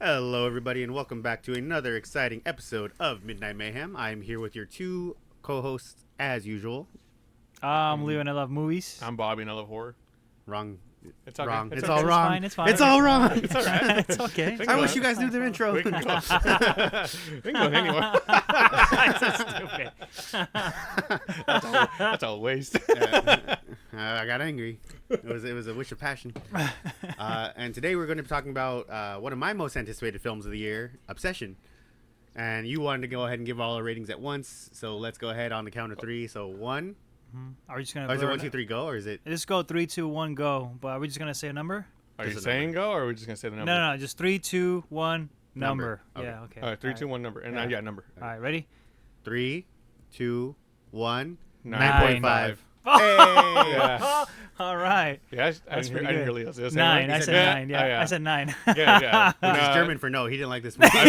Hello, everybody, and welcome back to another exciting episode of Midnight Mayhem. I'm here with your two co-hosts, as usual. I'm Leo and I love movies. I'm Bobby and I love horror. Wrong. It's all wrong. good. It's all wrong. Fine, it's fine. It's all wrong. It's all right. It's okay. I wish you guys knew their intro. We can go. We can go anywhere. So stupid. That's a waste. I got angry. It was a wish of passion. And today we're going to be talking about one of my most anticipated films of the year, Obsession. And you wanted to go ahead and give all our ratings at once, so let's go ahead on the count of three. So one. Are we just gonna? Or is it 1, 2, 3, go, or is it? Let's go 3, 2, 1, go. But are we just gonna say a number? Are you Just a saying go, or are we just gonna say the number? No, just 3, 2, 1, number. Okay. Yeah, okay. All right, 3, 2, 1 number, and Yeah. number. All right, ready? 3, 2, 1. 9.5. Hey! Yeah. All right. Yeah, I That's didn't pretty hear good. Leo say the same 9. one. I said Yeah. 9. Yeah, Oh, yeah. I said 9. Yeah. Which is No, German for no. He didn't like this movie. Dude,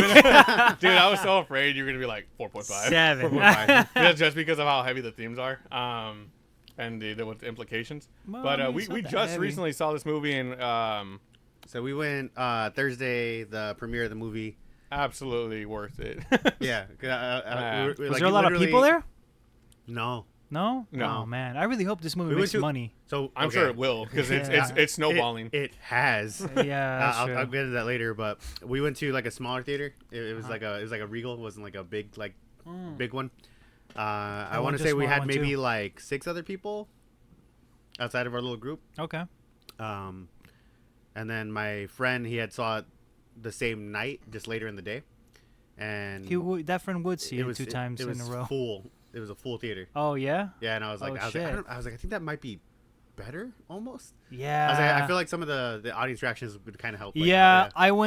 I was so afraid you were gonna be like 4.5. 7. 4.5. Just because of how heavy the themes are, and with the implications. Well, But I mean, we it's not that just heavy. recently saw this movie, and So we went Thursday, the premiere of the movie. absolutely worth it. Yeah. Was there a lot of people there? No. No. No. Oh man, I really hope this movie We went makes to- money. So I'm okay. sure it will because Yeah. it's snowballing. It has. Yeah, that's true. I'll get into that later. But we went to like a smaller theater. It was like a Regal. It wasn't like a big big one. I went want to to a say we small had one, maybe too. like 6 other people outside of our little group. Okay. And then my friend, he had saw it the same night, just later in the day. And That friend would see it 2 times it in was a row. full. It was a full theater. Oh yeah. Yeah, and I was like, Oh, I was shit. like, I think that might be better almost. Yeah. I was like, I feel like some of the audience reactions would kind of help. Like, Yeah, I saw it I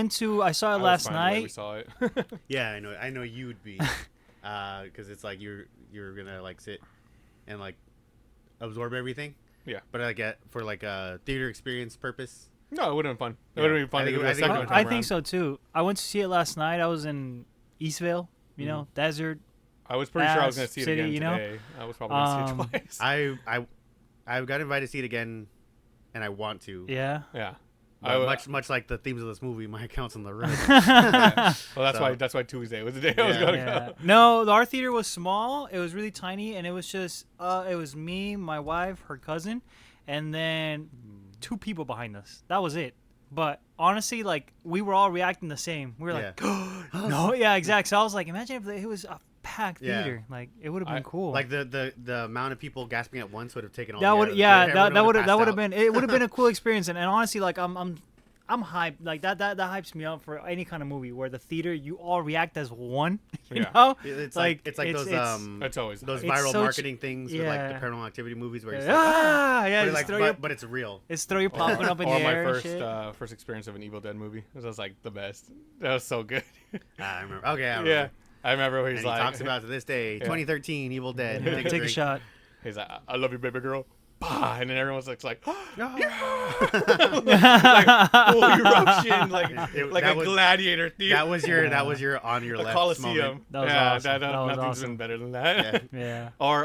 was last fine the way night. We saw it. Yeah, I know you would be, because it's like you're gonna like sit and like absorb everything. Yeah. But like for like a theater experience purpose. No, it would have been fun. It Yeah. would have been fun I to think do it- a I think it second would- time I think around. so too. I went to see it last night. I was in Eastvale, you know, desert. I was pretty sure I was going to see it City, again you know? today. I was probably going to see it twice. I got invited to see it again, and I want to. Yeah. Yeah. But much like the themes of this movie, my account's on the red. Yeah. Well, So- that's why Tuesday was the day I was Yeah. going to Yeah. go. No, our theater was small. It was really tiny, and it was just it was me, my wife, her cousin, and then 2 people behind us. That was it. But honestly, like we were all reacting the same. We were like, no, yeah, exactly. So I was like, imagine if it was a packed Yeah. theater. Like it would have been cool. Like the amount of people gasping at once would have taken all. that the would air- yeah everyone that would passed have out. been it would have been a cool experience and honestly like I'm hyped like that hypes me up for any kind of movie where the theater you all react as one you Yeah. know It's like those It's always those It's viral so marketing things with like the yeah. Paranormal Activity movies where it's yeah but, just like, throw your, but it's real. it's throw your popcorn up in the or my air and shit. first experience of an Evil Dead movie. It was like the best. That was so good. I remember. Okay, I remember. Yeah. I remember where And he's he like, talks about to this day, 2013, Evil Dead. Yeah, take a drink. shot. he's like, I love you, baby girl. Bah! And then everyone's like, Yeah. full eruption, like That a was- gladiator theater. That was your on your a left Coliseum. moment. That was yeah, awesome. That was nothing's awesome. been better than that. Yeah. Yeah. or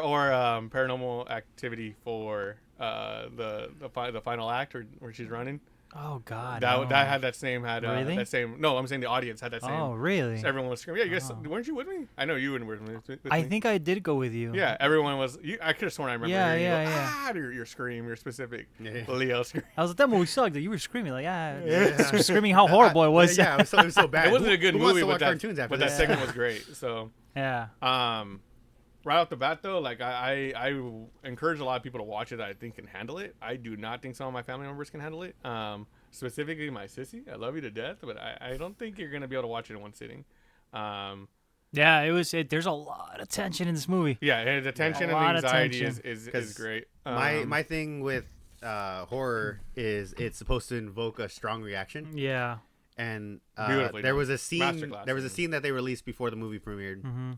Paranormal Activity for the final act where she's running. Oh God. That no. that had that same Really? that same. No, I'm saying the audience had that same. Oh really? Everyone was screaming. Yeah, you guys, Oh. weren't you with me? I know you weren't with I me. think I did go with you. Yeah, everyone was. I could have sworn I remember. Yeah, hearing you yeah, go, yeah. Ah, your scream, your specific Yeah. Leo scream. I was like, that movie sucked. You were screaming like, Yeah. screaming how horrible it was. Yeah, it was so bad. It wasn't Who- a good who wants movie, to but watch that, cartoons after but that that? second was great. So, Yeah. right off the bat though, like I encourage a lot of people to watch it that I think can handle it. I do not think some of my family members can handle it. Specifically my sissy. I love you to death, but I don't think you're gonna be able to watch it in one sitting. Yeah, it was. There's a lot of tension in this movie. Yeah, and the tension A and lot the of anxiety tension. is great. My thing with horror is it's supposed to invoke a strong reaction, Yeah. and Beautifully there done. was a scene. Masterclass. There was a scene that they released before the movie premiered. Mm-hmm.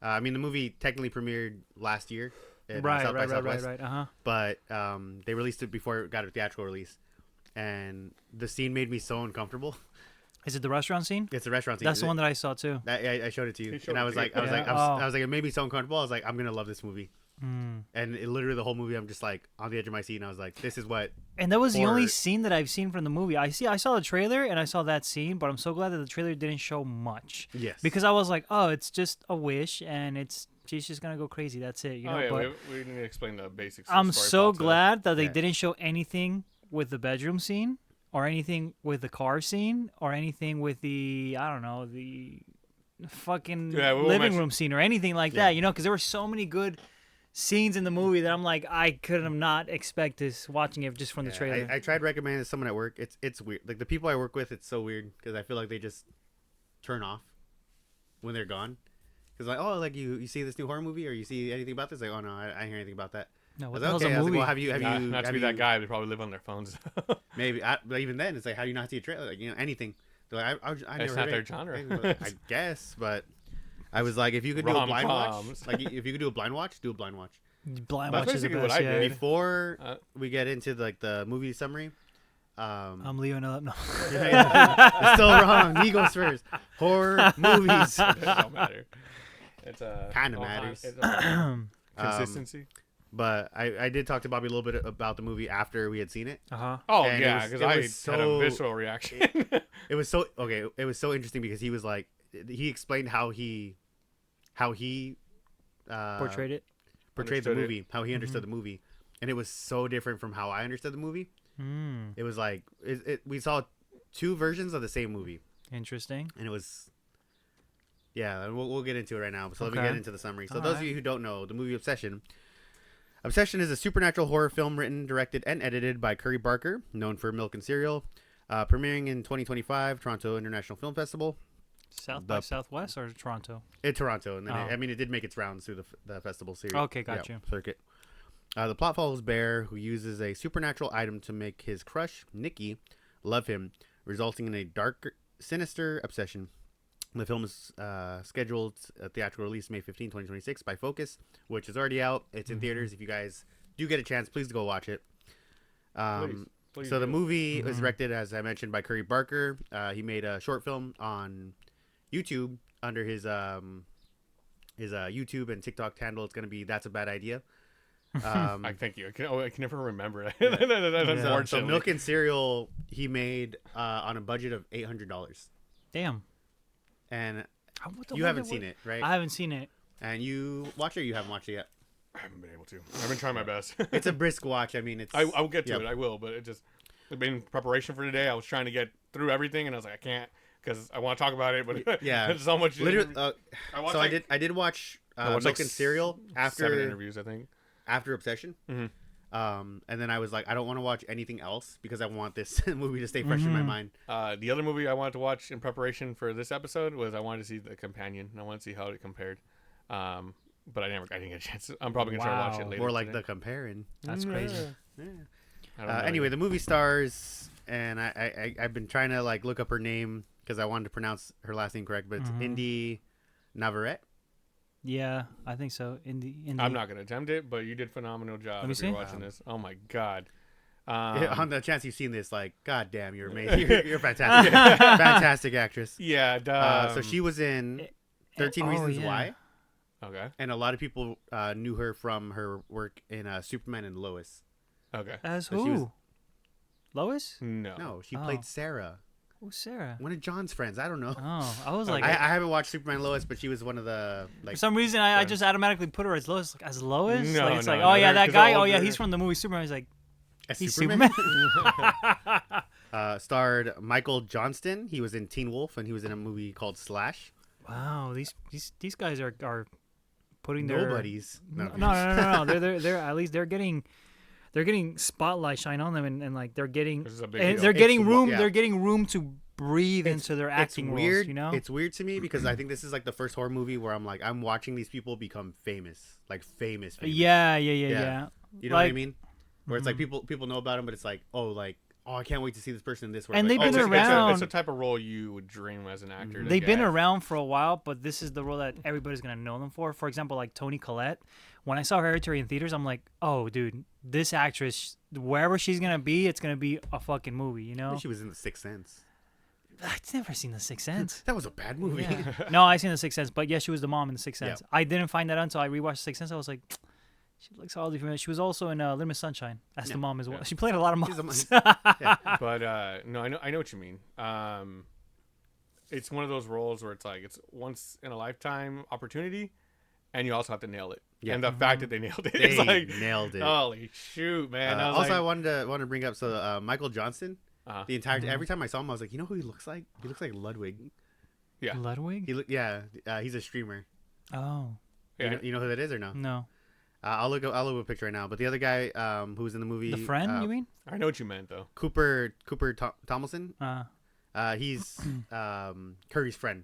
I mean, the movie technically premiered last year. At Right. South by Southwest, Uh huh. But they released it before it got a theatrical release, and the scene made me so uncomfortable. Is it the restaurant scene? It's a restaurant scene. That's the one that I saw too. I showed it to you, He showed and I it was to you. like, I was like, Yeah. I was like, it made me so uncomfortable. I was like, I'm gonna love this movie. And it, literally the whole movie, I'm just like on the edge of my seat, and I was like, this is what. And that was the only Or- scene that I've seen from the movie. I saw the trailer and I saw that scene, but I'm so glad that the trailer didn't show much. Yes. Because I was like, oh, it's just a wish, and she's just gonna go crazy. That's it, you know. Oh yeah, but we need to explain the basics. of I'm the story so plots, glad that they Yeah. didn't show anything with the bedroom scene, or anything with the car scene, or anything with the the fucking Yeah, we won't living mention- room scene, or anything like Yeah. that. You know, because there were so many good scenes in the movie that I'm like, I could have not expect this watching it just from the Yeah, trailer. I tried recommending it to someone at work. It's weird. Like the people I work with, it's so weird because I feel like they just turn off when they're gone. Because like, oh, like you see this new horror movie or you see anything about this? Like, oh no, I didn't hear anything about that. no, I what was the like, hell's okay. a I was like, movie? well, have you not to have be you, that guy. They probably live on their phones. Maybe, but even then, it's like, how do you not see a trailer? Like, anything. They're like, I It's never not heard their it. genre. I guess, but I was like, if you could do a blind watch, Rom-coms. like if you could do a blind watch, do a blind watch. Blind That's Watch is the basically what best. I Yeah. did. Before Uh, we get into like the movie summary, I'm Leo. No. it's still wrong. He goes first. Horror movies. it don't matter. It's Kinda all- matters. it's consistency. But I did talk to Bobby a little bit about the movie after we had seen it. Uh-huh. and it Yeah, was- because it I was had a so- visceral reaction. It was so okay. It was so interesting because he was like, he explained how he Portrayed it. portrayed the Understood it. movie, how he understood the movie, and it was so different from how I understood the movie. Mm, It was like we saw two versions of the same movie, interesting. and it was. Yeah, and we'll get into it right now. So let me Okay. get into the summary. So All those of right. you who don't know, the movie Obsession. Obsession is a supernatural horror film written, directed, and edited by Curry Barker, known for Milk and Cereal, premiering in 2025 Toronto International Film Festival South by The- Southwest or Toronto? in Toronto, and then Oh. it did make its rounds through the festival series. Okay, got you. Circuit. The plot follows Bear, who uses a supernatural item to make his crush Nikki love him, resulting in a dark, sinister obsession. The film is scheduled a theatrical release May 15, 2026 by Focus, which is already out. It's in theaters. If you guys do get a chance, please go watch it. Please So the do. movie was directed, as I mentioned, by Curry Barker. He made a short film on YouTube under his YouTube and TikTok handle. It's going to be That's a Bad Idea. I thank you. I can never remember it. Yeah. Unfortunately. So Milk and Cereal he made on a budget of $800. Damn. And What the you fuck haven't did- seen it, right? I haven't seen it. And you watch it or you haven't watched it yet? I haven't been able to. I've been trying my best. It's a brisk watch. I mean, it's... I will get to yeah. it. I will, but it just in preparation for today. I was trying to get through everything, and I was like, I can't because I want to talk about it. But Yeah. there's so much. Literally, I watched so like, I did watch I watched Milk like and Cereal 7 after interviews, I think. Obsession. Mhm. And then I was like, I don't want to watch anything else because I want this movie to stay fresh in my mind. The other movie I wanted to watch in preparation for this episode was I wanted to see The Companion, and I wanted to see how it compared. But I didn't get a chance. I'm probably gonna try to watch it Wow. later. More like today. the comparing. That's crazy. Yeah. I don't know Anyway, yet. the movie stars, and I've been trying to like look up her name because I wanted to pronounce her last name correct, but it's Indy Navarrete. Yeah, I think so. In the I'm not gonna attempt it, but you did a phenomenal job. Let me If you're see. watching this, oh my god. On the chance you've seen this, like, god damn, you're amazing. You're fantastic, fantastic actress. Yeah. So she was in 13 oh, Reasons yeah. Why, Okay. and a lot of people knew her from her work in Superman and Lois. Okay. As So she who? was- Lois? No. No, she Oh. played Sarah, Who's Sarah? one of John's friends. I don't know. Oh, I was like, I haven't watched Superman and Lois, but she was one of the like. for some reason, I friends. just automatically put her as Lois. Like, as Lois? No, like, it's no, like, no, oh yeah, they're- that 'cause guy. they're Oh yeah, older. he's from the movie Superman. He's like, as he's Superman. Superman. Starred Michael Johnston. He was in Teen Wolf, and he was in a movie called Slash. wow, these guys are putting their Nobodies. No. They're at least they're getting spotlight shine on them, and like they're getting This is a big and deal. they're getting It's- room. yeah. They're getting room to breathe into their acting it's roles. weird. You know, It's weird to me because I think this is like the first horror movie where I'm like, I'm watching these people become famous, like famous. yeah. You know what I Like- mean? Where it's like people know about them, but it's like, oh, I can't wait to see this person in this. Where And I'm like, they've been oh, around- It's a type of role you would dream as an actor. to They've been get. around for a while, but this is the role that everybody's gonna know them for. For example, like Toni Collette. When I saw Hereditary in theaters, I'm like, oh, dude, this actress, wherever she's gonna be, it's gonna be a fucking movie. You know? She was in The Sixth Sense. I've never seen The Sixth Sense. That was a bad movie. Yeah. No, I seen The Sixth Sense, but yeah, she was the mom in The Sixth Sense. Yeah. I didn't find that until I rewatched The Sixth Sense. I was like, she looks oddly familiar. She was also in Limited Sunshine as the mom as well. Yeah. She played a lot of She's a moms. But no, I know what you mean. It's one of those roles where it's like it's once in a lifetime opportunity, and you also have to nail it. Yeah. And the fact that they nailed it, They it's like nailed it. holy shoot, man! Also, I wanted to bring up Michael Johnson. Uh-huh. The entire every time I saw him, I was like, you know who he looks like? He looks like Ludwig. Yeah. Ludwig? He's a streamer. Oh. Yeah. You know who that is or no? No. I'll look up a picture right now. But the other guy who was in the movie, The Friend, you mean? I know what you meant though. Cooper Tomlinson. He's Curry's friend.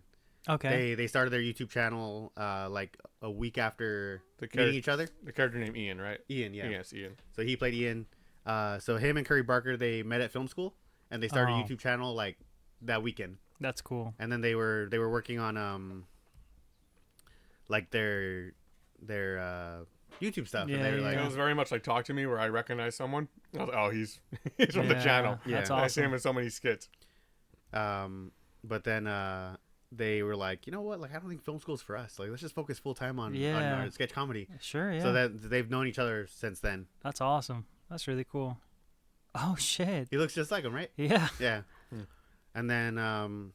okay. They started their YouTube channel like a week after The meeting each other. The character named Ian, right? Ian, yeah. Yes, Ian. So he played Ian. So him and Curry Barker, they met at film school, and they started a YouTube channel like that weekend. That's cool. And then they were working on like their YouTube stuff. Yeah, and they were like, It was very much like Talk to Me, where I recognized someone. I was like, oh, he's from the channel. Yeah. That's I see him awesome. in so many skits. but then they were like, you know what? Like, I don't think film school's for us. Like, let's just focus full time on our sketch comedy. Sure, yeah. So that they've known each other since then. That's awesome. That's really cool. Oh, shit. He looks just like him, right? Yeah. Yeah. And then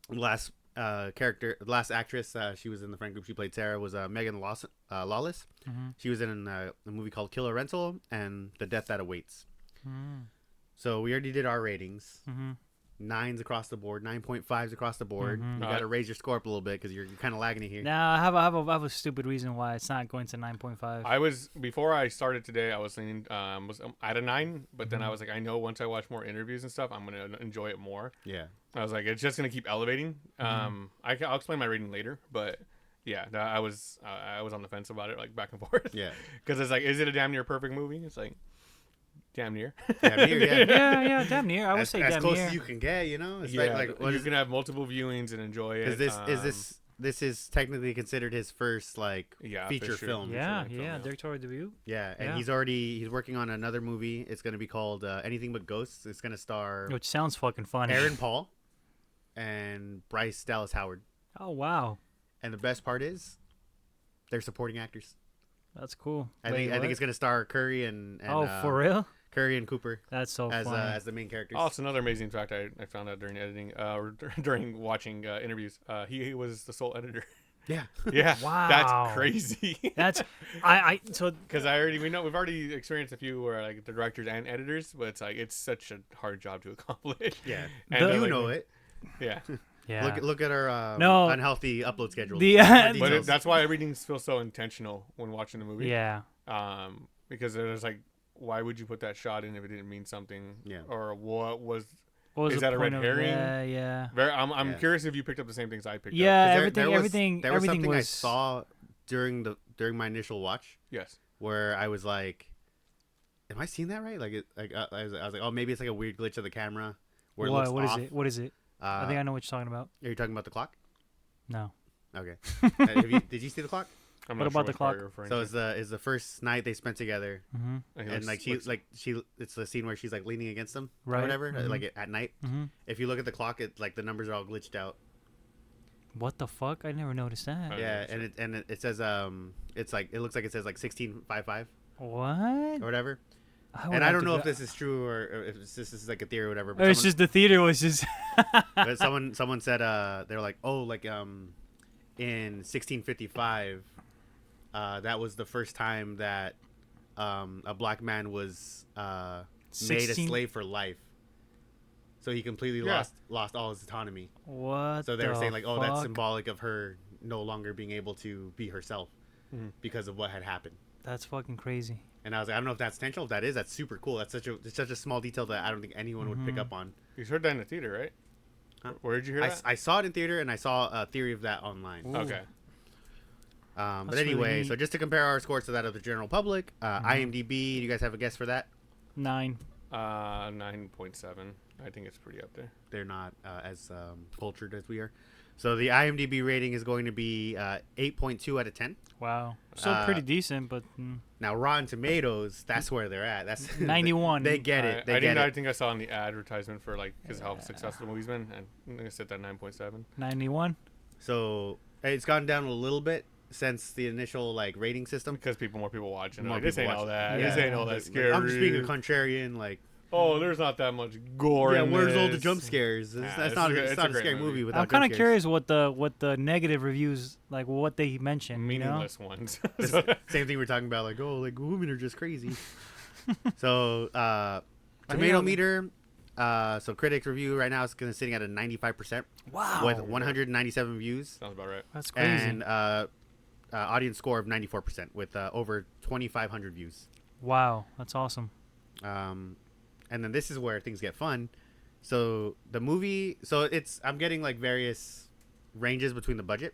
last actress, she was in the friend group. She played Sarah. Was Megan Lawless. She was in a movie called Killer Rental and The Death That Awaits. So we already did our ratings. 9s across the board, 9.5s across the board. You got to raise your score up a little bit because you're kind of lagging it here. Now, I have a stupid reason why it's not going to 9.5. Before I started today, I was thinking was at a 9, but then I was like, I know once I watch more interviews and stuff, I'm gonna enjoy it more. Yeah. I was like, it's just gonna keep elevating. I'll explain my rating later, but yeah, I was on the fence about it, like back and forth. Yeah. Because it's like, is it a damn near perfect movie? It's like, damn near. Damn near, yeah. yeah, damn near. I would say as damn close near. as you can get, you know. It's Yeah, like what you is can have multiple viewings and enjoy it. Because this is technically considered his first like feature film. Yeah, feature-length film, yeah. directorial debut. Yeah, and Yeah. he's working on another movie. It's gonna be called Anything But Ghosts. It's gonna star Which sounds fucking funny. Aaron Paul and Bryce Dallas Howard. Oh, wow. And the best part is, they're supporting actors. That's cool. I think it's gonna star Curry and for real? Curry and Cooper That's so as funny. as the main characters. Oh, it's another amazing fact I found out during editing, or during watching interviews. He was the sole editor. Yeah. Yeah. Wow. That's crazy. That's so Because we've already experienced a few where like the directors and editors, but it's like it's such a hard job to accomplish. Yeah. And You like, know it. Yeah. yeah. Look at our No. unhealthy upload schedule. The- More But details. that's why everything feels so intentional when watching the movie. yeah. Because there's like, why would you put that shot in if it didn't mean something? Yeah. Or what was? What was Is the that a red point of- herring? Yeah. Yeah. I'm curious if you picked up the same things I picked up. Yeah. 'Cause there was everything something I was saw during my initial watch Yes. where I was like, "Am I seeing that right?" I was like, "Oh, maybe it's like a weird glitch of the camera where it looks What is off." it? What is it? I think I know what you're talking about. Are you talking about the clock? No. Okay. Did you see the clock? I'm What not about sure the which clock? part you're referring So to. it's the first night they spent together, and like it's the scene where she's like leaning against him Right. or whatever, like at night. Mm-hmm. If you look at the clock, it like the numbers are all glitched out. What the fuck? I never noticed that. Oh, Yeah, yeah, and it says it's like it looks like it says like 16:55 What? or whatever. would And I have don't to know go- if this is true or if this is like a theory or whatever. Or But it's just the theater was just. but someone said they're like, oh, like in 1655 that was the first time that a black man was made a 16 slave for life. So he completely lost all his autonomy. What? So they were saying like, oh, that's fuck? symbolic of her no longer being able to be herself because of what had happened. That's fucking crazy. And I was like, I don't know if that's intentional. If that is, that's super cool. That's such a small detail that I don't think anyone would pick up on. You heard that in the theater, right? Huh? Where did you hear that? I saw it in theater and I saw a theory of that online. Ooh. Okay. But That's really anyway, neat. so just to compare our scores to that of the general public, IMDb, do you guys have a guess for that? 9. 9.7. I think it's pretty up there. They're not as cultured as we are. So the IMDb rating is going to be 8.2 out of 10. Wow. Still pretty decent, but Now Rotten Tomatoes, that's where they're at. That's 91. They get it. They get I it. think I saw in the advertisement for like because how successful the movie's been, and I'm gonna set that 9.7. 91. So it's gone down a little bit since the initial like rating system. Because more people watching. More Like, this people ain't all watch that. it. This Yeah. ain't all that Like, scary. I'm just being a contrarian. Like, oh, there's not that much gore. yeah, in where's all the this. jump scares? Nah, That's it's not. a It's not a great scary movie without. I'm kind of jump curious what the negative reviews, like what they mentioned. Meaningless ones. scares. Same thing we're talking about. Like, oh, like women are just crazy. So, tomato meter. So critics review right now is sitting at a 95%. Wow. With 197 views. Sounds about right. That's crazy. And audience score of 94% with over 2,500 views. Wow, that's awesome. And then this is where things get fun. So the movie, I'm getting like various ranges between the budget,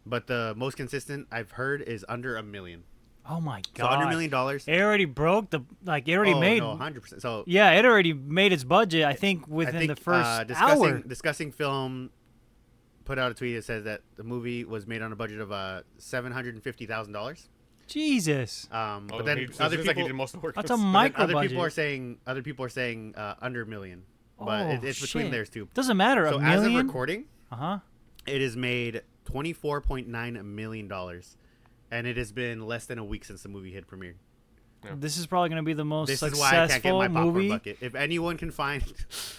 but the most consistent I've heard is under $1 million. Oh my So god. $100 million. It already broke it already made. No, 100%. So Yeah, it already made its budget. I think within the first hour. Discussing Film put out a tweet that says that the movie was made on a budget of $750,000. Jesus. But then so other it seems like he people, did most of the work. That's a but then micro other budget. people are saying under $1 million. But Oh, it's between shit. theirs too. Doesn't matter. So $1 as of million. recording, Uh-huh. it has made $24.9 million, and it has been less than a week since the movie had premiered. Yeah. This is probably going to be the most This is successful why I can't get my popcorn movie. bucket. If anyone can find,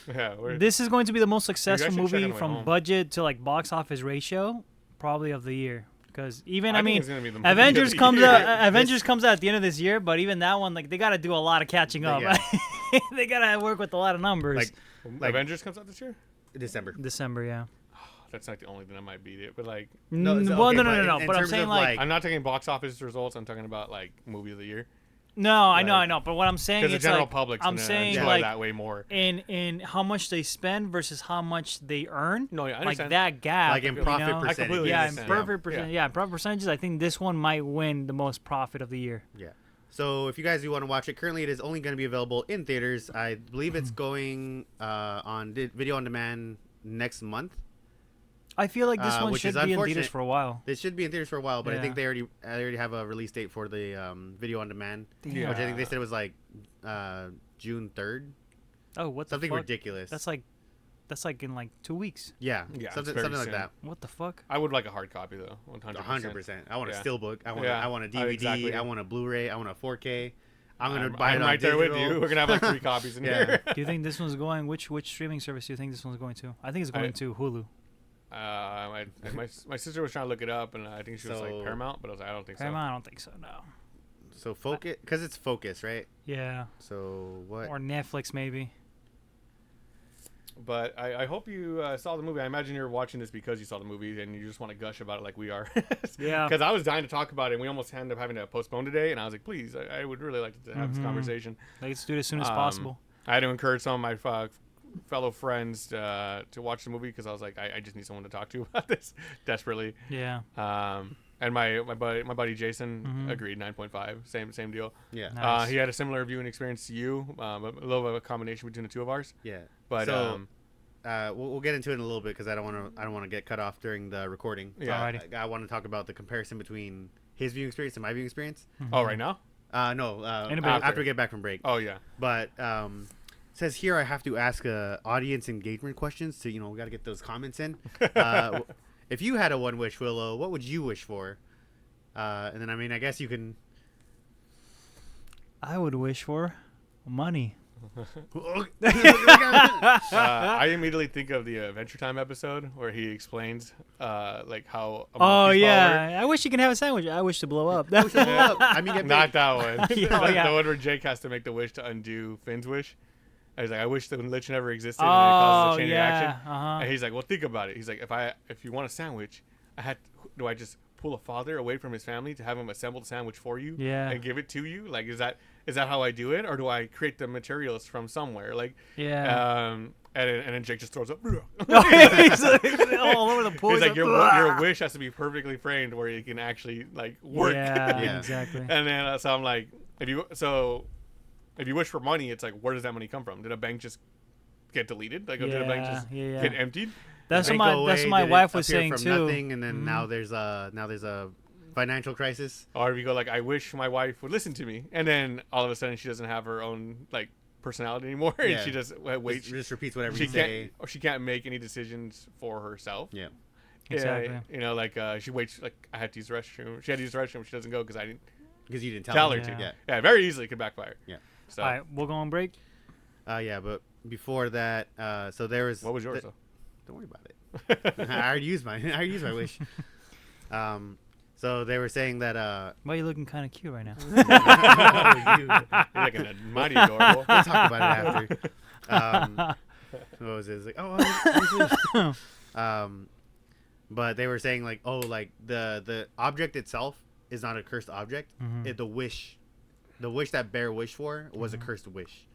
Yeah, This is going to be the most successful actually checking movie my from home. budget to like box office ratio, probably of the year. Because even I I think mean, it's gonna be the movie Avengers of the comes year. out. Avengers comes out at the end of this year, but even that one, like they got to do a lot of catching up. Yeah. They got to work with a lot of numbers. like Avengers comes out this year. December. December, yeah. That's not the only thing that might beat it, but like No, No, so, well, okay, no, but no. in But I'm terms saying of, like, I'm not taking box office results. I'm talking about like movie of the year no, I know. like- But what I'm saying because the is general like, public's I'm gonna saying enjoy like that way more. in how much they spend versus how much they earn. No, yeah, I Like understand. that gap. Like in you profit know? I percentage. completely Yeah, in understand. perfect percent. Yeah, profit percentages. I think this one might win the most profit of the year. Yeah. So if you guys do want to watch it, currently it is only going to be available in theaters. I believe it's going on video on demand next month. I feel like this one which should is be in theaters unfortunate. for a while. This should be in theaters for a while, but I think Yeah. they already have a release date for the video on demand, Yeah. which I think they said it was like June 3rd. Oh, what the Something fuck? ridiculous. That's like in like 2 weeks. yeah, Yeah, it's something very like soon. that. What the fuck? I would like a hard copy though. 100%. 100%. I want a Yeah. steelbook. I want Yeah. I want a DVD. Exactly. I want a Blu-ray. I want a 4K. I'm gonna buy it I'm on right there with digital. you. We're gonna have like 3 copies in Yeah. here. Do you think this one's going? Which streaming service do you think this one's going to? I think it's going to Hulu. My sister was trying to look it up, and I think she was like So- Paramount, but I was like, I don't think Paramount? I don't think so. No. So Focus, because it's Focus, right? Yeah. So what? Or Netflix maybe. so. But I hope you saw the movie. I imagine you're watching this because you saw the movie and you just want to gush about it like we are. Yeah. Because I was dying to talk about it, and we almost ended up having to postpone today. And I was like, please, I would really like to have this conversation. Let's do it as soon as Um, possible. I had to encourage some of my fellow friends to watch the movie because I was like, I just need someone to talk to about this desperately. Yeah. And my buddy Jason agreed 9.5, same deal. Yeah. Nice. He had a similar viewing experience to you, a little bit of a combination between the two of ours. Yeah. But So, we'll get into it in a little bit because I don't want to get cut off during the recording. Yeah. Alrighty. I want to talk about the comparison between his viewing experience and my viewing experience. oh, right now? No, In a bit. after we get back from break. Oh yeah. But says here I have to ask audience engagement questions to we got to get those comments in. If you had a one wish, Willow, what would you wish for? And then I guess you can. I would wish for money. I immediately think of the Adventure Time episode where he explains like how. A Oh monkey's yeah. I wish you can have a sandwich. I wish to blow up. I mean, power- Not that one. Yeah, Like yeah. the one where Jake has to make the wish to undo Finn's wish. And he's like, I wish the lich never existed, and it Oh causes a chain yeah. reaction. Uh-huh. And he's like, well, think about it. He's like, if you want a sandwich, do I just pull a father away from his family to have him assemble the sandwich for you Yeah. and give it to you? Like, is that how I do it, or do I create the materials from somewhere? Like, Yeah. and then Jake just throws up. He's like, all over the pool. He's like, like, your wish has to be perfectly framed where you can actually like work. Yeah, Yeah. exactly. And then so I'm like, if you wish for money, it's like, where does that money come from? Did a bank just get deleted. Like go to the bank, just yeah. get emptied. That's They what go away, my then it wife was appeared saying from too. Nothing, and then now there's a financial crisis. Or if you go like, I wish my wife would listen to me, and then all of a sudden she doesn't have her own like personality anymore, and she just waits. Just repeats whatever She you say. or she can't make any decisions for herself. Yeah. Exactly. You know, like she waits. Like I had to use the restroom. She had to use the restroom. She doesn't go because I didn't Because you didn't tell her her. to. Yeah. Yeah, very easily could backfire. Yeah. So All right, we'll go on break. Yeah, but before that, so there was. what was yours though? Don't worry about it. I already used mine. I already used my wish. So they were saying that. Why are you looking kind of cute right now? You're You're like mighty adorable. We'll talk about it after. What was it? It's like, but they were saying like, oh, like the object itself is not a cursed object. The wish that Bear wished for was a cursed wish.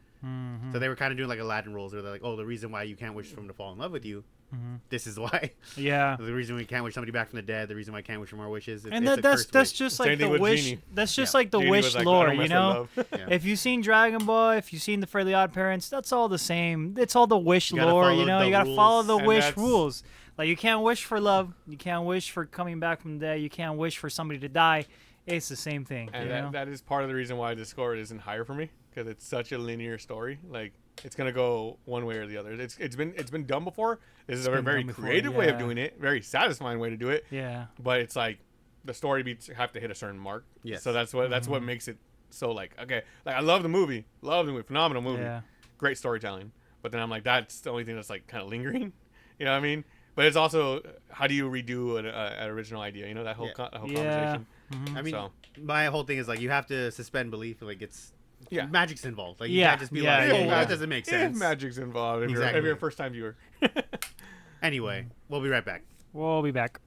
So they were kind of doing like Aladdin rules, where they're like, oh, the reason why you can't wish for him to fall in love with you, this is why. Yeah. The reason we can't wish somebody back from the dead, the reason why I can't wish for more wishes. And it's a that's cursed wish. just Same like thing the with wish. Genie. That's just Yeah. like the Genie wish was like, I lore, don't you mess know. with love. Yeah. If you've seen Dragon Ball, if you've seen the Fairly Odd Parents, that's all the same. It's all the wish You gotta lore, you follow know. the You gotta rules. follow the And wish that's- rules. Like you can't wish for love. You can't wish for coming back from the dead. You can't wish for somebody to die. It's the same thing. And you know? that is part of the reason why the score isn't higher for me, because it's such a linear story. Like it's gonna go one way or the other. It's been done before. This is a been very done before, creative way of yeah. doing it, very satisfying way to do it. Yeah. But it's like the story beats have to hit a certain mark. Yes. So that's what makes it so like okay. Like I love the movie, phenomenal movie, Yeah. great storytelling. But then I'm like that's the only thing that's like kind of lingering. You know what I mean? But it's also how do you redo an original idea? You know that whole Yeah. that whole Yeah. conversation. I mean, So. my whole thing is like you have to suspend belief. Like it's magic's involved. Like you Yeah. can't just be Yeah, like, yeah, oh, yeah. that doesn't make sense. Magic's involved if Exactly. you're a first time viewer. Anyway, we'll be right back. We'll be back.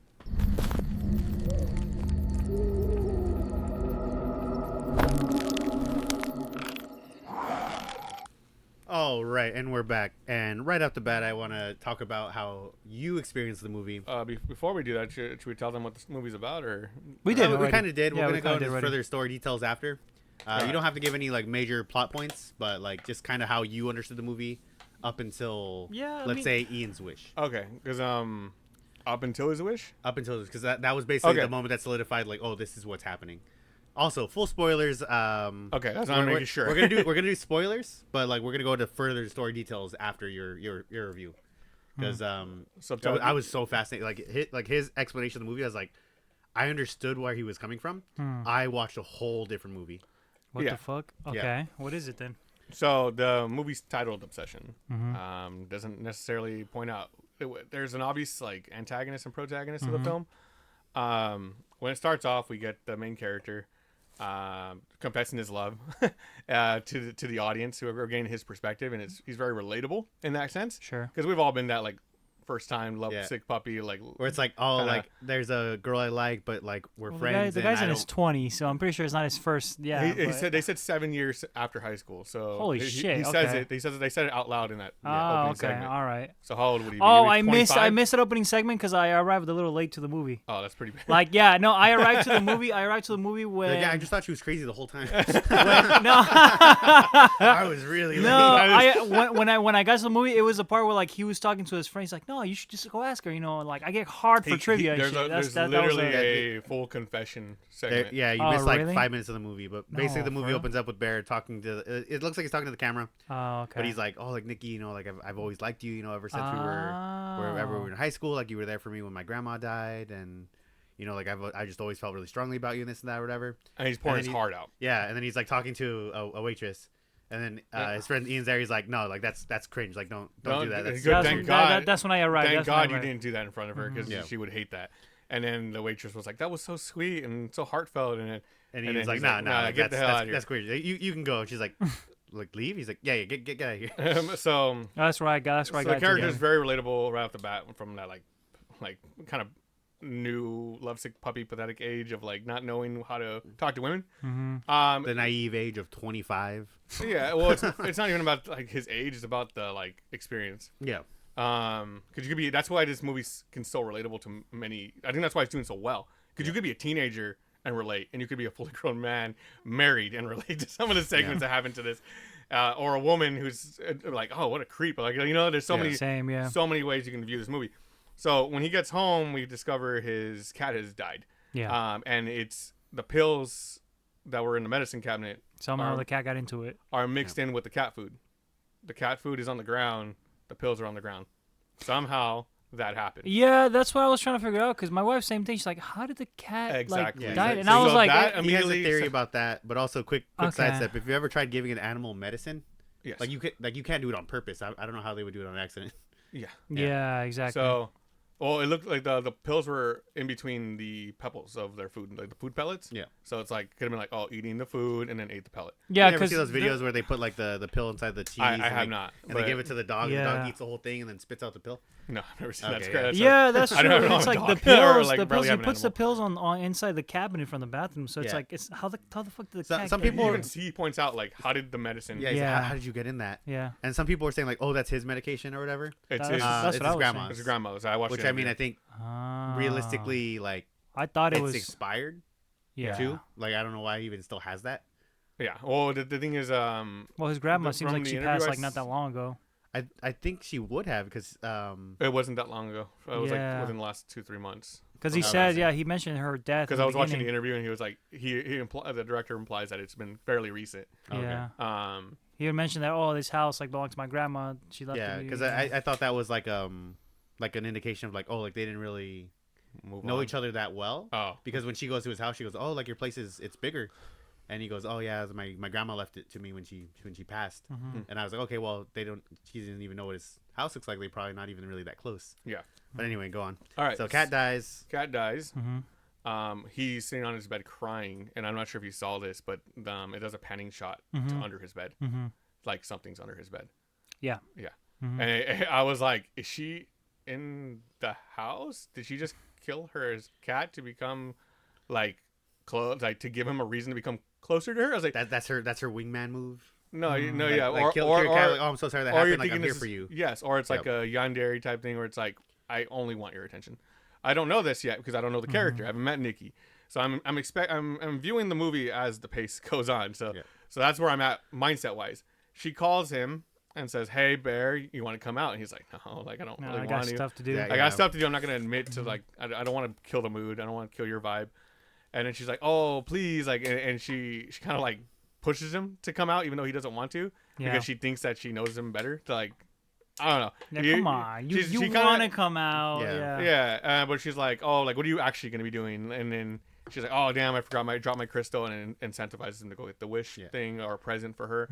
All right, and we're back. And right off the bat, I want to talk about how you experienced the movie. Before we do that, should we tell them what this movie's about, or We did. We already. kind of did. Yeah, We're we gonna go kinda into did already. further story details after. You don't have to give any like major plot points, but like just kind of how you understood the movie up until let's say Ian's wish. okay? Because up until his wish. Up until because that was basically Okay. the moment that solidified like, oh, this is what's happening. Also, full spoilers. Okay, that's what I'm we're- making sure. We're gonna do spoilers, but like we're gonna go into further story details after your review. Because So I was so fascinated. Like his explanation of the movie, I was like, I understood where he was coming from. I watched a whole different movie. What Yeah. the fuck? Okay. Yeah. What is it then? So the movie's titled Obsession. Doesn't necessarily point out there's an obvious like antagonist and protagonist of the film. When it starts off, we get the main character confessing his love to the audience who are getting his perspective, and he's very relatable in that sense. Sure. Because we've all been that like first time love sick puppy like Where it's like, oh, kinda- like there's a girl I like, but like we're Well, friends. the and guy's I in his don't- 20s, so I'm pretty sure it's not his first. Yeah. he but- said they said 7 years after high school. So Holy shit, He says okay. it. They said it out loud in that Oh, opening okay. segment. All right. So how old would he be? Oh, Maybe I missed 25? that opening segment because I arrived a little late to the movie. Oh, that's pretty bad. Like, yeah, no, I arrived to the movie. I arrived to the movie when Like, yeah, I just thought she was crazy the whole time. no, I was really no. When I got to the movie, it was the part where like he was talking to his friend. He's like, "No, you should just go ask her." You know, like I get hard for trivia. and There's, shit. there's that was literally a- a full confession There, segment. yeah, you Oh, missed like really? 5 minutes of the movie, but basically No, the movie for real? opens up with Bear talking to. It looks like he's talking to the camera, Oh, okay. but he's like, "Oh, like Nikki, you know, like I've always liked you, you know, ever since wherever we Oh. were in high school. Like you were there for me when my grandma died, and you know, like I just always felt really strongly about you and this and that, or whatever." And he's pouring And his then heart out. Yeah, and then he's like talking to a waitress, and then his friend Ian's there. He's like, "No, like that's cringe. Like don't do that." That's Good, thank God. That's when I arrived. Thank That's when I God you arrived. didn't do that in front of her because Yeah. she would hate that. And then the waitress was like, "That was so sweet and so heartfelt." And And then he's like, he's "Nah, like, nah, "Nah, like, get the hell out of here." that's cringe. You can go." And she's like, "Like leave?" He's like, "Yeah, get out of here." so That's where I got. That's where I so got. the character is to very relatable right off the bat from that like kind of new lovesick puppy pathetic age of like not knowing how to talk to women. The naive age of 25. Yeah, well, it's not even about like his age; it's about the like experience. Yeah. Because you could be. That's why this movie can so relatable to many. I think that's why it's doing so well. Because you could be a teenager and relate, and you could be a fully grown man married and relate to some of the segments that happen to this. or a woman who's like, oh, what a creep. Like, you know, there's so many so many ways you can view this movie. So when he gets home, we discover his cat has died. Yeah. And it's the pills that were in the medicine cabinet. Somehow the cat got into it. Are mixed in with the cat food. The cat food is on the ground. The pills are on the ground. Somehow that happened. Yeah, that's what I was trying to figure out. Because my wife, same thing. She's like, "How did the cat die?" And so I was like, he has a theory about that. But also, quick sidestep. If you ever tried giving an animal medicine, yes. you can't do it on purpose. I don't know how they would do it on accident. Yeah, exactly. So. Well, it looked like the pills were in between the pebbles of their food, like the food pellets. Yeah. So it's like could have been like, oh, eating the food and then ate the pellet. Yeah, because you ever see those videos where they put like the pill inside the cheese. I have not. And they give it to the dog. And the dog eats the whole thing and then spits out the pill. No, I've never seen Okay, that. Yeah, that's true. It's like the pills. Like the pills. He puts the animal. pills on inside the cabinet from the bathroom. So it's like, it's how the fuck did the cat? Some get people in? He points out like, how did the medicine? Yeah. How did you get in that? Yeah. And some people are saying like, oh, that's his medication or whatever. It's that's his it's what I his was grandma's. saying. It's his grandmother's. I watched. Which I mean, I think Ah. realistically, like, I thought it was expired. Yeah. Too. Like, I don't know why he even still has that. Yeah. Well, the thing is, well, his grandma seems like she passed like not that long ago. I think she would have because it wasn't that long ago. It was Yeah. like within the last 2-3 months. Because he said, he mentioned her death. Because I was watching the interview and he was like, the director implies that it's been fairly recent. Yeah. He would mention that, oh, this house like belongs to my grandma. She left. Yeah, because I thought that was like an indication of like, oh, like they didn't really know each other that well. Oh. Because when she goes to his house, she goes, oh, like your place it's bigger. And he goes, oh yeah, my grandma left it to me when she passed. Mm-hmm. And I was like, okay, well she didn't even know what his house looks like. They're probably not even really that close. Yeah. But anyway, go on. All right. So cat dies. Mm-hmm. He's sitting on his bed crying, and I'm not sure if you saw this, but it does a panning shot to under his bed, like something's under his bed. Yeah. Yeah. Mm-hmm. And I was like, is she in the house? Did she just kill her cat to become like close, like to give him a reason to become closer to her? I was like, that's her wingman move. No, no, like, yeah, like kill your cat, like, oh, I'm so sorry that happened. Like, I'm here for you. Yes, or it's like a yandere type thing where it's like, I only want your attention. I don't know this yet because I don't know the character. I haven't met Nikki, so I'm viewing the movie as the pace goes on. So so that's where I'm at mindset wise. She calls him and says, "Hey, Bear, you want to come out?" And he's like, "No, like I don't really want to. I got stuff to do. I got stuff to do. I'm not gonna admit to like I don't want to kill the mood. I don't want to kill your vibe." And then she's like, "Oh, please!" Like, and she kind of like pushes him to come out even though he doesn't want to because she thinks that she knows him better. To like, I don't know. Yeah, come on, you want to come out? Yeah. But she's like, "Oh, like what are you actually gonna be doing?" And then she's like, "Oh, damn, I dropped my crystal," and incentivizes him to go get the wish thing or a present for her.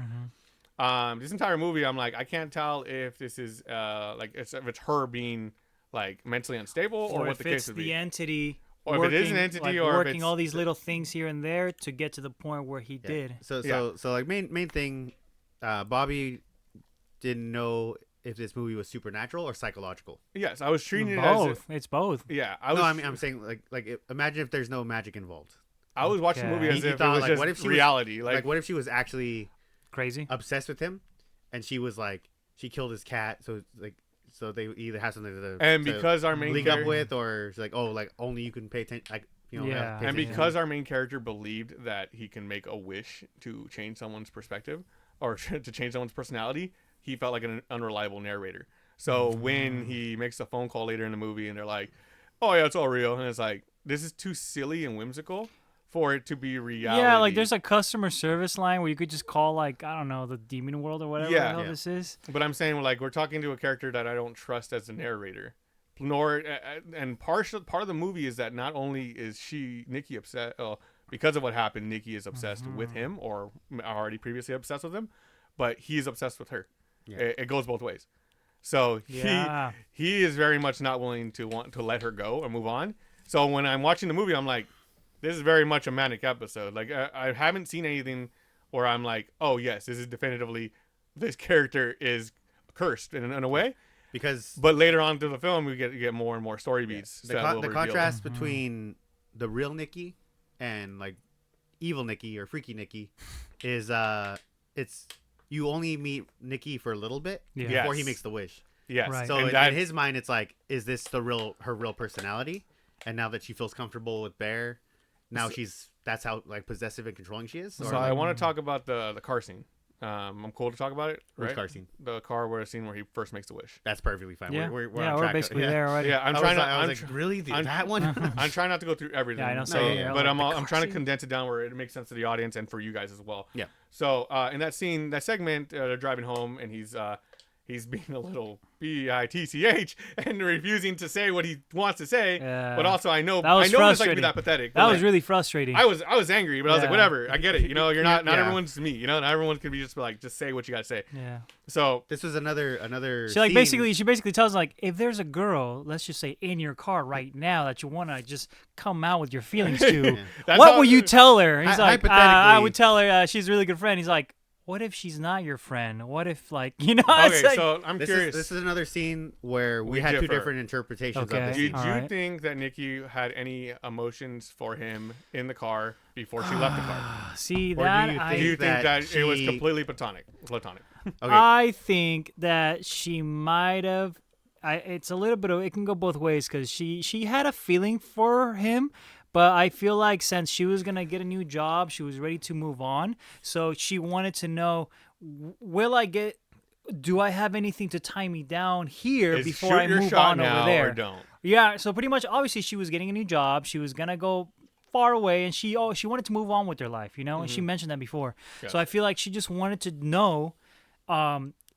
This entire movie, I'm like, I can't tell if this is like if it's her being like mentally unstable or what the case would be. The entity. Or working, if it is an entity, like, or working if it's all these little things here and there to get to the point where he did. So like main thing, Bobby didn't know if this movie was supernatural or psychological. Yes, I was treating it both. as It's both. Yeah, I'm saying like imagine if there's no magic involved. I was watching the movie as if it was like, just what if she reality. Was, what if she was actually crazy, obsessed with him, and she was like she killed his cat, so they either have something because our main link up with, or it's like, oh, like only you can pay attention, like and because our main character believed that he can make a wish to change someone's perspective or to change someone's personality, he felt like an unreliable narrator. So when he makes a phone call later in the movie and they're like, "Oh yeah, it's all real," and it's like, this is too silly and whimsical for it to be reality. Yeah, like there's a customer service line where you could just call, like, I don't know, the demon world or whatever the hell this is. But I'm saying, like, we're talking to a character that I don't trust as a narrator. Nor and part of the movie is that not only is Nikki upset because of what happened, Nikki is obsessed with him or already previously obsessed with him, but he's obsessed with her. It goes both ways. So he is very much not willing to want to let her go or move on. So when I'm watching the movie, I'm like, this is very much a manic episode. Like I haven't seen anything where I'm like, oh yes, this is definitively this character is cursed in a way. But later on through the film, we get more and more story beats. The contrast between the real Nikki and like evil Nikki or freaky Nikki is it's you only meet Nikki for a little bit before he makes the wish. Yes. Right. So in his mind, it's like, is this her real personality? And now that she feels comfortable with Bear, now that's how like possessive and controlling she is. So I want to talk about the car scene. I'm cool to talk about it. Which Right? car scene? The car where scene where he first makes the wish. That's perfectly fine. Yeah, We're yeah, on we're track. basically Yeah. there already. Yeah, I'm I trying was to. like, I was I'm like, really? I'm- That one? I'm trying not to go through everything. Yeah, I know. So, So, yeah, but like the I'm car trying to scene. condense it down where it makes sense to the audience and for you guys as well. Yeah. So in that scene, that segment, they're driving home and he's being a little bitch and refusing to say what he wants to say. Yeah. But also, I know That was it's like to be frustrating. that pathetic. That but, was like, really frustrating. I was angry, but I was like, Yeah. whatever. I get it. You know, you're not Yeah. everyone's me. You know, not everyone can be just like just say what you gotta say. Yeah. So This was another. She like scene. she basically tells him, like, if there's a girl, let's just say in your car right now that you want to just come out with your feelings to, That's what how- will you tell her? He's like, I hypothetically- would tell her she's a really good friend. He's like, what if she's not your friend? What if like it's Okay, like, so I'm curious. This is another scene where we We had two differ. different interpretations Okay. of the Did scene. you Alright. think that Nikki had any emotions for him in the car before she left the car? see Or that do you I Do you think that it was she- completely platonic? Okay. I think that she might have. It's a little bit of. It can go both ways because she had a feeling for him, but I feel like since she was gonna get a new job, she was ready to move on. So she wanted to know, will I get? Do I have anything to tie me down here Is before shoot I your move shot on now over there? or don't? Yeah. So pretty much, obviously, she was getting a new job. She was gonna go far away, and she wanted to move on with her life, you know. And she mentioned that before. Yeah. So I feel like she just wanted to know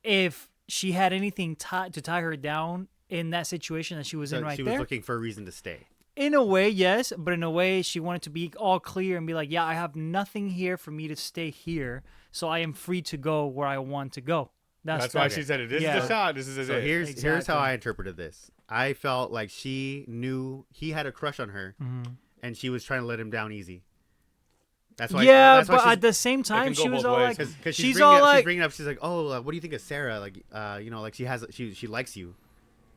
if she had anything to tie her down in that situation that she was in So right she was there. looking for a reason to stay. In a way, yes, but in a way, she wanted to be all clear and be like, yeah, I have nothing here for me to stay here, so I am free to go where I want to go. That's why okay. she said it. This Yeah. is the shot. This is So it. here's Exactly. how I interpreted this. I felt like she knew he had a crush on her, and she was trying to let him down easy. That's why. Yeah, that's why but she's- at the same time, go she was both all ways. like, Cause she's bringing all up, like, she's bringing up. She's like, oh, what do you think of Sarah? Like, you know, like she likes you.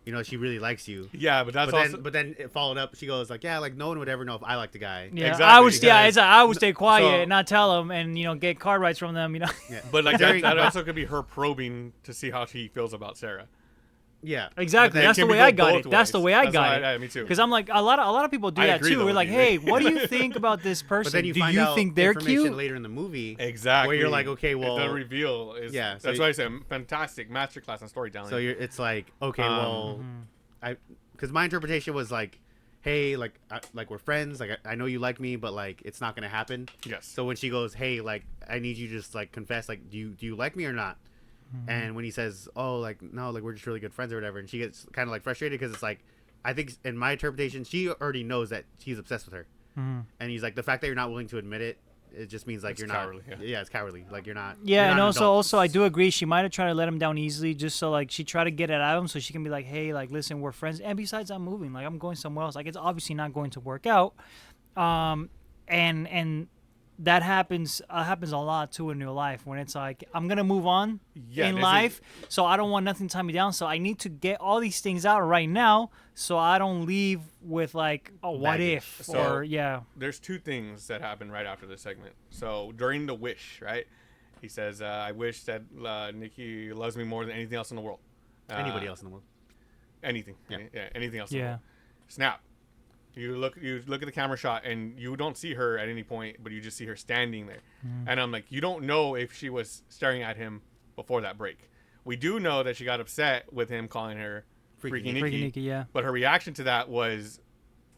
You know, she really likes you. Yeah, but that's also. But then it followed up. She goes like, yeah, like no one would ever know if I like the guy. yeah, Exactly, I would, yeah, because- it's like, I would stay quiet so- and not tell them, and get card rights from them, Yeah. But like During- that also could be her probing to see how she feels about Sarah. Yeah. Exactly. But That's the Can we way go I got both it. That's the ways? way I That's got why it. me too. Because I'm like, a lot of people do I that agree, too. though, We're with like, you. hey, what do you think about this person? But then you do find you out think they're information cute? later in the movie. Exactly. Where you're like, okay, well, the reveal is. yeah, so That's why I said fantastic masterclass in storytelling. so it's like, okay, well, because my interpretation was like, hey, like we're friends. Like I know you like me, but like it's not gonna happen. yes. So when she goes, hey, like I need you to just like confess, like do you like me or not? And when he says, oh, like no, like we're just really good friends or whatever, and she gets kind of like frustrated because it's like, I think in my interpretation, she already knows that he's obsessed with her, and he's like, the fact that you're not willing to admit it, it just means like It's you're cowardly, not. yeah. It's cowardly. Like you're not. Yeah, you're and not an also, adult. I do agree. She might have tried to let him down easily, just so like she tried to get it out of him, so she can be like, "Hey, like, listen, we're friends." And besides, I'm moving. Like, I'm going somewhere else. Like, it's obviously not going to work out. And that happens a lot too in your life when it's like I'm gonna move on Yeah, in this is- life, so I don't want nothing to tie me down. So I need to get all these things out right now, so I don't leave with like a what Baggage. if So- or yeah. There's two things that happen right after this segment. So during the wish, right? He says, "I wish that Nikki loves me more than anything else in the world." Anybody else in the world. Anything. Yeah. Anything else. In the Yeah. world. Snap. You look at the camera shot and you don't see her at any point, but you just see her standing there. And I'm like, you don't know if she was staring at him before that break. We do know that she got upset with him calling her Freaky Nikki. Freaking Nikki, yeah. But her reaction to that was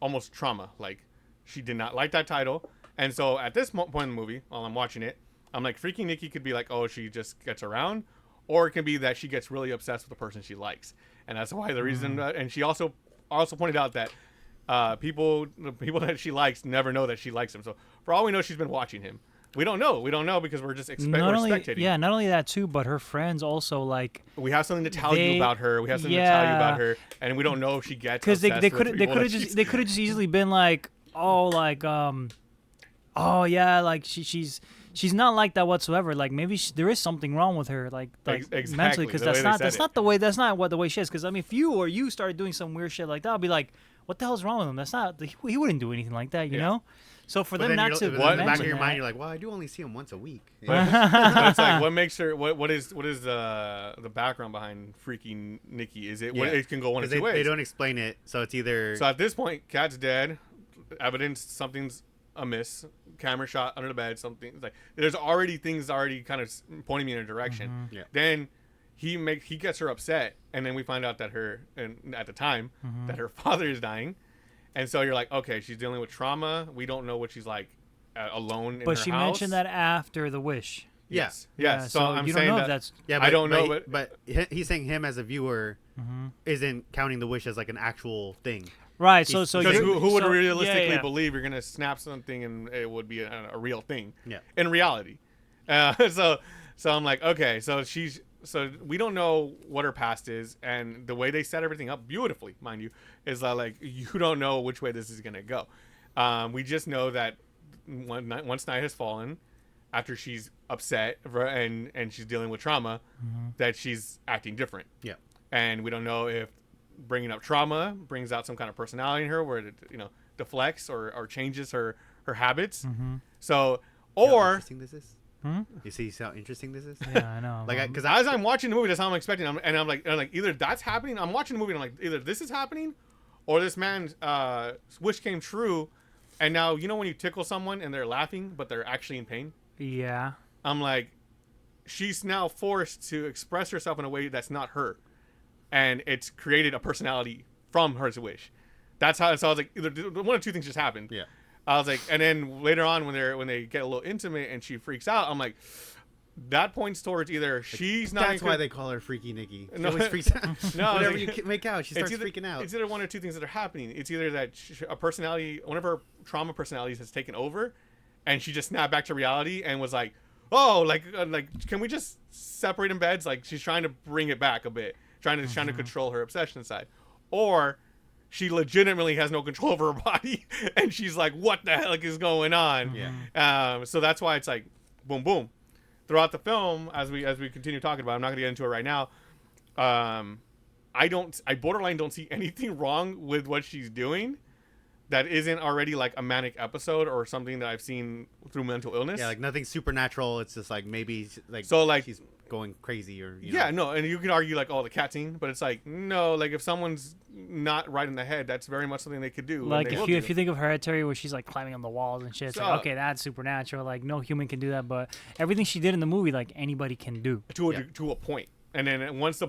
almost trauma. Like, she did not like that title. And so at this point in the movie, while I'm watching it, I'm like, Freaky Nikki could be like, oh, she just gets around. Or it can be that she gets really obsessed with the person she likes. And that's why the reason, and she also pointed out that the people that she likes never know that she likes him. So for all we know, she's been watching him. We don't know. We don't know because we're just we're spectating. Not only that too, but her friends also like We have something to tell you They- about her. We have something to tell you about yeah. her, and we don't know if she gets because they obsessed could with they people could have that just she's- they could have just easily been like, oh, like oh yeah, like she's not like that whatsoever. Like maybe there is something wrong with her, like Exactly, mentally, because the way they said it. that's not what the way she is. Because I mean, if you or you started doing some weird shit like that, I'd be like, what the hell's wrong with him? That's not he wouldn't do anything like that, you Yeah. know. So for But them then not you're- to but in the back of mention your that, mind, you're like, well, I do only see him once a week. But it's like, what makes her? What is the background behind Freaky Nikki? Is it? Yeah. It can go one of 'Cause two ways. they don't explain it, so it's either So at this point, Cat's dead. Evidence something's a miss, camera shot under the bed, something like there's already things kind of pointing me in a direction. Yeah. Then he gets her upset, and then we find out that at the time that her father is dying, and so you're like, okay, she's dealing with trauma. We don't know what she's like alone in her But house. she mentioned that after the wish. Yes. Yeah, So I'm you saying don't know that if that's Yeah, I don't know, but he's saying him as a viewer isn't counting the wish as like an actual thing. right. He's- So because you're- who would so- realistically yeah, yeah. believe you're gonna snap something and it would be a real thing? Yeah. In reality, so I'm like, okay, so we don't know what her past is, and the way they set everything up beautifully, mind you, is that like you don't know which way this is gonna go. We just know that once night has fallen, after she's upset and she's dealing with trauma, that she's acting different. Yeah. And we don't know if bringing up trauma brings out some kind of personality in her where it deflects or changes her habits. So You know how or interesting this is. You see how interesting this is? Yeah, I know. Like, because as I'm watching the movie, that's how I'm expecting. I'm like either that's happening. I'm watching the movie and I'm like, either this is happening, or this man's wish came true, and now when you tickle someone and they're laughing but they're actually in pain. yeah. I'm like, she's now forced to express herself in a way that's not her, and it's created a personality from her wish. That's how. So I was like, either one of two things just happened. Yeah. I was like, and then later on when they get a little intimate and she freaks out, I'm like, that points towards either she's not. That's why they call her Freaky Nikki. She No. always freaks out. No, Whenever like- you make out, she starts either, freaking out. It's either one or two things that are happening. It's either that a personality, one of her trauma personalities, has taken over, and she just snapped back to reality and was like, "Oh, like can we just separate in beds?" Like she's trying to bring it back a bit, trying to control her obsession side, or she legitimately has no control over her body, and she's like, "What the heck is going on?" Yeah. So that's why it's like, boom, boom. Throughout the film, as we continue talking about, I'm not gonna get into it right now. I borderline don't see anything wrong with what she's doing that isn't already like a manic episode or something that I've seen through mental illness. Yeah, like nothing supernatural. It's just like maybe she's going crazy or no, and you can argue like, oh, the cat scene, but it's like, no, like if someone's not right in the head, that's very much something they could do. Like if you think of Hereditary where she's like climbing on the walls and shit, it's like, okay, that's supernatural. Like no human can do that, but everything she did in the movie, like anybody can do. to a point. And then once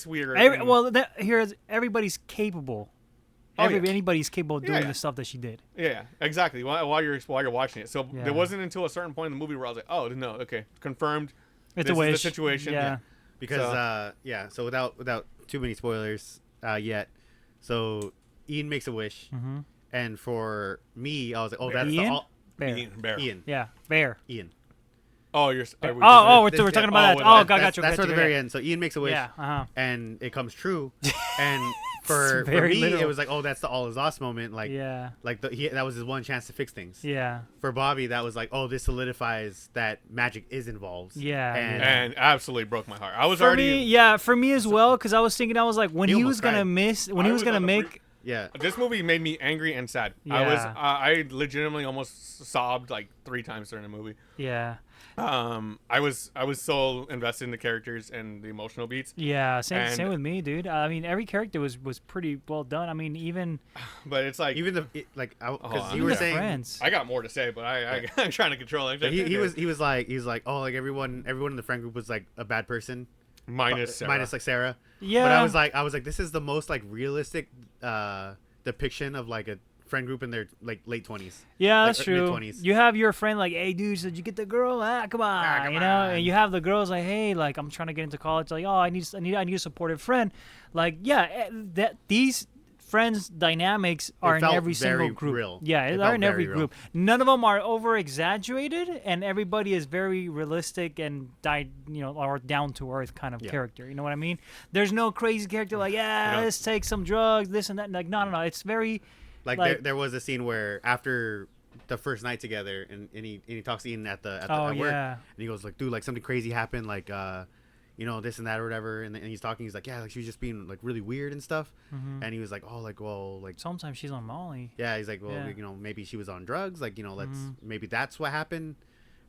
we are Everybody's capable. Oh, yeah. Anybody's capable of doing Yeah. the stuff that she did. Yeah, exactly. While you're watching it, so Yeah. there wasn't until a certain point in the movie where I was like, oh no, okay, confirmed. It's This a wish. is the situation. Yeah. Because so without too many spoilers yet, so Ian makes a wish, and for me, I was like, oh, that's Ian? Bear. Ian. Yeah. Bear. Ian. Oh, you're. Yeah. We're This- talking yeah, about that. oh, Oh, got you. That's got for the you, very yeah. end. So Ian makes a wish, Yeah. and it comes true. And for very me, literal. it was like, oh, that's the all is lost moment. Like, Yeah. like that was his one chance to fix things. Yeah. For Bobby, that was like, oh, this solidifies that magic is involved. Yeah, and, yeah. and absolutely broke my heart. I was For already. me, for me as well, because I was thinking, I was like, when He he almost was gonna cried. miss, when I he was was gonna on the make, yeah. This movie made me angry and sad. Yeah. I legitimately almost sobbed like 3 times during the movie. yeah, I was so invested in the characters and the emotional beats. yeah, same And- with me, dude. I mean, every character was pretty well done. I mean, even But it's like Even because on. you were Yeah. saying friends. I got more to say, but I'm trying to control it. he was like, oh, like everyone in the friend group was like a bad person minus Sarah. minus like Sarah. Yeah. But I was like, this is the most like realistic depiction of like a friend group in their like late 20s. Yeah, like, that's true. mid-20s. You have your friend like, hey, dude, did you get the girl? Come on, come you know. on. And you have the girls like, hey, like I'm trying to get into college. Like, oh, I need a supportive friend. Like, yeah, that these friends dynamics are in felt every single very group. real. Yeah, It they are felt in every very real. group. None of them are over exaggerated, and everybody is very realistic and or down to earth kind of Yeah. character. You know what I mean? There's no crazy character like, yeah, You know- let's take some drugs, this and that. Like, no. It's very Like, there was a scene where after the first night together, and he talks to Ian at work, yeah. and he goes like, dude, like something crazy happened, like this and that or whatever, and he's talking, he's like, yeah, like she was just being like really weird and stuff, and he was like, oh, like, well, like Sometimes she's on Molly. yeah, he's like, well, Yeah. maybe she was on drugs, like, maybe that's what happened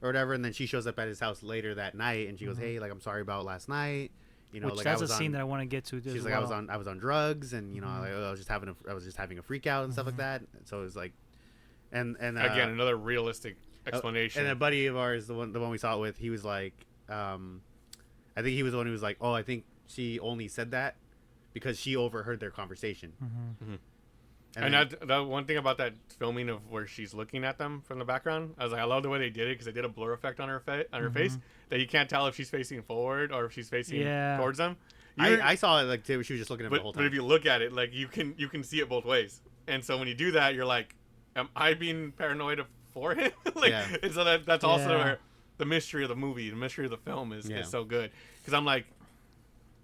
or whatever, and then she shows up at his house later that night, and she goes, hey, like, I'm sorry about last night. Which like that's I was a scene on, that I want to get to. she's like, I was on drugs, and like, I was just having a freak out and stuff like that. So it was like, And again, another realistic explanation. And a buddy of ours, the one we saw it with, he was like, I think he was the one who was like, oh, I think she only said that because she overheard their conversation. Mm-hmm. And that one thing about that filming of where she's looking at them from the background, I was like, I love the way they did it because they did a blur effect on her face that you can't tell if she's facing forward or if she's facing towards them. I saw it like she was just looking at the whole time. But if you look at it, like you can see it both ways, and so when you do that, you're like, am I being paranoid for him? And so that's also the mystery of the movie, the mystery of the film is so good because I'm like,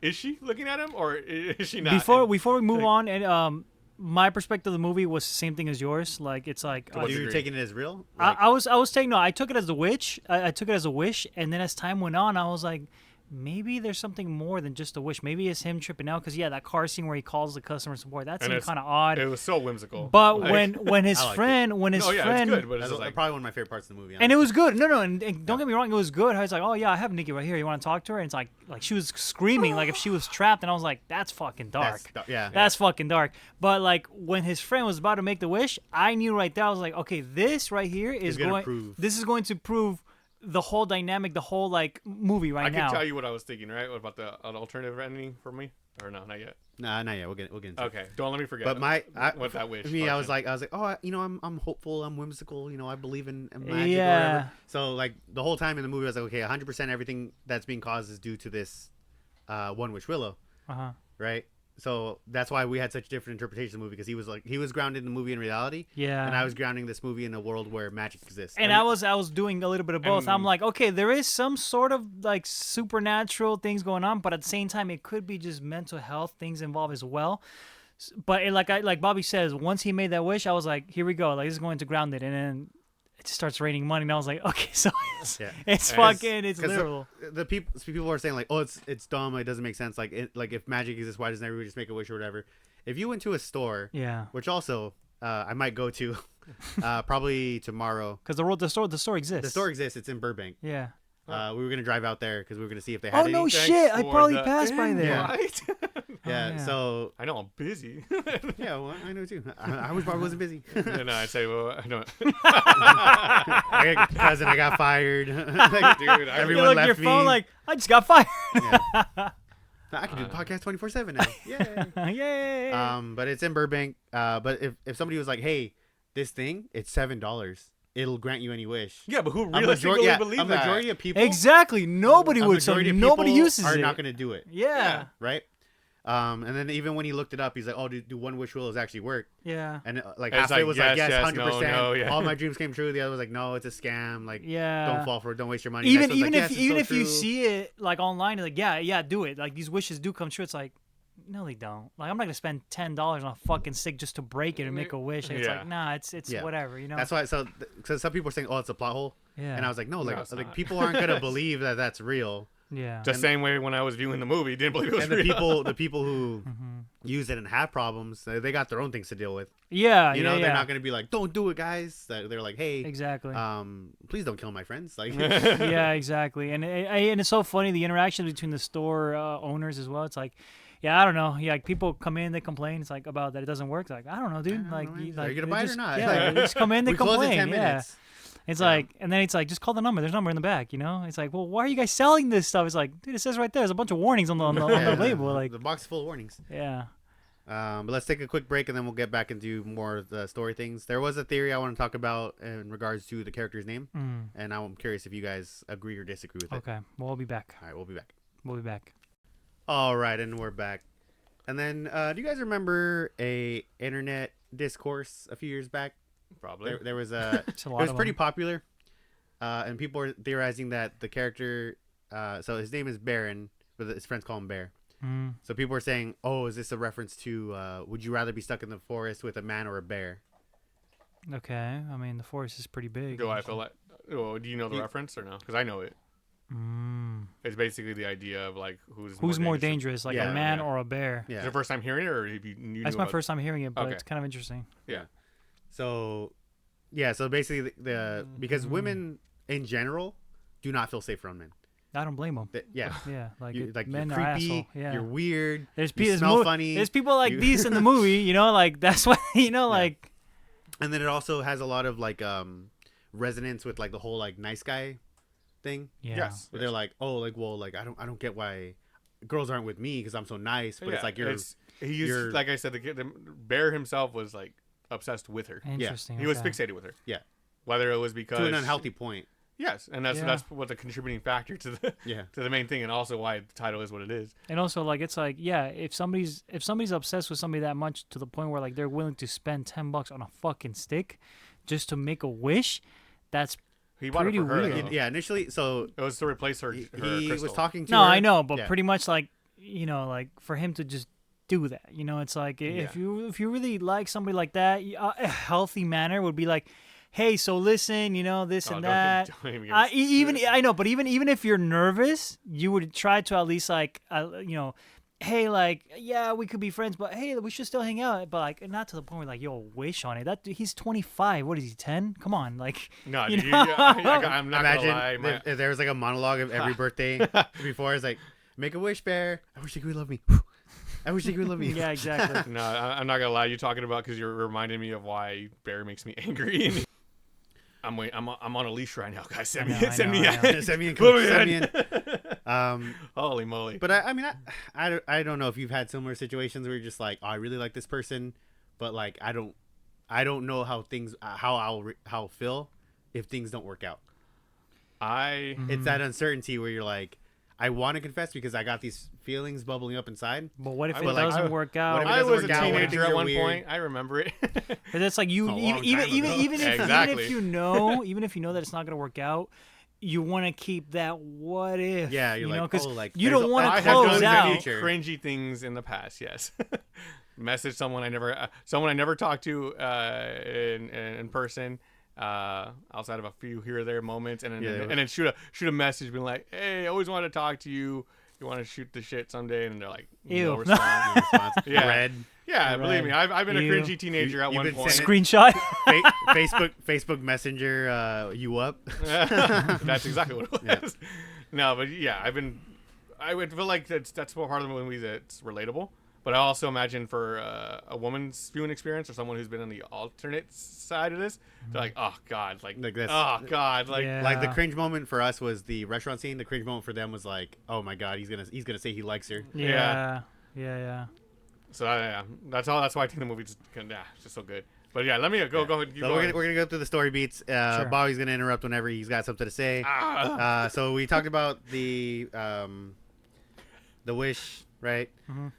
is she looking at him or is she not? Before we move on, and my perspective of the movie was the same thing as yours. Like it's like you were taking it as real. Like, I was taking I took it as a wish. I took it as a wish, and then as time went on, I was like, maybe there's something more than just a wish. Maybe it's him tripping out because that car scene where he calls the customer support, that seemed kind of odd. It was so whimsical. But when his friend it's good, but that's probably one of my favorite parts of the movie. And it was good. No, and don't get me wrong, it was good. I was like, oh yeah, I have Nikki right here. You want to talk to her? And it's like she was screaming like if she was trapped, and I was like, that's fucking dark. That's fucking dark. But like when his friend was about to make the wish, I knew right there. I was like, okay, this right here is this is going to prove the whole dynamic, the whole like movie now. I can tell you what I was thinking, right? What about an alternative ending for me? Or no, not yet. Nah, not yet. We'll get into it. Okay, don't let me forget. But what that wish. Me, I was like, oh, I'm hopeful, I'm whimsical, I believe in magic or whatever. So like the whole time in the movie, I was like, okay, 100% everything that's being caused is due to this one wish Willow, right? So that's why we had such different interpretations of the movie because he was grounded in the movie in reality, and I was grounding this movie in a world where magic exists. And I was doing a little bit of both. I'm like, okay, there is some sort of like supernatural things going on, but at the same time, it could be just mental health things involved as well. But like Bobby says, once he made that wish, I was like, here we go, like this is going to ground it, and then it starts raining money, and I was like, okay, so it's literal. The people are saying like, oh, it's dumb, it doesn't make sense. Like if magic exists, why doesn't everybody just make a wish or whatever? If you went to a store, which also I might go to, probably tomorrow, because the store exists. The store exists. It's in Burbank. Yeah. We were gonna drive out there because we were gonna see if they had. Oh no shit! I probably passed by there. Right? Yeah. So I know I'm busy. Yeah, well, I know too. I probably wasn't busy. No, I say, well, I don't. I got a cousin. I got fired. Like, dude, everyone left your me. Phone like I just got fired. I can do the podcast 24/7 now. Yay! Yay! But it's in Burbank. But if somebody was like, hey, this thing, it's $7. It'll grant you any wish. Yeah, but who realistically believes that? A majority of people. Exactly. Nobody would. So nobody uses it. Are not going to do it. Yeah. Right. And then even when he looked it up, he's like, "Oh, do one wish wills actually work?" Yeah. And like half of it was like, "Yes, 100%." No, yeah. All my dreams came true. The other was like, "No, it's a scam. Like, don't fall for it. Don't waste your money." Even if you see it like online, like yeah, do it. Like these wishes do come true. It's like, no, they don't. Like I'm not gonna spend $10 on a fucking stick just to break it and make a wish. And it's like, nah, it's whatever, you know. That's why. So some people are saying, "Oh, it's a plot hole." Yeah. And I was like, no, like people aren't gonna believe that that's real. Yeah. The same way when I was viewing the movie, didn't believe it was real. The people who use it and have problems, they got their own things to deal with. Yeah. You know, they're not gonna be like, don't do it, guys. They're like, hey, exactly. Please don't kill my friends. Like, yeah, exactly. And it's so funny the interaction between the store owners as well. It's like, yeah, I don't know. Yeah, like people come in, they complain. It's like about that it doesn't work. It's like I don't know, dude. Like, are you gonna buy it or not? Yeah, they just come in, they complain. Close in 10 minutes. It's like, and then it's like, just call the number. There's a number in the back, you know? It's like, well, why are you guys selling this stuff? It's like, dude, it says right there. There's a bunch of warnings on the label. Like the box is full of warnings. Yeah. But let's take a quick break and then we'll get back into more of the story things. There was a theory I want to talk about in regards to the character's name, and I'm curious if you guys agree or disagree with it. Okay, well, we'll be back. All right, we'll be back. We'll be back. All right, and we're back. And then, do you guys remember a internet discourse a few years back? Probably. There was it was pretty popular, and people were theorizing that the character, so his name is Baron, but his friends call him Bear. So people were saying, oh, is this a reference to, would you rather be stuck in the forest with a man or a bear? Okay, I mean, the forest is pretty big. Do I feel like, do you know the reference or no? Because I know it. It's basically the idea of like who's more dangerous, like a man or a bear. Yeah. Is it your first time hearing it, or have you That's my first time hearing it, but it's kind of interesting. Yeah. So basically because women in general do not feel safe around men. I don't blame them. Yeah. Like men you're creepy, are asshole. Yeah. You're weird. You smell funny. There's people like these in the movie, you know, like that's why, you know, like. And then it also has a lot of like resonance with like the whole like nice guy thing. Yeah. Yes. Where they're like, oh, like, well, like I don't get why girls aren't with me because I'm so nice. But it's like you're like I said, the bear himself was like obsessed with her. Interesting. He was okay. fixated with her. Yeah. Whether it was because to an unhealthy point. Yes, and that's what the contributing factor to the to the main thing, and also why the title is what it is. And also, like, it's like, yeah, if somebody's obsessed with somebody that much to the point where like they're willing to spend $10 on a fucking stick just to make a wish, that's He bought it pretty for her. weird. Though. Yeah, initially, so It was to replace her. he crystal. was talking to no, her. I know, but Yeah. pretty much like, you know, like for him to just do that, you know, it's like if you really like somebody like that, a healthy manner would be like, hey, so listen, you know, this and that. Don't even get me I know, but even if you're nervous, you would try to at least like, you know, hey, like, yeah, we could be friends, but hey, we should still hang out. But like, not to the point where like, yo, wish on it. That he's 25. What is he, 10? Come on, like. No, you dude, know? I'm not Imagine gonna lie. if there was like a monologue of every birthday before. It's like, make a wish, bear. I wish you could love me. I wish you could love me. Yeah, exactly. No, I'm not gonna lie. You're talking about because you're reminding me of why Bear makes me angry. I'm on a leash right now, guys. Send me I know, send me I know. in. Send me in. Put me Send me in. in. Holy moly! But I mean, I don't know if you've had similar situations where you're just like, oh, I really like this person, but like I don't know how things how I'll feel if things don't work out. It's that uncertainty where you're like, I want to confess because I got these feelings bubbling up inside. But what if it But, like, doesn't work out? what if it I doesn't was a work out, what if teenager things at are one weird? point. I remember it. And it's like you A long even time ago. even if Exactly. you know that it's not gonna work out, you want to keep that what if. Yeah, you're you like, know, because oh, like, you there's don't a- want I to have close done out. many Future. cringy things in the past. Yes. Message someone I never talked to in person. Outside of a few here or there moments, and then shoot a message being like, "Hey, I always wanted to talk to you. You want to shoot the shit someday?" And they're like, Ew. "No response." No response. Yeah. Red. Yeah, Right. believe me, I've been a Ew. cringy teenager at You've one been point. sending- Screenshot. Facebook Messenger. You up? That's exactly what it Yeah. was. No, but yeah, I would feel like that's part of the movie that's relatable. But I also imagine for a woman's viewing experience or someone who's been on the alternate side of this, they're like, oh god, like this. oh god, like Yeah. Like the cringe moment for us was the restaurant scene. The cringe moment for them was like, oh my god, he's gonna say he likes her. Yeah. So yeah, that's all. That's why I think the movie's just so good. But yeah, let me go ahead. So we're gonna go through the story beats. Sure. Bobby's gonna interrupt whenever he's got something to say. So we talked about the wish, right? Mhm.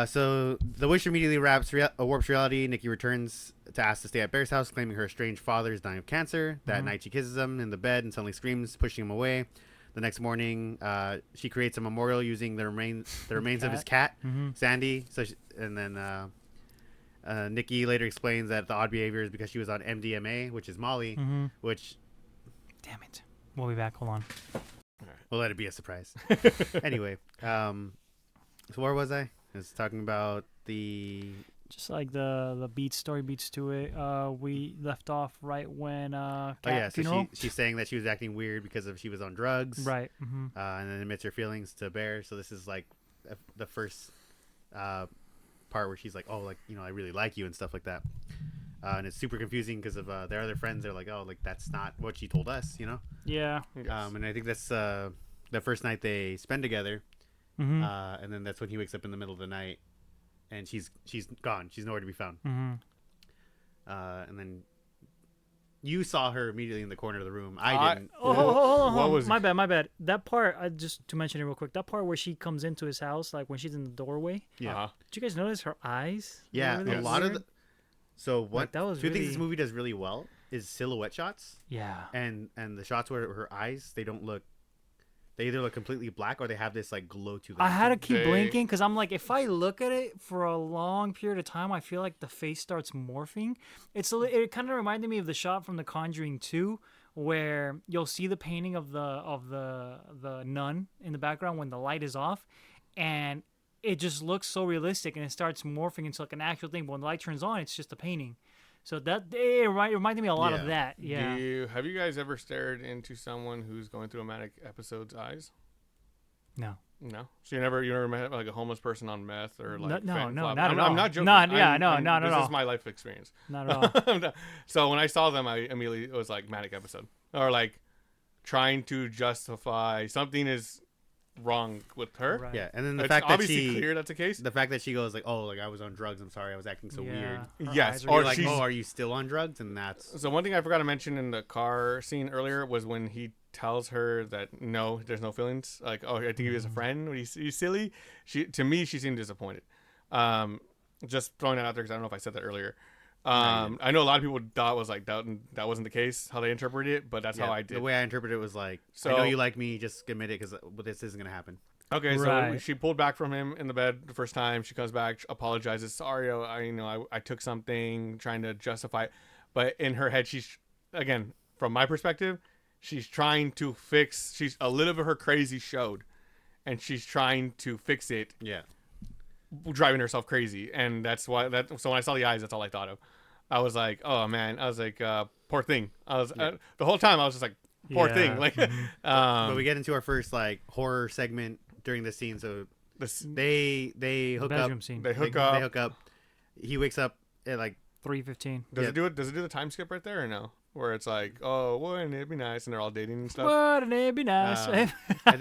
So the wish immediately warps reality. Nikki returns to ask to stay at Bear's house, claiming her estranged father is dying of cancer. That night, she kisses him in the bed and suddenly screams, pushing him away. The next morning, she creates a memorial using the remains of his cat, Sandy. And then Nikki later explains that the odd behavior is because she was on MDMA, which is Molly, which Damn it. We'll be back. Hold on. we'll let it be a surprise. Anyway, so where was I? I was talking about Just like the story beats to it. We left off right when so funeral. she's saying that she was acting weird because she was on drugs, Right. and then admits her feelings to Bear. So this is like the first part where she's like, oh, like, you know, I really like you and stuff like that. And it's super confusing because of their other friends. They're like, oh, like that's not what she told us, you know. Yeah. Yes. And I think that's the first night they spend together. And then that's when he wakes up in the middle of the night, and she's gone. She's nowhere to be found. Mhm. And then you saw her immediately in the corner of the room. I didn't. Oh, hold on. What was- my bad. That part, just to mention it real quick. That part where she comes into his house, like when she's in the doorway. Yeah. Uh-huh. Did you guys notice her eyes? They Yeah, were really a lot of weird. so what Like, that was two things this really- movie does really well is silhouette shots, Yeah. and the shots where her eyes, they either look completely black or they have this like glow to them. I had to keep They- blinking because I'm like, if I look at it for a long period of time, I feel like the face starts morphing. It kind of reminded me of the shot from The Conjuring 2, where you'll see the painting of the nun in the background when the light is off, and it just looks so realistic, and it starts morphing into like an actual thing. But when the light turns on, it's just a painting. So it reminded me a lot Yeah. of that. Yeah. Have you guys ever stared into someone who's going through a manic episode's eyes? No. No, so you never met like a homeless person on meth or like No, fat not flop? at all. I'm not joking. Not I'm- at This all. is my life experience. Not at all. So when I saw them, I immediately it was like manic episode or like trying to justify something is wrong with her. Right. Yeah, and then the It's fact that obviously clear that's the case. the fact that she goes like, "Oh, like I was on drugs. I'm sorry, I was acting so weird." Her Yes, eyes or Or really like, she's- "Oh, are you still on drugs?" And that's So one thing I forgot to mention in the car scene earlier was when he tells her that no, there's no feelings. Like, oh, I think he was a friend. When he's silly. To me, she seemed disappointed. Just throwing that out there because I don't know if I said that earlier. I know a lot of people thought was like that wasn't the case how they interpreted it, but that's how I did. The way I interpreted it was like, So- "I know you like me. Just admit it, because this isn't gonna happen." Okay, so Right. she pulled back from him in the bed the first time. She comes back, apologizes. Sorry, I took something, trying to justify it. But in her head, she's, again, from my perspective, she's trying to fix. She's a little bit of her crazy showed, and she's trying to fix it, Yeah, driving herself crazy. And that's why So when I saw the eyes, that's all I thought of. I was like, oh man, I was like, poor thing. I was the whole time I was just like, poor Yeah. thing. Like, but we get into our first like horror segment during this scene. So this, they hook up. Bedroom scene. they hook They up. hook up. He wakes up at like 3:15. Does Yeah. it do it? Does it do the time skip right there or no? Where it's like, oh, wouldn't it be nice, and they're all dating and stuff. Wouldn't it be nice? I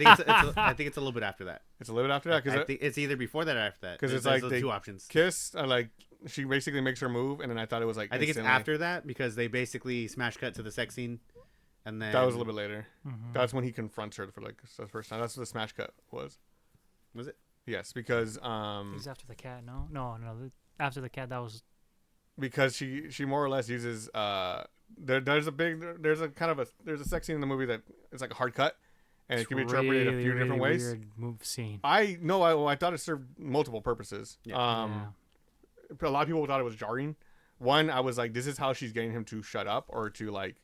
think it's a little bit after that. It's a little bit after that I because think it's either before that or after that. 'Cause it's There's like those they two options. kiss, like she basically makes her move, and then I thought it was like I think it's instantly- after that because they basically smash cut to the sex scene, and then That was a little bit later. Mhm. That's when he confronts her for like the first time. That's what the smash cut was. Was it? Yes, because He's after the cat. No. After the cat, that was. because she more or less uses there's a sex scene in the movie that it's like a hard cut, and it can be interpreted a few different ways. Weird move scene. I thought it served multiple purposes. Yeah. A lot of people thought it was jarring. One, I was like, this is how she's getting him to shut up or to like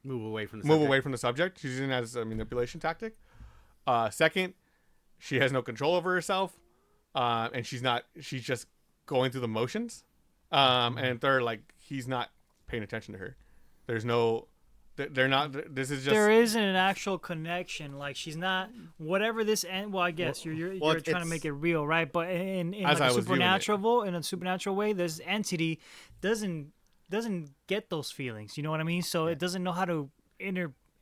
Move away from the move subject. away from the subject. She's using it as a manipulation tactic. Second, she has no control over herself, and she's just going through the motions. And third, like he's not paying attention to her. There's no, they're not. This is just There isn't an actual connection. Like she's not whatever this end. Well, I guess you're well, trying to it's- make it real, right? But in As like I a was viewing it. supernatural way, this entity doesn't get those feelings. You know what I mean? So it doesn't know how to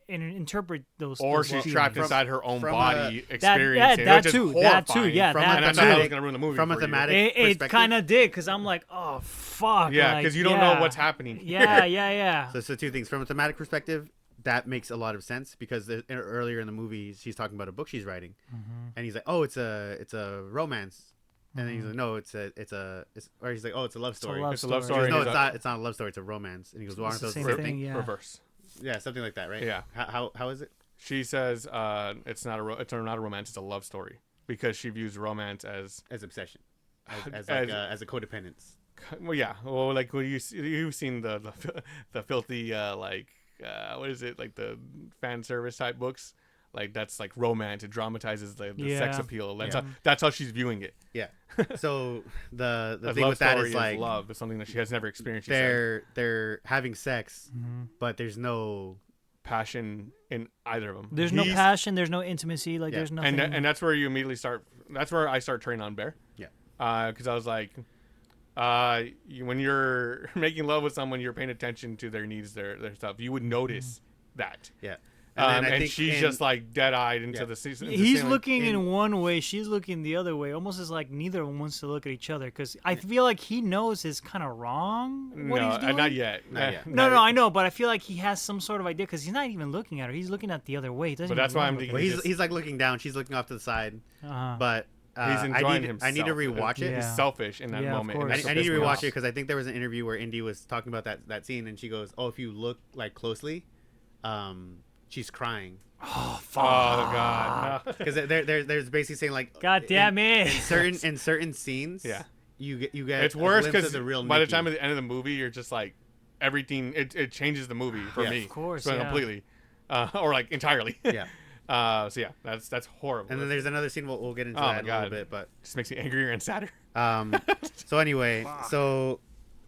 interpret those. or those she's feelings. trapped inside her own from body a- experiencing that which is too, that too, horrifying. yeah, From that a And that's too. how thematic- it's gonna ruin the movie from a for you. thematic It perspective. kind of did because I'm like, oh fuck. Yeah, like, because you don't know what's happening. Yeah. So two things from a thematic perspective. That makes a lot of sense because earlier in the movie she's talking about a book she's writing, and he's like, "Oh, it's a romance," and then he's like, "No, or he's like, "Oh, it's a love story." love It's a love She story. goes, no, and it's he's not. It's not a love story. It's a romance. And he goes, "Well, aren't It's the those the same same thing, thing?" yeah. reverse. Yeah, something like that, right? Yeah. How is it? She says it's not a romance, it's a love story because she views romance as As obsession, as a codependence. well, yeah. Well, like you've seen the filthy what is it, like the fan service type books, like that's like romance. It dramatizes the sex Yeah. appeal. That's Yeah. that's how she's viewing it. Yeah. So the A thing love with that story is like love is something that she has never experienced. She said. they're having sex, Mm-hmm. but there's no Passion in either of them. There's no passion. There's no intimacy. Like Yeah. there's nothing. and that's where you immediately start. That's where I start turning on Bear. Yeah. Because I was like, when you're making love with someone, you're paying attention to their needs, their stuff. You would notice that. yeah. And, I think she's just like dead-eyed into Yeah. the season. He's looking in one way, she's looking the other way. Almost as like neither of them wants to look at each other because I feel like he knows it's kind of wrong what he's doing. not yet. Not yet. No, I know, but I feel like he has some sort of idea because he's not even looking at her. He's looking at the other way. He doesn't But that's even why wanna I'm look Well, thinking- he's like looking down. She's looking off to the side. at her. But He's enjoying I need to himself. rewatch it. Yeah. He's selfish in that Yeah, of moment. course. and that's I what need to pissed me rewatch off. it because I think there was an interview where Indy was talking about that scene, and she goes, "Oh, if you look like closely, she's crying." Oh Oh God. No. Because there's basically saying like, God damn it! in certain scenes, Yeah. you get It's a worse glimpse because of the real by the Nikki. time of the end of the movie, you're just like everything. It changes the movie for Yeah. me. Of course, so yeah. completely, or like entirely. Yeah. So yeah, that's horrible. And then there's another scene we'll get into Oh, that my in a little God. bit, but just makes me angrier and sadder. so anyway, so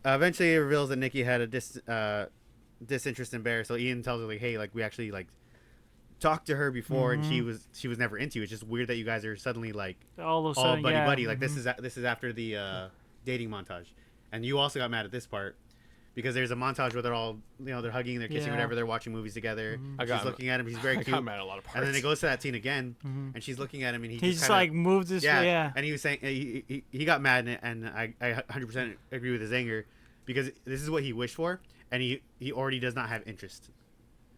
eventually it reveals that Nikki had a disinterest in Bear. So Ian tells her like, "Hey, like we actually like talked to her before and she was never into you. It's just weird that you guys are suddenly like all of a all sudden, buddy yeah. buddy. Like this is after the dating montage, and you also got mad at this part because there's a montage where they're all they're hugging, they're kissing, whatever. They're watching movies together. She's looking at him. He's very cute. I got mad at a lot of parts. And then it goes to that scene again, and she's looking at him, and He just just kinda, like moved this way. Yeah. And he was saying he got mad, and I 100% agree with his anger because this is what he wished for, and he already does not have interest.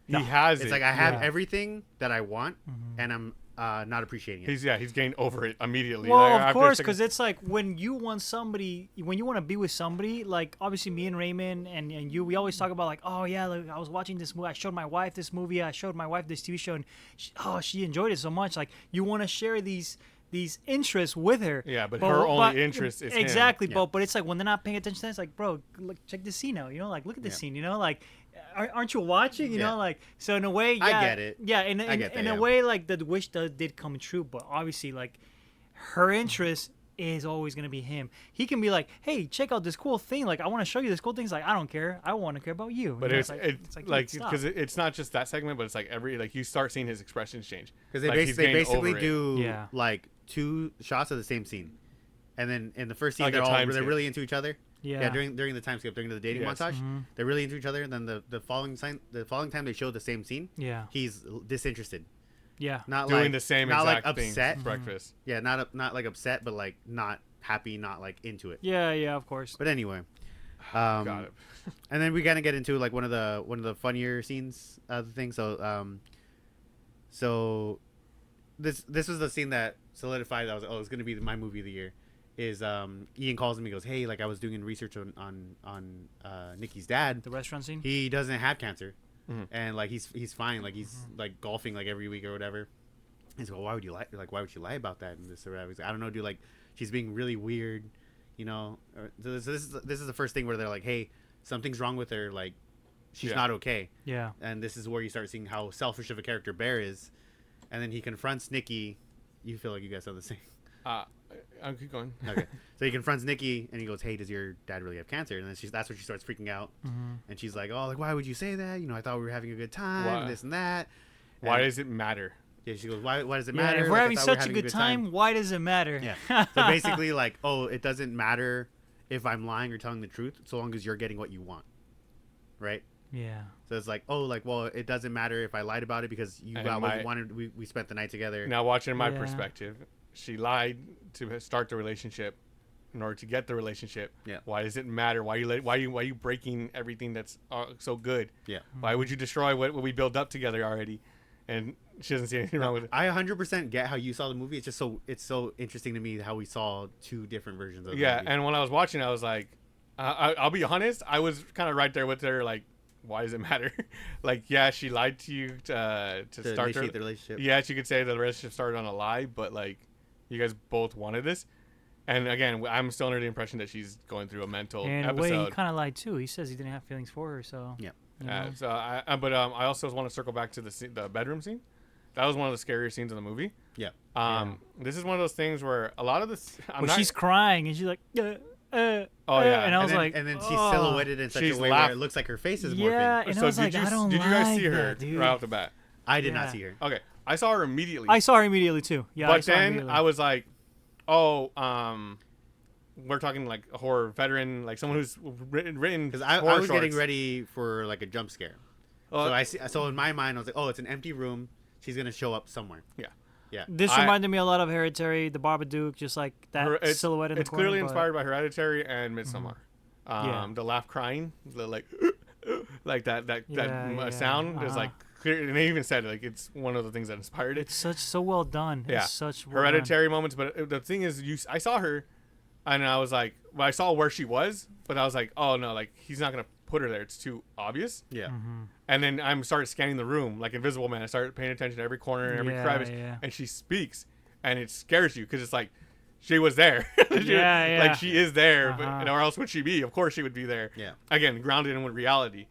He has It's it. like I have everything that I want, and I'm not appreciating it. He's getting over it immediately. Well, Like, of after course, a second- because it's like when you want to be with somebody, like obviously me and Raymond and you, we always talk about like, oh yeah, like, I was watching this movie, I showed my wife this movie, I showed my wife this TV show, and she enjoyed it so much. Like you want to share these interests with her. Yeah, but her only interest is him. exactly. Yeah. But it's like when they're not paying attention, it's like, bro, look, check this scene out. Like look at this scene. Like, aren't you watching? You know, like so in a way, yeah, I get it. Yeah, in a way, like the wish did come true, but obviously, like her interest is always gonna be him. He can be like, hey, check out this cool thing. Like I want to show you this cool thing. It's like I don't care. I want to care about you. But You know, it's like dude, stop. because it's not just that segment, but it's like you start seeing his expressions change Because they, Like, he's getting basically over it. do like 2 shots of the same scene, and then in the first scene Like a time they're skip. really into each other. Yeah. During the time skip, during the dating Yes. montage, they're really into each other. And then the following time they show the same scene, Yeah. he's disinterested, Yeah. not doing like the same not exact like thing. upset. Breakfast. Yeah, not like upset, but like not happy, not like into it. Yeah. Yeah. Of course. But anyway, Got it. and then we gotta get into like one of the funnier scenes of the thing. So this was the scene that solidified that it's gonna be my movie of the year. Is Ian calls him, he goes, hey, like I was doing research on Nikki's dad. The restaurant scene. He doesn't have cancer, Mhm. and like he's fine, like he's like golfing like every week or whatever. He's like, well, why would you lie about that and this or whatever? He's like, I don't know, dude, like she's being really weird, So this is the first thing where they're like, hey, something's wrong with her, like she's not okay. Yeah. And this is where you start seeing how selfish of a character Bear is, and then he confronts Nikki. You feel like you guys are the same. I'll keep going. Okay, so he confronts Nikki and he goes, hey, does your dad really have cancer? And then that's when she starts freaking out, and she's like, oh, like why would you say that? I thought we were having a good time, Why? this and that. Why And- does it matter? Yeah, she goes, why does it Yeah. matter? If Like, we're I having thought we were such a having good time, why does it matter? Yeah. So basically, like, oh, it doesn't matter if I'm lying or telling the truth, so long as you're getting what you want, right? Yeah. So it's like, oh, like, well, it doesn't matter if I lied about it because you And got what you wanted. We spent the night together. Now, watching my Yeah. perspective, she lied to start the relationship in order to get the relationship. Yeah. Why does it matter? Why you breaking everything that's so good? Yeah. Why would you destroy what we built up together already? And she doesn't see anything wrong with it. I 100% get how you saw the movie. It's just it's so interesting to me how we saw 2 different versions of the Yeah, movie. and when I was watching, I was like, I'll be honest, I was kind of right there with her. Like, why does it matter? Like, yeah, she lied to you to start initiate the relationship. Yeah, she could say that the relationship started on a lie, but like, you guys both wanted this. And again, I'm still under the impression that she's going through a mental And in a way, episode. he kind of lied too. He says he didn't have feelings for her, so. Yeah. you know. So I also want to circle back to the bedroom scene. That was one of the scariest scenes in the movie. Yeah. This is one of those things where a lot of this. Well, she's crying and she's like, Oh, yeah. and I was and then, like, and then she's "Oh." silhouetted in such She's a way where it looks like her face is morphing. Yeah, and I was like, I don't did you guys like see her that, dude. right off the bat? I did Yeah. not see her. Okay, I saw her immediately. I saw her immediately too. Yeah, I but saw her then immediately. I was like, oh, we're talking like a horror veteran, like someone who's written Because I horror was getting shorts. ready for like a jump scare. Oh, So in my mind I was like, oh, it's an empty room. She's gonna show up somewhere. Yeah. Yeah. This reminded me a lot of Hereditary, the Babadook, just like that silhouette in the It's corner. clearly but- inspired by Hereditary and Midsommar. Yeah. The laugh crying, the like, like that Yeah, sound is like clear. And they even said like it's one of the things that inspired it. It's so well done. Yeah. It's such well Hereditary moments, but the thing is, I saw her, and I was like, well, I saw where she was, but I was like, oh no, like he's not gonna put her there. It's too obvious. Yeah. And then I started scanning the room like Invisible Man. I started paying attention to every corner and every Yeah, crevice, yeah. and she speaks, and it scares you because it's like she was there. Yeah. Like she is there, but Uh-huh. or else would she be? Of course she would be there. Yeah. Again, grounded in reality,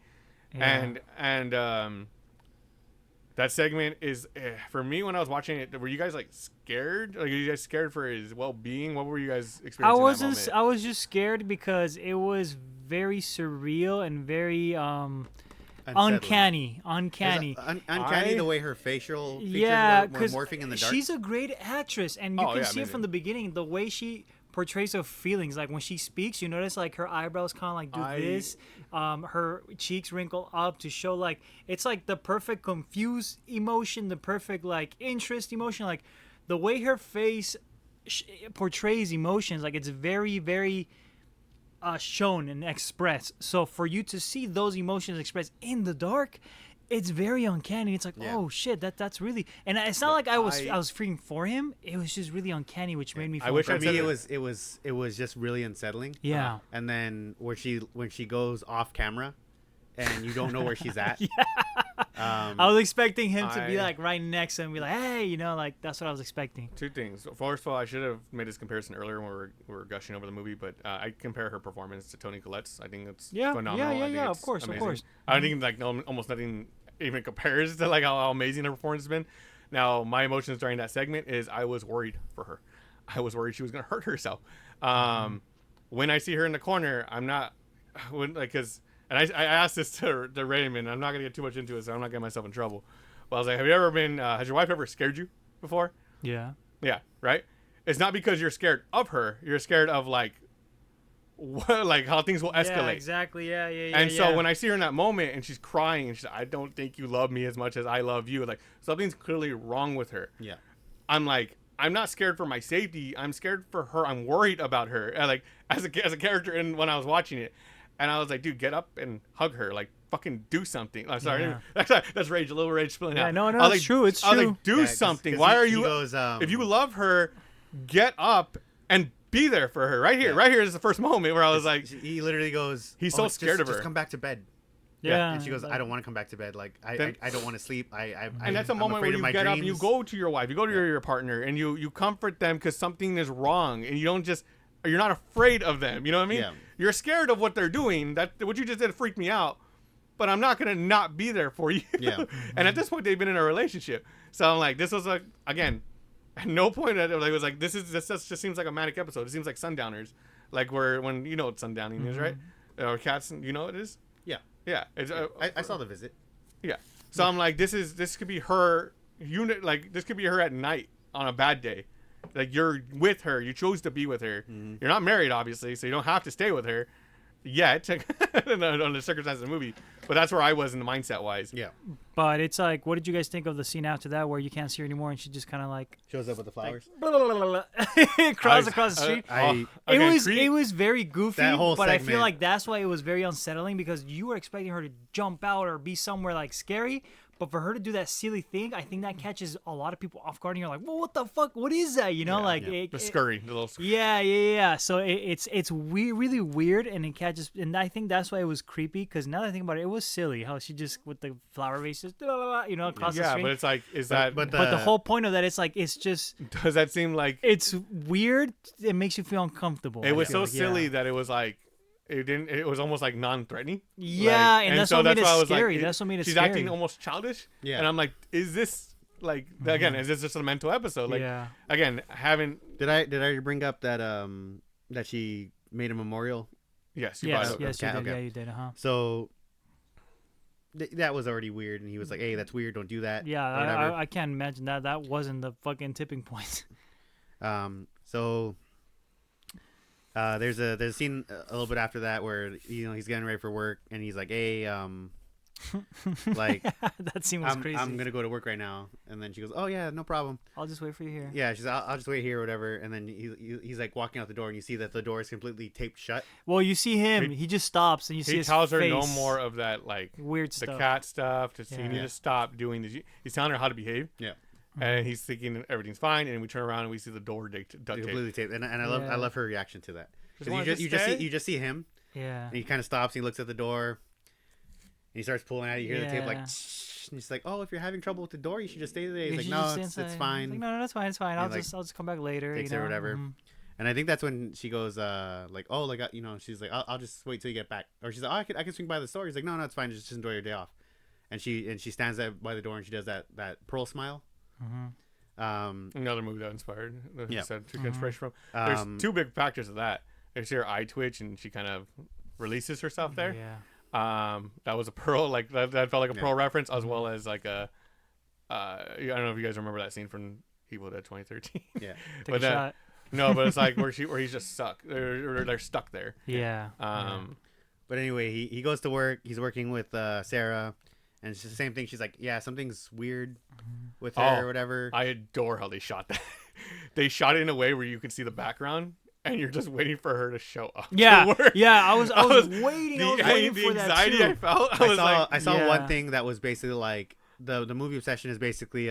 Yeah. and that segment is for me when I was watching it. Were you guys like scared? Like, are you guys scared for his well-being? What were you guys experiencing? I in that wasn't. moment? I was just scared because it was very surreal and very uncanny. Uncanny the way her facial features Yeah, were because morphing in the dark. she's a great actress, and you Oh, can yeah, see it amazing. from the beginning. The way she portrays her feelings, like when she speaks, you notice like her eyebrows kind of like do this. Her cheeks wrinkle up to show like it's like the perfect confused emotion, the perfect like interest emotion, like the way her face portrays emotions, like it's very, very shown and expressed. So for you to see those emotions expressed in the dark, it's very uncanny. It's like, Yeah. oh shit, that's really. And it's not like I was freaking for him. It was just really uncanny, which made me feel. I wish For I'd me, said it was just really unsettling. Yeah. And then when she goes off camera, and you don't know where she's at. I was expecting him to be I- like right next to him, and be like, hey, you know, like that's what I was expecting. Two things. First of all, I should have made this comparison earlier when we were gushing over the movie, but I compare her performance to Toni Collette's. I think it's phenomenal. I think Of it's course, amazing. of course. I think like almost nothing even compares to like how amazing her performance has been. Now, my emotions during that segment is I was worried for her. I was worried she was gonna hurt herself. When I see her in the corner, I'm not because. And I asked this to Raymond. I'm not going to get too much into it, so I'm not getting myself in trouble. But I was like, have you ever been, has your wife ever scared you before? Yeah. Yeah, right? It's not because you're scared of her. You're scared of, like, what, like how things will escalate. Yeah, exactly. Yeah. And so when I see her in that moment and she's crying and she's like, I don't think you love me as much as I love you. Like, something's clearly wrong with her. Yeah. I'm like, I'm not scared for my safety. I'm scared for her. I'm worried about her. And like, as a character when I was watching it. And I was like, dude, get up and hug her. Like, fucking do something. I'm sorry. Yeah. That's rage. A little rage spilling out. No, I was it's like, true. It's I was true. like, do Yeah, 'cause- something. 'cause Why he- are he you... goes, if you love her, get up and be there for her. Right here. Yeah. Right here is the first moment where I was like... He literally goes, He's so scared of her. Just come back to bed. Yeah. And she goes, I don't want to come back to bed. Like, I don't want to sleep. And that's a moment where you get up and you go to your wife, you go to your partner, and you comfort them because something is wrong, and you don't just... You're not afraid of them. You know what I mean? Yeah. You're scared of what they're doing. That what you just did freaked me out. But I'm not gonna not be there for you. Yeah. And at this point, they've been in a relationship. So I'm like, this was like, again, at no point it was like, this just seems like a manic episode. It seems like Sundowners, like when you know what sundowning is, right? Or Cats, you know what it is? Yeah. Yeah. It's I saw The Visit. yeah. So I'm like, this could be her unit. Like this could be her at night on a bad day. Like you're with her, you chose to be with her. You're not married, obviously, so you don't have to stay with her yet on the circumstances of the movie. But that's where I was in the mindset wise. Yeah. But it's like, what did you guys think of the scene after that where you can't see her anymore and she just kind of like Shows up with the flowers. crawls across the street? Again, It was very goofy, That whole but I feel segment. like that's why it was very unsettling because you were expecting her to jump out or be somewhere like scary. But for her to do that silly thing, I think that catches a lot of people off guard. And you're like, well, what the fuck? What is that? You know, the scurry, the little scurry. Yeah. So it's really weird, and it catches. And I think that's why it was creepy. Because now that I think about it, it was silly how she just with the flower vases, you know, across the Yeah, street. but it's like, is that? but But the whole point of that, it's like it's just does that seem like it's weird. It makes you feel uncomfortable. it was I so feel like, silly yeah. that it was like it didn't. It was almost like non-threatening. Yeah, Like, and that's so what made it why I was like, scary. That's what made it she's scary. acting almost childish. Yeah. And I'm like, is this like again? Is this just a mental episode? Like Yeah. again, having Did I bring up that that she made a memorial? yes, you Yes, brought it up. yes, you Okay, did. okay. Yeah, you did. So that was already weird, and he was like, "Hey, that's weird. Don't do that." Yeah, or whatever. I can't imagine that. That wasn't the fucking tipping point. So there's a scene a little bit after that where he's getting ready for work, and he's like, "Hey, like That scene was crazy. I'm gonna go to work right now," and then she goes, "Oh yeah, no problem." I'll just wait for you here. Yeah, she's I'll just wait here or whatever, and then he's like walking out the door, and you see that the door is completely taped shut. Well, you see him. He just stops, and you see He his tells her face. no more of that like Weird the stuff. cat stuff. Just you Yeah. need to stop doing this. He's telling her how to behave. Yeah. And he's thinking everything's fine, and we turn around and we see the door duct tape. Completely taped, and I Yeah. love her reaction to that. Because wanted to you stay? just see him, Yeah. and he kind of stops, and he looks at the door, and he starts pulling out. You hear the tape like, Yeah. and he's like, "Oh, if you're having trouble with the door, you should just stay there." He's You like, should "No, just stay it's inside." fine." Like, no, that's fine. It's fine. I'll like, just come back later. takes you it or know? whatever. Mhm. And I think that's when she goes, like, "Oh, like, she's like, I'll just wait till you get back," or she's like, "Oh, I can swing by the store." He's like, "No, it's fine. Just enjoy your day off." And she stands there by the door, and she does that pearl smile. Another movie that inspired. That he Yeah. said took inspiration from. There's two big factors of that. There's her eye twitch, and she kind of releases herself there. Yeah. That was a Pearl, like that felt like a Pearl reference, as well as like a I don't know if you guys remember that scene from Evil Dead 2013. Yeah. Take a shot. No, but it's like where he's just stuck. They're stuck there. Yeah. But anyway, he goes to work. He's working with Sarah, and it's the same thing. She's like, yeah, something's weird with her or whatever. I adore how they shot that. They shot it in a way where you can see the background, and you're just waiting for her to show up. Yeah. to work. Yeah. I was waiting. I was waiting The for that anxiety too. I felt. I saw Yeah. one thing that was basically like the movie Obsession is basically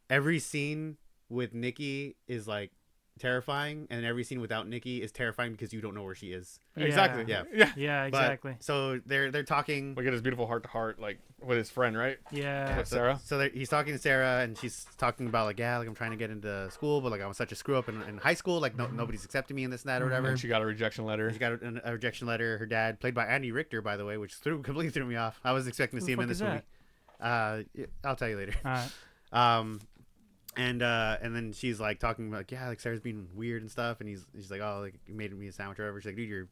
every scene with Nikki is like terrifying, and every scene without Nikki is terrifying because you don't know where she is. Exactly. Yeah. Yeah. But- Exactly. So they're talking. We get his beautiful heart to heart, like with his friend, right? Yeah. With Sarah. So he's talking to Sarah, and she's talking about like, yeah, like I'm trying to get into school, but like I was such a screw up in high school, like nobody's accepting me in this and that or whatever. And she got a rejection letter. She got a rejection letter. Her dad, played by Andy Richter, by the way, which completely threw me off. I was expecting to see him in this movie. I'll tell you later. All right. And then she's like talking about, like, yeah, like Sarah's being weird and stuff, and he's like, oh, like you made me a sandwich or whatever. She's like, dude,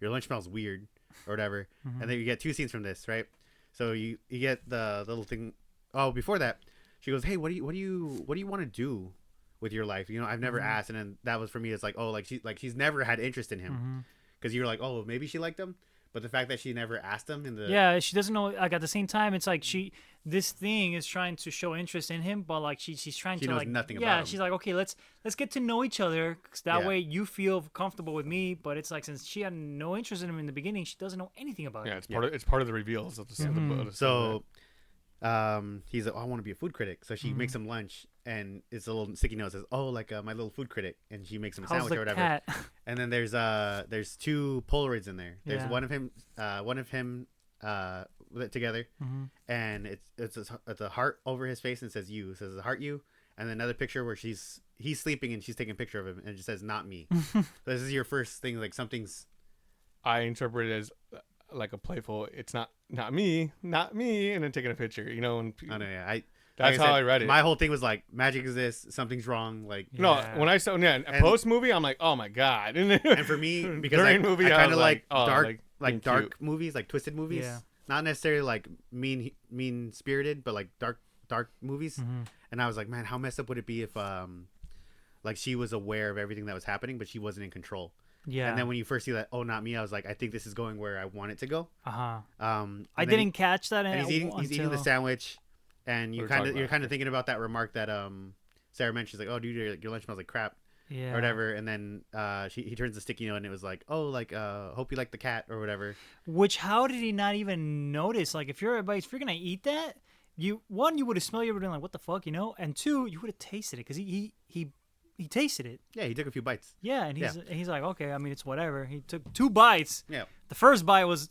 your lunch smells weird or whatever. And then you get two scenes from this, right? So you get the little thing. Oh, before that, she goes, hey, what do you want to do with your life? You know, I've never asked. And then that was for me. It's like, oh, like she's never had interest in him, because you're like, oh, maybe she liked him. But the fact that she never asked him in the Yeah, she doesn't know. Like at the same time, it's like this thing is trying to show interest in him, but like she's trying She to knows like nothing yeah, about him. she's like, okay, let's get to know each other, 'cause that Yeah. way you feel comfortable with me. But it's like since she had no interest in him in the beginning, she doesn't know anything about Yeah, him. it's part of the reveals of the So he's like, oh, I want to be a food critic. So she makes him lunch, and it's a little sticky note that says, oh, like my little food critic, and she makes him a How's sandwich the or whatever. cat? And then there's two Polaroids in there. There's Yeah. one of him together, and it's a heart over his face and it says you. It says heart you, and then another picture where he's sleeping and she's taking a picture of him and it just says not me. So this is your first thing, like something's. I interpret it as like a playful. It's not me, and then taking a picture. You know, and I know, yeah. that's how I read it. My whole thing was like, magic exists, something's wrong, like. No, Yeah. when I saw post movie, I'm like, oh my god. And For me, because during I movie, kind of was like oh, dark, being like dark cute. movies, like twisted movies. Yeah. Not necessarily like mean spirited, but like dark movies. And I was like, man, how messed up would it be if like she was aware of everything that was happening, but she wasn't in control. Yeah. And then when you first see that, oh, not me, I was like, I think this is going where I want it to go. and I didn't catch that. And he's eating the sandwich, and We you're were kind talking of about it. thinking about that remark that Sarah mentioned. She's like, oh, dude, your lunch smells like crap. Yeah. Or whatever, and then he turns the sticky note, and it was like, oh, like hope you like the cat or whatever. Which how did he not even notice? Like if you're gonna eat that, you would have smelled it, you would have been like, what the fuck, you know? And two, you would have tasted it because he tasted it. Yeah, he took a few bites. Yeah, and he's like, okay, I mean it's whatever. He took 2 bites. Yeah, The first bite was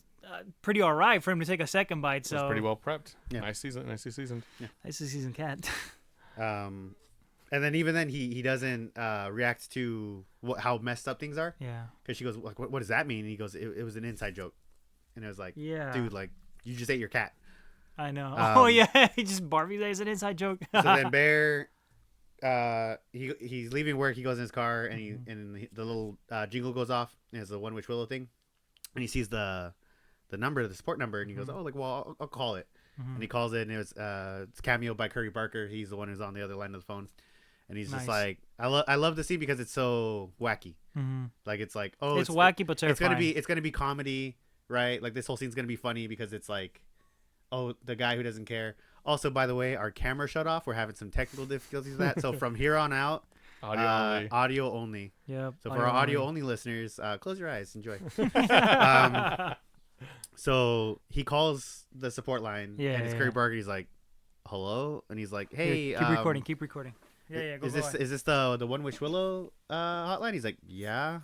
pretty alright for him to take a second bite. So It was pretty well prepped. Yeah. Nicely seasoned. Nice to seasoned cat. and then even then he doesn't react to how messed up things are, Yeah. because she goes, like, what does that mean? And he goes, it was an inside joke, and it was like, Yeah. dude, like you just ate your cat. I know. Oh yeah, he just Barbie is an inside joke. So then Bear, he's leaving work. He goes in his car, and the little jingle goes off. And it's a One Witch Willow thing, and he sees the number, the support number, and he goes, oh, like, well, I'll call it. And he calls it, and it's cameo by Curry Barker. He's the one who's on the other line of the phone, and he's just Nice. like, I love the scene because it's so wacky. Like it's like, oh, It's wacky but terrifying. It's gonna be comedy, right? Like this whole scene's gonna be funny because it's like, oh, the guy who doesn't care. Also, by the way, our camera shut off. We're having some technical difficulties with that. So from here on out, audio only. Yep. So for our audio only listeners, close your eyes, enjoy. So he calls the support line, Yeah, and it's yeah. Curry Barker. He's like, hello, and he's like, hey, Keep recording. Keep recording. Yeah. Go is this the One Wish Willow hotline? He's like, yeah.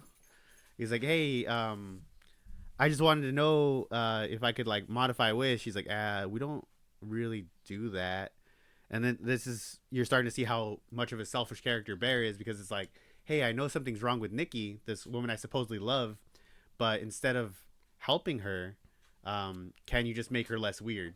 He's like, hey, I just wanted to know if I could like modify a wish. He's like, we don't really do that. And then you're starting to see how much of a selfish character Bear is, because it's like, hey, I know something's wrong with Nikki, this woman I supposedly love, but instead of helping her, can you just make her less weird?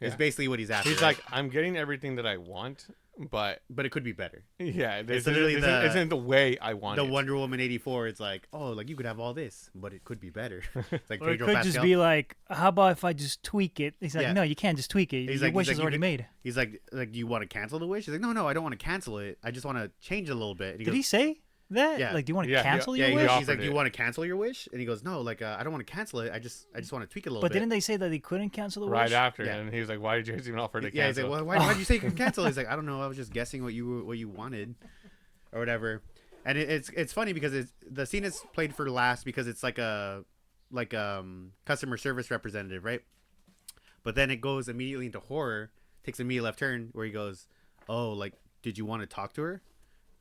It's basically what he's after. He's like, I'm getting everything that I want, but it could be better. Yeah, it's literally isn't the way I want the it. Wonder Woman 84. It's like, oh, like you could have all this, but it could be better. It's like Or it Pedro could Pascal. just be like, how about if I just tweak it? He's like, Yeah. no, you can't just tweak it. Your wish is already made. He's like, you want to cancel the wish? He's like, no, I don't want to cancel it. I just want to change it a little bit. And Did he say that? Yeah. Like, do you want to Yeah, cancel Yeah, your wish? he's like, do you want to cancel your wish? And he goes, no, like I don't want to cancel it. I just want to tweak it a little But bit. didn't they say that he couldn't cancel the Right wish? after, Yeah. and he was like, "Why did you even offer to cancel?" Yeah, he's like, well, why'd you say you can cancel? He's like, I don't know. I was just guessing what you wanted, or whatever. And it's funny because the scene is played for last because it's like a customer service representative, right? But then it goes immediately into horror, takes a immediate left turn where he goes, oh, like, did you want to talk to her?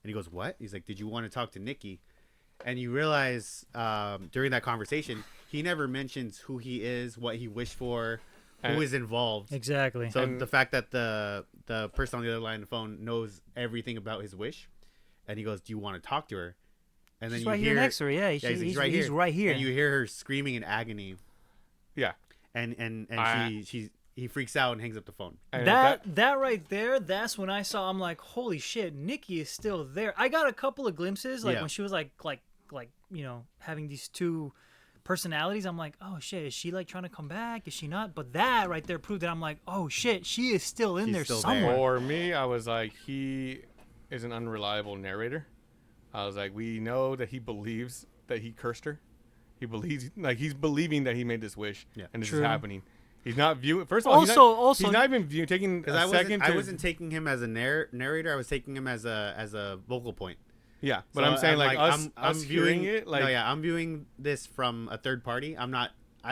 And he goes, what? He's like, did you want to talk to Nikki? And you realize during that conversation, he never mentions who he is, what he wished for, who is involved. Exactly. So the fact that the person on the other line of the phone knows everything about his wish, and he goes, do you want to talk to her? And then He's you right hear here next to her. Yeah, he's right here. And you hear her screaming in agony. Yeah, And he freaks out and hangs up the phone. and That right there, that's when I saw. I'm like, holy shit, Nikki is still there. I got a couple of glimpses, like Yeah. when she was like having these two personalities. I'm like, oh shit, is she like trying to come back? Is she not? But that right there proved that I'm like, oh shit, she is still in She's there still somewhere. For me, I was like, he is an unreliable narrator. I was like, we know that he believes that he cursed her. He believes, like, he's believing that he made this wish, and this True. is happening. He's not viewing. First of all, Also, he's not even taking a second. I wasn't taking him as a narrator. I was taking him as a vocal point. Yeah, but So I'm saying like us I'm hearing it. Like, no, yeah, I'm viewing this from a third party. I'm not.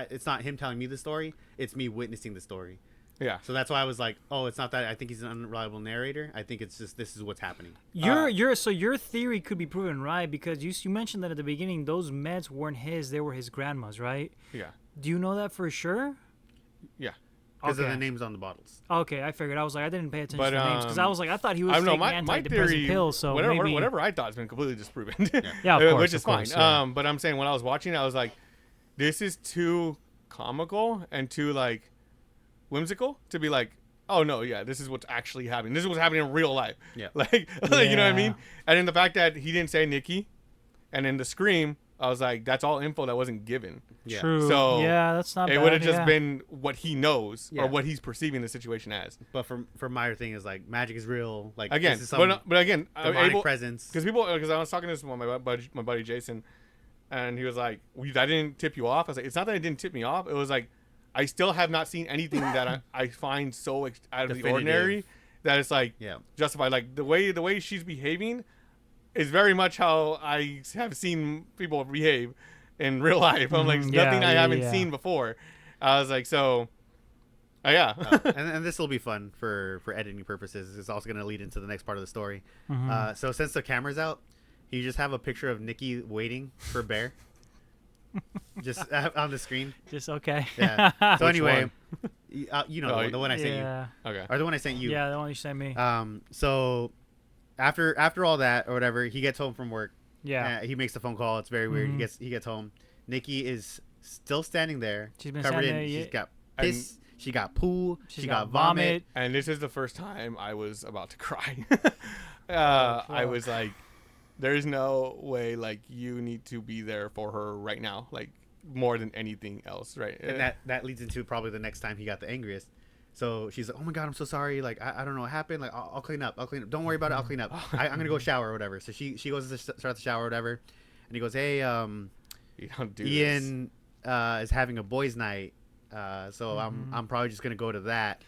It's not him telling me the story. It's me witnessing the story. yeah. So that's why I was like, oh, it's not that. I think he's an unreliable narrator. I think it's just this is what's happening. So your theory could be proven right because you mentioned that at the beginning those meds weren't his, they were his grandma's, right? Yeah. Do you know that for sure? Yeah. Because of Okay. the names on the bottles. Okay, I figured. I was like, I didn't pay attention But, to the names because I was like, I thought he was I don't know. taking My antidepressant theory, pills. So maybe whatever I thought has been completely disproven. Yeah, of course, which is of course, fine. yeah. But I'm saying when I was watching, I was like, this is too comical and too like whimsical to be like, oh no, yeah, this is what's actually happening. This is what's happening in real life. Yeah. like you know what I Yeah. mean? And then the fact that he didn't say Nikki, and in the scream, I was like, that's all info that wasn't given. Yeah. True. So yeah, that's not It bad. would have just yeah. been what he knows Yeah. or what he's perceiving the situation as. But for my thing is like magic is real. Like Again, this is some but again, demonic presence. because I was talking to this one, my buddy Jason, and he was like, "That didn't tip you off." I was like, "It's not that it didn't tip me off. It was like, I still have not seen anything that I find so out of the Definitive. ordinary that it's like Yeah. justified. Like the way she's behaving is very much how I have seen people behave in real life. I'm like, Mhm. nothing Yeah, I yeah, haven't yeah. seen before. I was like, so, yeah." and this will be fun for editing purposes. It's also going to lead into the next part of the story. Mm-hmm. So since the camera's out, you just have a picture of Nikki waiting for Bear, just on the screen. Just okay. Yeah. So Which anyway, one? you know Oh, the one I sent you, yeah. Okay. or the one I sent you. Yeah, the one you sent me. So after all that or whatever, he gets home from work. yeah. He makes the phone call. It's very weird. Mhm. He gets home. Nikki is still standing there. She's been covered standing in. there, She's got And- piss. She got poo. She's She got vomit. And this is the first time I was about to cry. Oh, I was like, there's no way, like, you need to be there for her right now, like, more than anything else, right? And that leads into probably the next time he got the angriest. So she's like, "Oh my god, I'm so sorry. Like I don't know what happened. Like I'll clean up. Don't worry about it. I'll clean up. I'm gonna go shower or whatever." So she goes to start the shower or whatever, and he goes, "Hey, you don't do this. Ian is having a boys' night, so I'm probably just gonna go to that."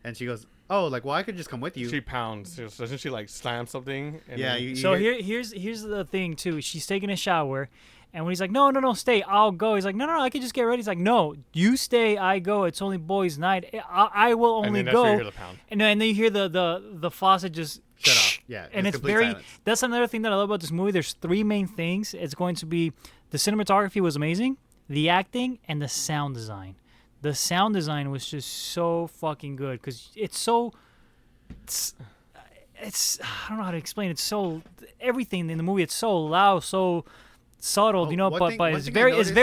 And she goes, "Oh, like well, I could just come with you." She pounds. Doesn't she, like, slam something? And Yeah. then- So here's the thing too. She's taking a shower, and when he's like, no, stay, I'll go. He's like, no, I can just get ready. He's like, no, you stay, I go. It's only boys' night. I will and only then that's where you go. hear the pound. And then you hear the faucet just Shut off. Yeah. and just it's complete very. silence. That's another thing that I love about this movie. There's three main things. It's going to be the cinematography was amazing, the acting, and the sound design. The sound design was just so fucking good because it's I don't know how to explain. It's so everything in the movie. It's so loud, so subtle, Oh, you know. one But thing- but one it's thing I very noticed-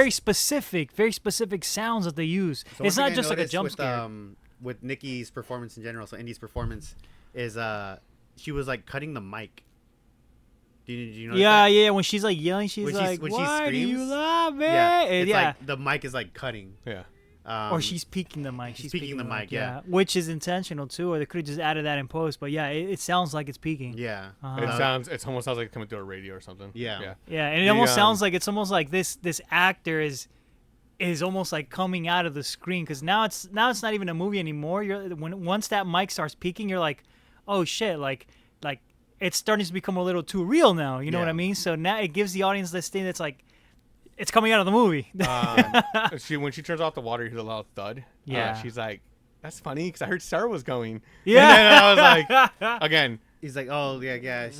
very specific sounds that they use. So it's one not thing I just like a noticed jump with, scare. with Nikki's performance in general, so Indy's performance is she was like cutting the mic. Do you know? Yeah. When she's like yelling, she's like, when she "Why do you screams, love me?" Yeah, And it's like the mic is like cutting. Yeah. Or she's peeking the mic. She's peeking the mic, yeah. Which is intentional too, or they could have just added that in post. But yeah, it sounds like it's peaking. Yeah. It almost sounds like it's coming through a radio or something. Yeah. Yeah, and it almost sounds like it's almost like this actor is almost like coming out of the screen, because now it's not even a movie anymore. Once that mic starts peaking, you're like, oh shit, like it's starting to become a little too real now. You know what I mean? So now it gives the audience this thing that's like, it's coming out of the movie. When she turns off the water, you hear a loud thud. Yeah. She's like, that's funny because I heard Sarah was going. Yeah. And then I was like, again. He's like, oh yeah.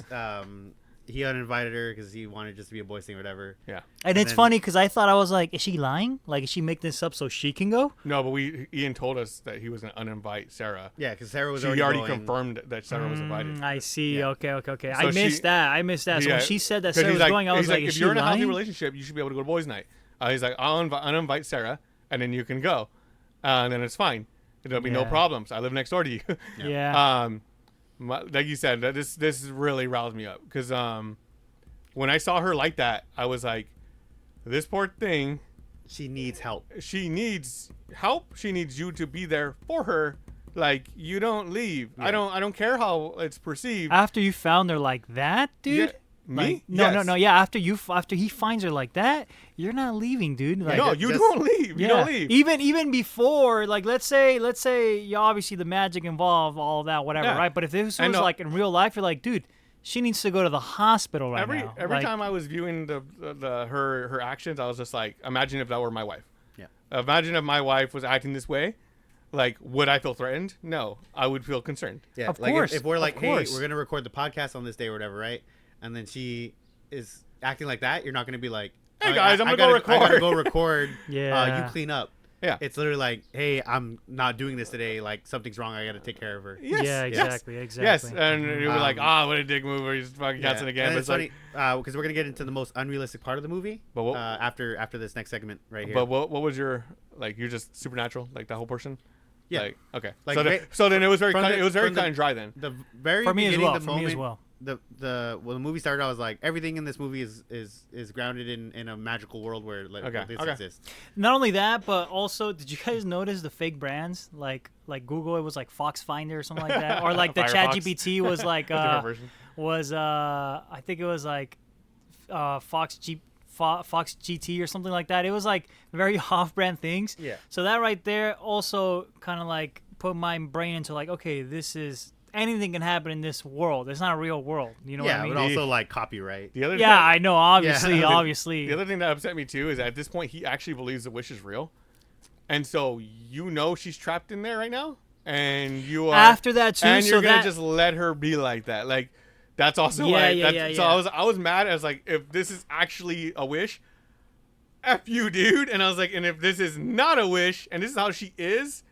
He uninvited her because he wanted just to be a boys thing or whatever. Yeah. And it's funny because I thought, I was like, is she lying? Like, is she making this up so she can go? No, but Ian told us that he was going to uninvite Sarah. Yeah, because Sarah was She already already going. confirmed that Sarah was invited. I see. Yeah. Okay. So I missed that. So when she said that 'cause Sarah he's was going, I was like, is if she you're in a healthy lying? relationship, you should be able to go to boys' night. He's like, I'll uninvite Sarah, and then you can go. And then it's fine. There'll be no problems. I live next door to you. Yeah. Like you said, this really roused me up. Because when I saw her like that, I was like, this poor thing. She needs help. She needs help. She needs you to be there for her. Like, you don't leave. Yeah. I don't care how it's perceived. After you found her like that, dude. Yeah. Me? Like, no. Yeah, after he finds her like that, you're not leaving, dude. Like, No, you don't leave. You don't leave. Even before, like, let's say, you obviously the magic involved, all of that, whatever, Yeah. right? But if this was like in real life, you're like, dude, she needs to go to the hospital right now. Every Like, time I was viewing her actions, I was just like, imagine if that were my wife. Yeah. Imagine if my wife was acting this way. Like, would I feel threatened? No, I would feel concerned. Yeah, Of like course, if we're like, of hey, course. we're gonna record the podcast on this day or whatever, right? And then she is acting like that, you're not gonna be like, Hey guys, I'm gonna go I record. gotta go record. Yeah. You clean up. Yeah. It's literally like, hey, I'm not doing this today. Like, something's wrong. I gotta take care of her. Yes. Yeah, yes. exactly. Yes, and you'd be like, what a dick move. He's fucking Yeah. cussing again. And But it's it's funny like, because we're gonna get into the most unrealistic part of the movie. But what- after this next segment right here. but what was your, like, you're just supernatural, like that whole portion? Yeah. Like, okay. Like, So then it was very from cut, the- it was very from the- cut and dry then. the very For me as beginning, well. the For moment, me as well. when the movie started, I was like, everything in this movie is grounded in a magical world where like Okay, this okay. exists. Not only that, but also, did you guys notice the fake brands? Like Google, it was like Fox Finder or something like that, or like the Firefox. ChatGPT was like Different version. I think it was like Fox GT or something like that. It was like very off-brand things. Yeah. So that right there also kind of like put my brain into like, okay, anything can happen in this world. It's not a real world. You know what I mean? but also like copyright. The other Yeah, thing, I know. Obviously, Yeah. obviously. the other thing that upset me too is at this point he actually believes the wish is real, and so she's trapped in there right now, and you are After that too, and so you're gonna that just let her be like that. Like, that's also Yeah, like yeah, that's, yeah, so yeah. I was mad. I was like, if this is actually a wish, F you, dude. And I was like, and if this is not a wish and this is how she is,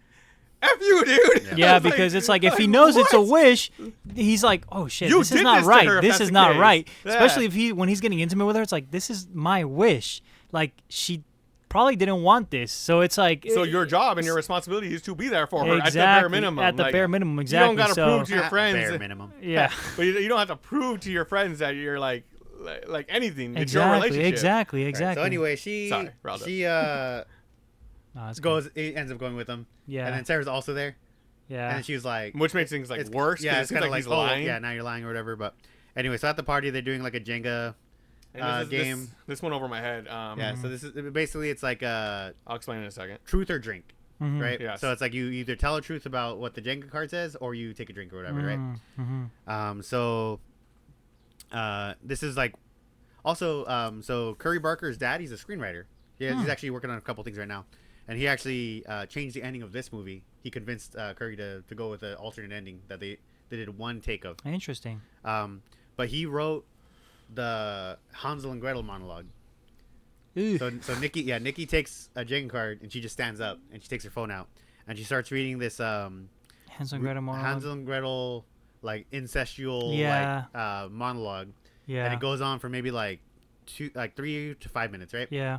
F you, dude. Yeah, I was because it's like if he knows it's a what? wish, he's like, "Oh shit, You this is did not this to right. her if This that's is the not case." right." Yeah. Especially when he's getting intimate with her, it's like, "This is my wish." Like, she probably didn't want this, so it's like. So your job and your responsibility is to be there for her at the Exactly, bare minimum. at the Like, bare minimum, exactly. You don't got to so, prove to your friends. Bare minimum. yeah, But you don't have to prove to your friends that you're like anything. It's your relationship. exactly. Right, so anyway, she Sorry, Raldo. No, it's good. ends up going with him. Yeah, And then Sarah's also there. yeah. And then she was like, Which makes things like worse. Yeah, it's it's kind of like like, he's lying. yeah, now you're lying or whatever. But anyway, so at the party they're doing like a Jenga And game. This went over my head. Yeah, so this is basically it's like a I'll explain in a second. truth or drink, Mhm. right? Yes. So it's like you either tell a truth about what the Jenga card says or you take a drink or whatever, Mhm. So this is like also so Curry Barker's dad, he's a screenwriter. Yeah, he's actually working on a couple things right now. And he actually changed the ending of this movie. He convinced Curry to go with an alternate ending that they did one take of. Interesting. But he wrote the Hansel and Gretel monologue. Ooh. So Nikki takes a Jenga card and she just stands up and she takes her phone out and she starts reading this Hansel and Gretel monologue. Hansel and Gretel like incestual Yeah. like monologue. Yeah. And it goes on for maybe like 3 to 5 minutes, right? Yeah.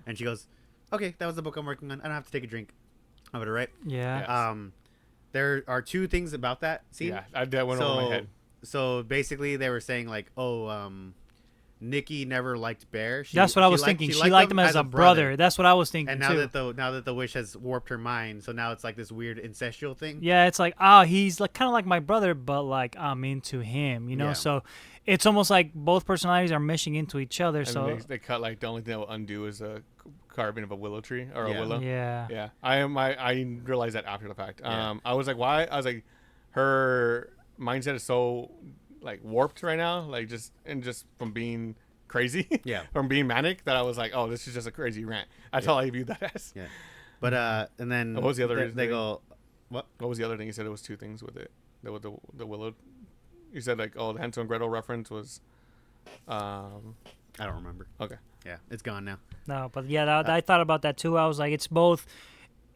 And she goes, "Okay, that was the book I'm working on. I don't have to take a drink." Have it right. Yeah. There are two things about that scene. Yeah, that went over my head. So basically, they were saying like, oh, Nikki never liked Bear. That's what I was thinking. She liked him as a brother. That's what I was thinking and now that the wish has warped her mind, so now it's like this weird incestual thing. Yeah, it's like, he's like kind of like my brother, but like I'm into him, you know. Yeah. So it's almost like both personalities are meshing into each other. And So they cut like the only thing that will undo is a carving of a willow tree or a willow. yeah. Yeah, I realized that after the fact. Yeah. I was like, why? I was like, her mindset is so like warped right now, like just from being crazy, from being manic, that I was like, oh, this is just a crazy rant. That's all I viewed that as. Yeah, but and then what was the other? They go, what? What was the other thing? You said it was two things with it. The willow. You said like, oh, the Hansel and Gretel reference was. I don't remember. Okay. Yeah, it's gone now. No, but yeah, I thought about that too. I was like, it's both.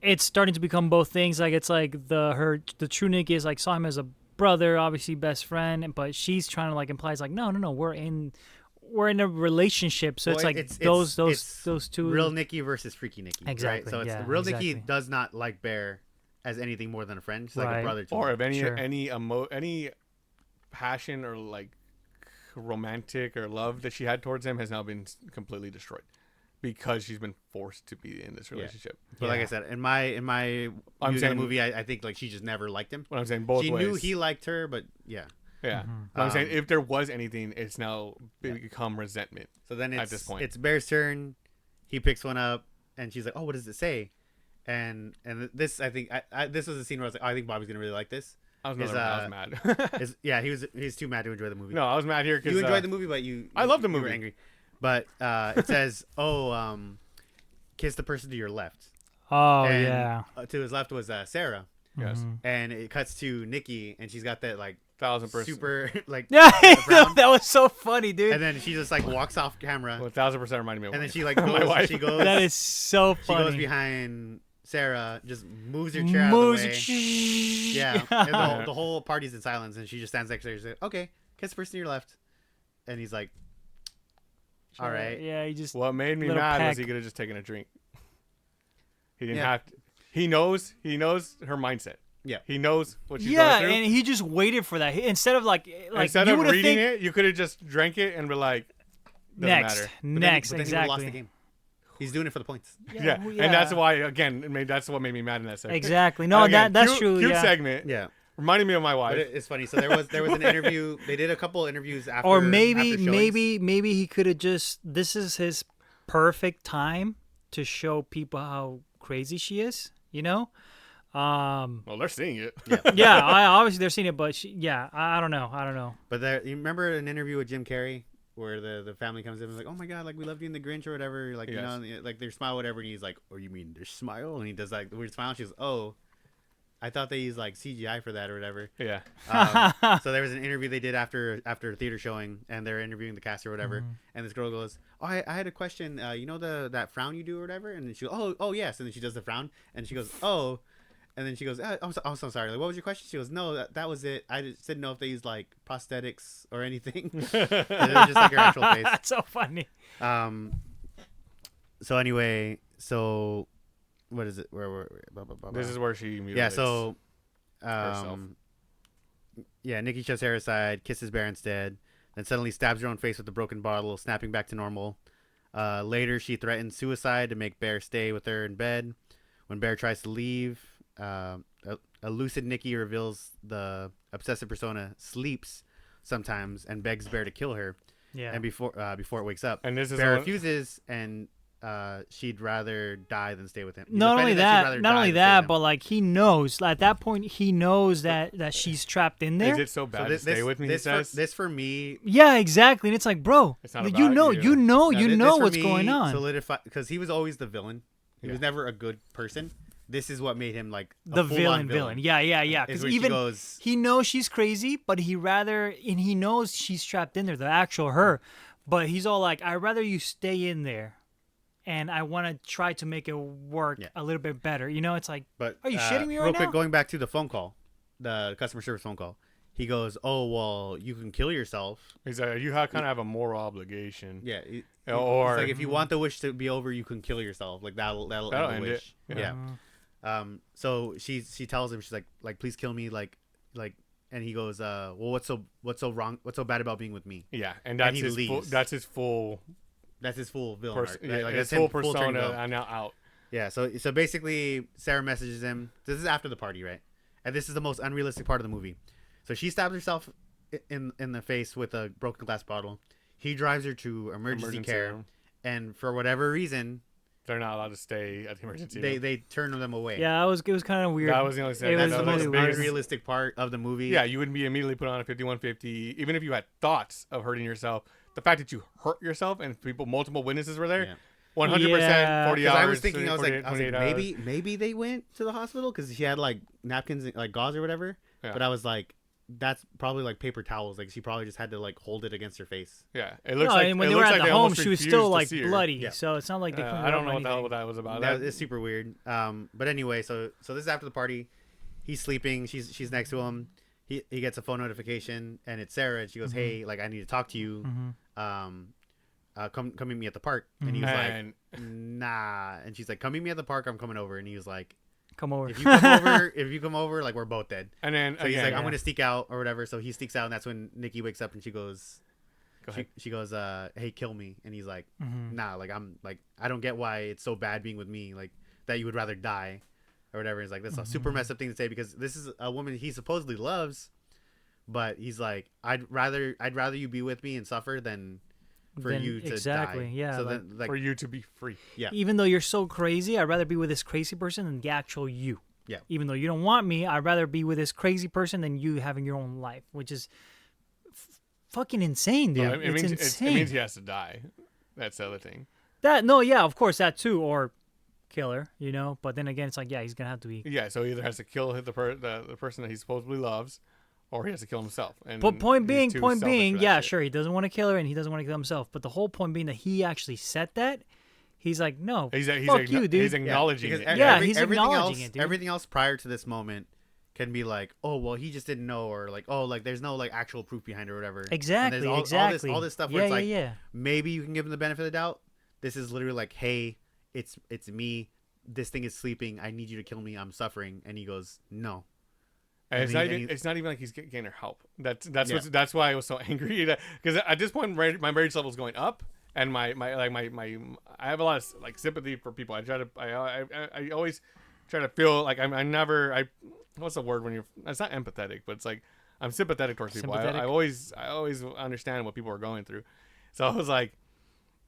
It's starting to become both things. Like it's like the true Nick is like saw him as a brother, obviously best friend, but she's trying to like implies like no, we're in a relationship. So it's like those two. Real Nikki versus freaky Nikki. Exactly. Right? So it's real Nikki does not like Bear as anything more than a friend. She's like a brother to or him. if any passion or like romantic or love that she had towards him has now been completely destroyed because she's been forced to be in this relationship. But like I said, in my I'm saying movie, I think like she just never liked him. What I'm saying, both she ways. knew he liked her, but yeah. But I'm saying if there was anything, it's now become resentment. So then at this point, it's Bear's turn. He picks one up, and she's like, "Oh, what does it say?" And this, I think, this was a scene where I was like, "Oh, I think Bobby's gonna really like this." I was mad. He's too mad to enjoy the movie. No, I was mad here because you enjoyed the movie, but I love the you movie. were angry. But it says, kiss the person to your left. Oh, and, yeah. To his left was Sarah. Yes. And it cuts to Nikki, and she's got that like 1000% super like yeah. That was so funny, dude. And then she just like walks off camera. Well, 1000% reminded me of and then wife. she like goes, my wife. she goes. That is so funny. She goes behind Sarah, just moves her chair out of the way. Yeah. And the whole party's in silence, and she just stands next to her. She's like, "Okay, kiss the person to your left." And he's like, "All right." Yeah, he just. What made me mad was he could have just taken a drink. He didn't have to. He knows her mindset. Yeah. He knows what she's going through. And he just waited for that. Instead of instead of reading it, you could have just drank it and be like, doesn't matter. But then exactly. he lost the game. He's doing it for the points. Yeah. And that's why, again, that's what made me mad in that segment. Exactly. No, again, that's true. Cute segment. Yeah. Reminding me of my But wife. it's funny. So there was an interview. They did a couple interviews after. Or maybe after he could have just. This is his perfect time to show people how crazy she is. You know. Well, they're seeing it. Yeah. Obviously they're seeing it, but I don't know. But you remember an interview with Jim Carrey where the family comes in and is like, "Oh my God, like we loved you in The Grinch or whatever." Like you know, like their smile, whatever. And he's like, "Oh, you mean their smile?" And he does like the weird smile. And she goes, "Oh, I thought they used like CGI for that or whatever." Yeah. So there was an interview they did after a theater showing, and they're interviewing the cast or whatever. And this girl goes, "Oh, I had a question. You know that frown you do or whatever?" And then she goes, "Oh yes." And then she does the frown, and she goes, "Oh." And then she goes, I'm so sorry. Like, what was your question? She goes, no, that was it. I just didn't know if they used like prosthetics or anything. And it was just like her actual face. That's so funny. So anyway, what is it? Where blah, blah, blah, blah. This is where she mutilates yeah. So, herself. Yeah. Nikki shoves Sarah aside, kisses Bear instead, then suddenly stabs her own face with the broken bottle, snapping back to normal. Later, she threatens suicide to make Bear stay with her in bed. When Bear tries to leave, a lucid Nikki reveals the obsessive persona sleeps sometimes and begs Bear to kill her. Yeah. And before it wakes up, and this is Bear refuses, and she'd rather die than stay with him. Not only that, but like he knows at that point he knows that she's trapped in there. Is it so bad to stay with me? This for me. Yeah, exactly. And it's like, bro, it's not about you know what's going on. Solidify because he was always the villain. He was never a good person. This is what made him like the villain. Yeah. Because even he knows she's crazy, but he knows she's trapped in there, the actual her. But he's all like, I'd rather you stay in there, and I want to try to make it work a little bit better. You know, it's like, but are you shitting me right now? Real quick, going back to the phone call, the customer service phone call. He goes, "Oh well, you can kill yourself." He's like, "You kind of have a moral obligation." Yeah. Or it's like if you want the wish to be over, you can kill yourself. Like that'll end the wish. it. Yeah. So she tells him, she's like please kill me, like, and he goes, well, what's so wrong? What's so bad about being with me? Yeah, and that's he his full, leaves. that's his full villain arc. yeah, Like, his that's him, full full turn persona villain. and now out. Yeah, so basically Sarah messages him. This is after the party, right? And this is the most unrealistic part of the movie. So she stabs herself in the face with a broken glass bottle. He drives her to emergency care, room. and for whatever reason, They're not allowed to stay at the emergency they room. turn them away. Yeah, it was kind of weird. That was the only thing. It That's was the that most was really weird. unrealistic part of the movie. Yeah, you wouldn't be immediately put on a 5150, even if you had thoughts of hurting yourself. The fact that you hurt yourself and multiple witnesses were there, Yeah. 100%, Yeah. 40 Because hours. I was thinking, I was like 48 hours. maybe they went to the hospital because she had like napkins, like gauze or whatever. Yeah. But I was like, that's probably like paper towels. Like she probably just had to like hold it against her face. Yeah, it looks No, like. and when it they were looks at like the they home, almost she was refused still to like see her. bloody. Yeah. So it's not like they couldn't. I don't know rub what the hell anything. that was about. That is super weird. But anyway, so this is after the party. He's sleeping. She's next to him. He gets a phone notification, and it's Sarah. And she goes, "Hey, like I need to talk to you. Come meet me at the park." And he was And- like, "Nah." And she's like, "Come meet me at the park. I'm coming over." And he was like, Come over. if you come over, like we're both dead. And then So he's again, like, I'm gonna sneak out or whatever. So he sneaks out, and that's when Nikki wakes up and she goes, Go ahead. she goes, "Hey, kill me." And he's like, "Nah, like I'm like I don't get why it's so bad being with me, like that you would rather die, or whatever." He's like, that's a super messed up thing to say because this is a woman he supposedly loves, but he's like, I'd rather you be with me and suffer than for Then you to exactly, die. yeah, So like- then, like, for you to be free. yeah, Even though you're so crazy, I'd rather be with this crazy person than the actual you. Yeah. Even though you don't want me, I'd rather be with this crazy person than you having your own life, which is fucking insane, dude. Well, it It's means insane. it means he has to die. That's the other thing. Yeah, of course that too, or kill her, you know. But then again, it's like, yeah, he's gonna have to be. Yeah, so he either has to kill the person that he supposedly loves, or he has to kill himself. And But point he's being, too selfish for that yeah, shit. sure, he doesn't want to kill her and he doesn't want to kill himself. But the whole point being that he actually said that, he's like, no, fuck you, dude. He's acknowledging because it. Yeah, he's everything acknowledging else, it, dude. Everything else prior to this moment can be like, oh well, he just didn't know, or like, oh, like there's no like actual proof behind it or whatever. And Exactly, there's exactly. all this stuff Yeah, where it's like, yeah. maybe you can give him the benefit of the doubt. This is literally like, hey, it's me. This thing is sleeping. I need you to kill me. I'm suffering. And he goes, no. And And it's not even like he's getting her help. That's Yeah. that's why I was so angry because at this point my rage level is going up and my I have a lot of like sympathy for people. I always try to feel like what's the word when you're, it's not empathetic, but it's like I'm sympathetic towards people. Sympathetic. I always understand what people are going through. So I was like,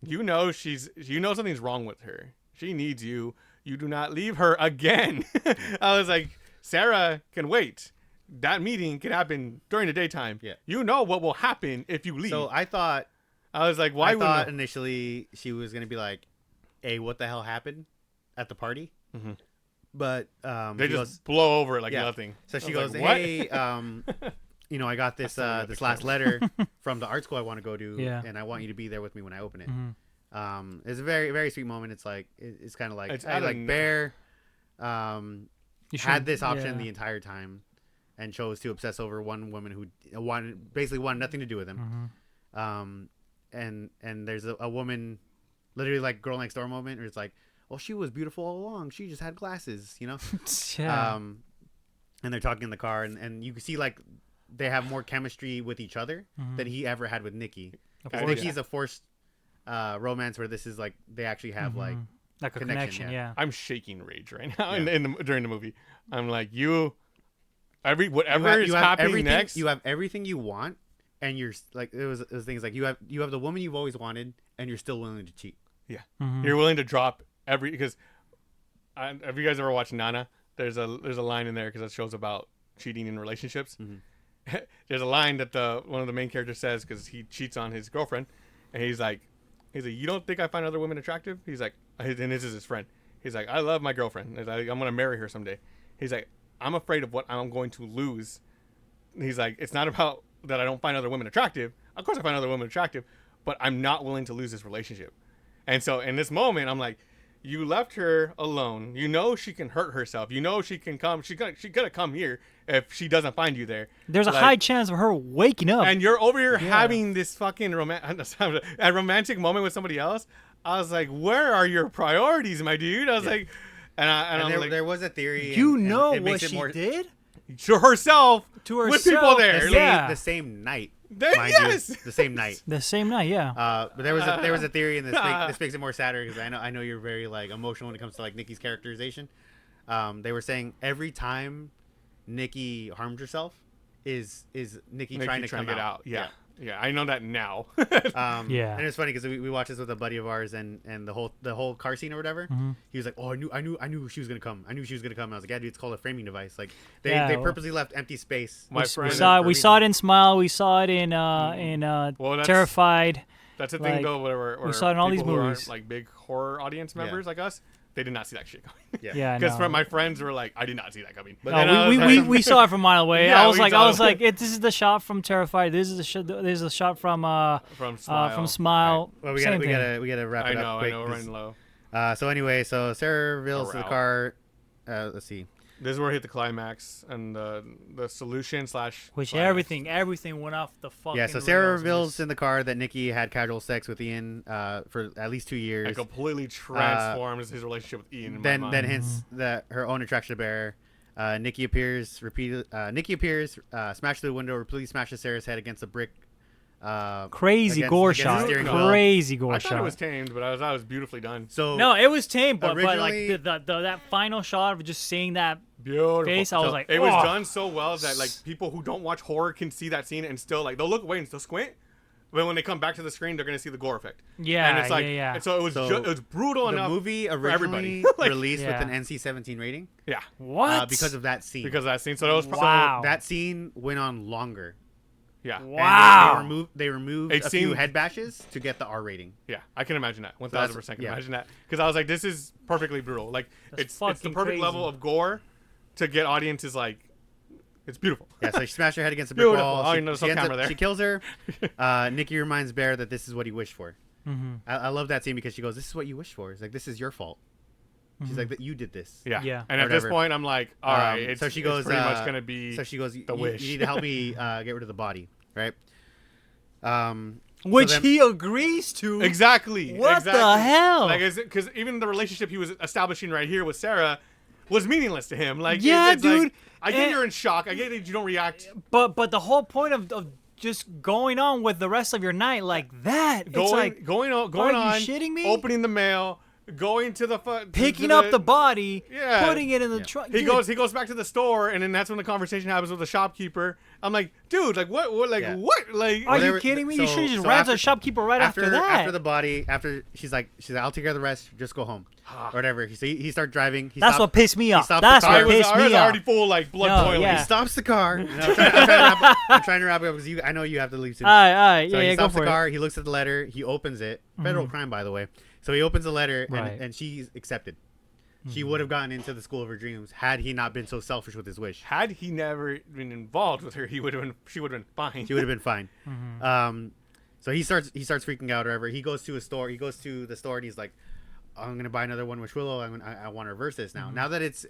something's wrong with her. She needs you. You do not leave her again. I was like, Sarah can wait. That meeting can happen during the daytime. Yeah. You know what will happen if you leave. So I thought I was like, why would thought initially she was gonna be like, hey, what the hell happened at the party? Mhm. But they he just goes, blow over it like yeah. nothing. so she I was goes, like, what? hey, I got this still this remember last letter from the art school I want to go to, Yeah. and I want you to be there with me when I open it. Mhm. It's a very, very sweet moment. It's like it's kind of like, It's hey, out of like no- Bear You had should- this option yeah. the entire time and chose to obsess over one woman who wanted nothing to do with him. And there's a woman, literally like Girl Next Door moment where it's like, well, she was beautiful all along. She just had glasses, you know? Yeah. And they're talking in the car, and you can see like they have more chemistry with each other than he ever had with Nikki. Of Because course. Nikki's a forced romance where this is like they actually have like Like a connection, connection, yeah. yeah. I'm shaking rage right now Yeah. during the movie. I'm like, whatever is you have happening everything, next. you have everything you want, and you're like it was things like you have the woman you've always wanted, and you're still willing to cheat. Yeah, Mm-hmm. you're willing to drop because have you guys ever watched Nana? There's a line in there because it shows about cheating in relationships. Mm-hmm. There's a line that one of the main characters says because he cheats on his girlfriend, and he's like, you don't think I find other women attractive? He's like, and this is his friend. He's like, I love my girlfriend. He's like, I'm gonna marry her someday. He's like, I'm afraid of what I'm going to lose. He's like, it's not about that I don't find other women attractive. Of course I find other women attractive, but I'm not willing to lose this relationship. And so in this moment, I'm like, you left her alone. You know she can hurt herself. You know she can come. She gonna come here if she doesn't find you there. There's a Like, high chance of her waking up. and you're over here Yeah. having this fucking romantic moment with somebody else. I was like, where are your priorities, my dude? I was like, And And I'm there, like, there was a theory. You and know it what makes it she more, did to herself, to with people herself. there. The, Yeah. same, the same night. Then, Mind yes. you, the same night. The same night, yeah. But there was a theory, and this makes it more sadder because I know you're very like emotional when it comes to like Nikki's characterization. They were saying every time Nikki harmed herself is Nikki trying to come get out. out. Yeah, I know that now. Yeah. And it's funny because we watched this with a buddy of ours, and the whole car scene or whatever. Mm-hmm. He was like, "Oh, I knew she was gonna come. I knew she was gonna come." I was like, "Yeah, dude, it's called a framing device. Like they Yeah, purposely left empty space." My we friend- saw it. for We a saw it reason. in Smile. We saw it in Well, that's- Terrified. That's the Like, thing, though. Where saw it in all these people who aren't, movies. like big horror audience members like us, they did not see that shit coming. Yeah, Because no. my friends were like, I did not see that coming. But Then I No, was we like- we saw it from a mile away. Yeah, I was we like, saw it. this is the shot from Terrified. This is the shot from Smile. from Smile. Well, we Same thing. gotta wrap I it know, up quick. we're 'cause- running low. So anyway, so Sarah reveals to the Around. car. Let's see. This is where it hit the climax and the solution slash. Which climax. everything went off the fucking. Yeah, so Sarah rails in reveals this. in the car that Nikki had casual sex with Ian for at least 2 years. It completely transforms his relationship with Ian. In Then my then mind. hints that her own attraction to Bear. Nikki appears, smash through the window, repeatedly smashes Sarah's head against a brick. Crazy against- gore against the shot. steering wheel. Crazy gore I thought shot. it was tamed, but I thought it was beautifully done. So No, it was tame, but like Originally- that final shot of just seeing that Beautiful. face, I was So like, It was oh. done so well that like people who don't watch horror can see that scene and still like they'll look away and still squint, but when they come back to the screen, they're gonna see the gore effect. Yeah, and it's like, yeah. And so it was So it was brutal the enough. movie for everybody. originally Like, released Yeah. with an NC-17 rating Yeah, What? because of that scene. because of that scene. So that was Wow. that scene went on longer. yeah, And Wow. they removed It a few seemed- head bashes to get the R rating. yeah. I can imagine that. 1,000% can yeah. imagine that because I was like, this is perfectly brutal. Like That's it's the fucking perfect crazy. level of gore to get audiences like. It's beautiful. Yeah, so she smashed her head against the brick Beautiful. wall. Oh, She, you know, there's she no ends camera up- there. she kills her. Nikki reminds Bear that this is what he wished for. Mm-hmm. I love that scene because she goes, "This is what you wished for." It's like, "This is your fault." She's like, "That you did this." Yeah. Yeah. And at Whatever. this point, I'm like, all right. It's, so she goes, it's pretty much uh, gonna be. So she goes, the "You wish." need to help me get rid of the body, right?" So Which then- he agrees to. Exactly. What exactly. the hell? Like, because even the relationship he was establishing right here with Sarah was meaningless to him. Like, Yeah, it's like, dude. I get And- you're in shock. I get that you don't react. But the whole point of just going on with the rest of your night like that, it's like Going are on. you shitting me? Opening the mail. Going to the picking up the body, Yeah. putting it in the trunk. He goes back to the store, and then that's when the conversation happens with the shopkeeper. I'm like, dude, like what, like Yeah. what, like. Are they you were- kidding me? You so- should have just so ran to after- the shopkeeper right after that. After the body, after she's like, "I'll take care of the rest. Just go home, or whatever." He starts driving. He That's stopped- what pissed me off. stopped the That's car. what I was, pissed I me was off. already full, like blood No, boiling. yeah. He stops the car. And I'm trying to wrap it up because I know you have to leave soon. All right, So yeah, he go stops for the it. car. He looks at the letter. He opens it. Federal crime, by the way. So he opens the letter, Right. and she's accepted. She would have gotten into the school of her dreams had he not been so selfish with his wish. Had he never been involved with her, she would have been fine. She would have been fine. So he starts freaking out. Or whatever. He goes to a store. He goes to the store and he's like, "I'm gonna buy another One Wish Willow. I want to reverse this now. Now that it's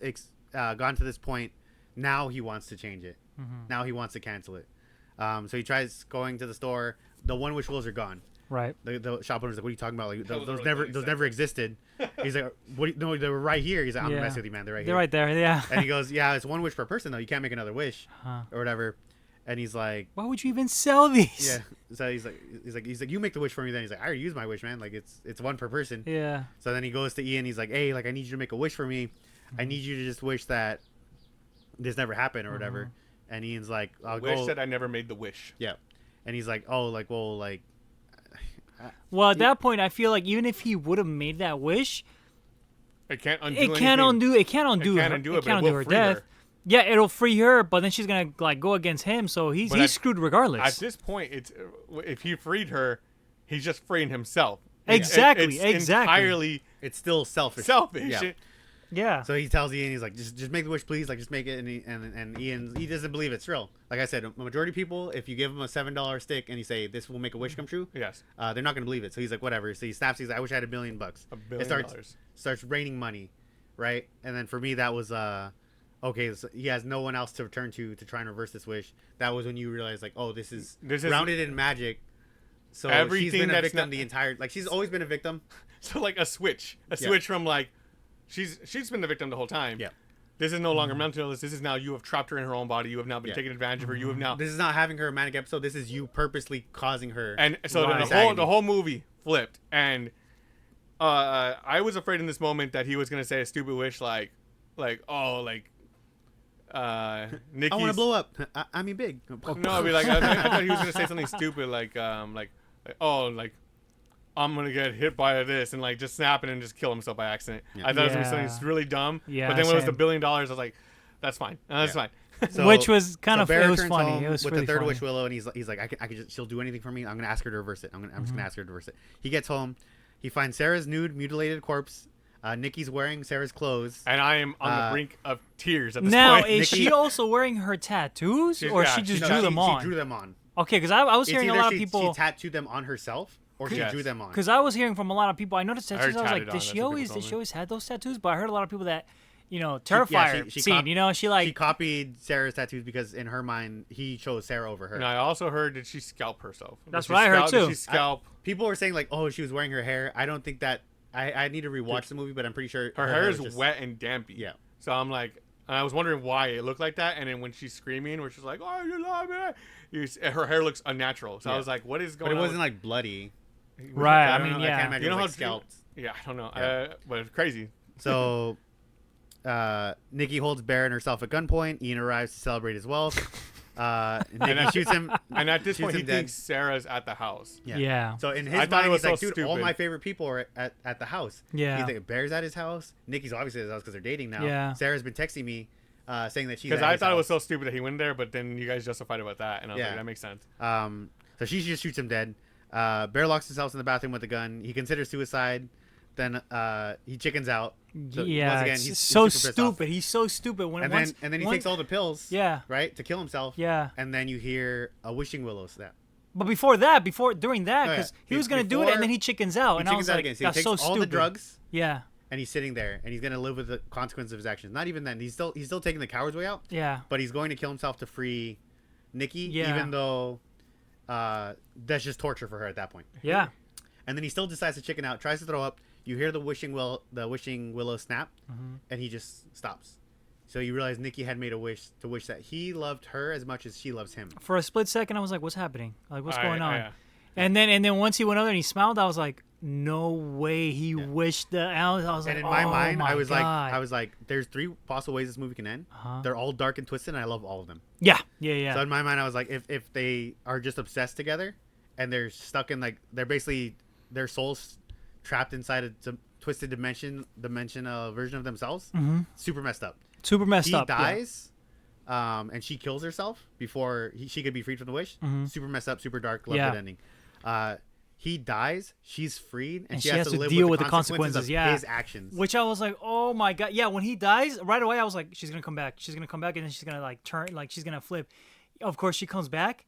gone to this point, now he wants to change it. Now he wants to cancel it. So he tries going to the store. The One Wish Willows are gone. Right. The shop owner's like, "What are you talking about? Like That was those really never funny existed." He's like, "What? No, they were right here." He's like, "I'm Yeah. messing with you, man. They're right They're here." right there, yeah. And he goes, "Yeah, it's one wish per person though. You can't make another wish Huh. or whatever." And he's like, Why would you even sell these? "Yeah." So he's like, "You make the wish for me." Then he's like, "I already used my wish, man. Like it's one per person." Yeah. So then he goes to Ian. He's like, "Hey, like I need you to make a wish for me. I need you to just wish that this never happened or whatever." And Ian's like, "I'll Wish go." that I never made the wish. Yeah. And he's like, "Oh, like well, like." Well, at that point, I feel like even if he would have made that wish, It can't undo. it can't anything. undo. It can't undo. can't her, undo it it, but can't it undo will her free death. her. Yeah, it'll free her, but then she's gonna like go against him, so he's But at- screwed regardless. At this point, it's if he freed her, he's just freeing himself. Exactly, It's exactly. entirely It's still selfish. selfish. Yeah. yeah. So he tells Ian, he's like, just make the wish, please. Like, just make it. And Ian, he doesn't believe it's real. Like I said, a majority of people, if you give them a $7 stick and you say this will make a wish come true, Yes. they're not gonna believe it. So he's like, whatever. So he snaps. He's like, I wish I had $1 billion. $1 billion. It starts raining money, right? And then for me, that was okay. So he has no one else to return to try and reverse this wish. That was when you realize, like, oh, this is grounded in magic. So she's Everything been a that's victim not- the entire. Like she's always been a victim. So like a switch Yeah. switch from like she's been the victim the whole time. Yeah. This is no longer mental illness. This is now you have trapped her in her own body. You have now been taking advantage of her. You have now. This is not having her manic episode. This is you purposely causing her. And so Right. the whole movie flipped, and I was afraid in this moment that he was gonna say a stupid wish like Nikki's. I want to blow up. I mean, big. No, I'd be like I thought he was gonna say something stupid like I'm gonna get hit by this and like just snap it and just kill himself by accident. Yeah. I thought it was gonna be something really dumb. Yeah, but then when it was the same. $1 billion, I was like, that's fine. That's fine. So- Which was kind of Bear it was returns funny. home It was with really the third funny. wish Willow, and he's like, I can just, she'll do anything for me. I'm gonna ask her to reverse it. I'm just gonna ask her to reverse it. He gets home, he finds Sarah's nude, mutilated corpse. Nikki's wearing Sarah's clothes. And I am on the brink of tears at this Now, point. is Nikki- she also wearing her tattoos, or yeah, she just she drew does. them on? She drew them on. Okay, because I was It's hearing a either lot of she people. tattooed them on herself, or she Yes. drew them on. Because I was hearing from a lot of people. I noticed I tattoos. heard I was like, tatted on, did that's she what people always told me. had those tattoos? But I heard a lot of people that, terrify she scene. She like she copied Sarah's tattoos because in her mind he chose Sarah over her. And I also heard that she scalp herself. That's Did what she I heard, scalp- did too. She scalp. People were saying like, oh, she was wearing her hair. I don't think that. I need to rewatch the movie, but I'm pretty sure Her hair is was just- wet and dampy. Yeah. So I'm like, and I was wondering why it looked like that. And then when she's screaming, where she's like, "Oh, you love me," her hair looks unnatural. So I Yeah. was like, "What is But going it on?" wasn't like bloody. Right, I I don't mean, know, I yeah. can't imagine You know it how was like scalped. Yeah, I don't know. Yeah. But it's crazy. So, Nikki holds Bear and herself at gunpoint. Ian arrives to celebrate as well. Nikki shoots him. And at this shoots point, he him dead. thinks Sarah's at the house. Yeah. So in I his thought mind, it was he's like, so dude, all stupid. my favorite people are at the house. Yeah. He's like, Bear's at his house. Nikki's obviously at his house because they're dating now. Yeah. Sarah's been texting me, saying that she's Because at I his thought it was house. so stupid that he went there, but then you guys justified about that, and I was Yeah. like, that makes sense. So she just shoots him dead. Bear locks himself in the bathroom with a gun. He considers suicide. Then he chickens out. So yeah. once again, It's he's so super pissed off. stupid. He's so stupid. When And once, then he once- takes all the pills. Yeah. Right, to kill himself. Yeah. And then you hear a wishing willow snap. But during that, Oh, yeah. because he was gonna do it, and then he chickens out, He and I chickens was out like, again. So he that's takes so all stupid. the drugs, Yeah. and he's sitting there, and he's gonna live with the consequences of his actions. Not even then. He's still taking the coward's way out. Yeah. But he's going to kill himself to free Nikki, Yeah. even though that's just torture for her at that point. Yeah. And then he still decides to chicken out, tries to throw up. You hear the wishing willow snap, and he just stops. So you realize Nikki had made a wish that he loved her as much as she loves him. For a split second, I was like, "What's happening? Like, what's going on?" Yeah. And then once he went over and he smiled, I was like, "No way!" He wished that. I was like, And in my "Oh mind, my I was God." like, there's 3 possible ways this movie can end. They're all dark and twisted, and I love all of them. Yeah. Yeah. So in my mind, I was like, if they are just obsessed together, and they're stuck in they're basically their souls trapped inside a twisted dimension version of themselves. Super messed up. Super messed He up. yeah. dies, and she kills herself before she could be freed from the wish. Super messed up, super dark. Love Yeah. that ending. He dies, she's freed, and, And she has to live deal with with the consequences, of yeah. his actions. Which I was like, "Oh my God!" Yeah, when he dies, right away I was like, "She's gonna come back. She's gonna come back, and then she's gonna like turn, like she's gonna flip." Of course, she comes back,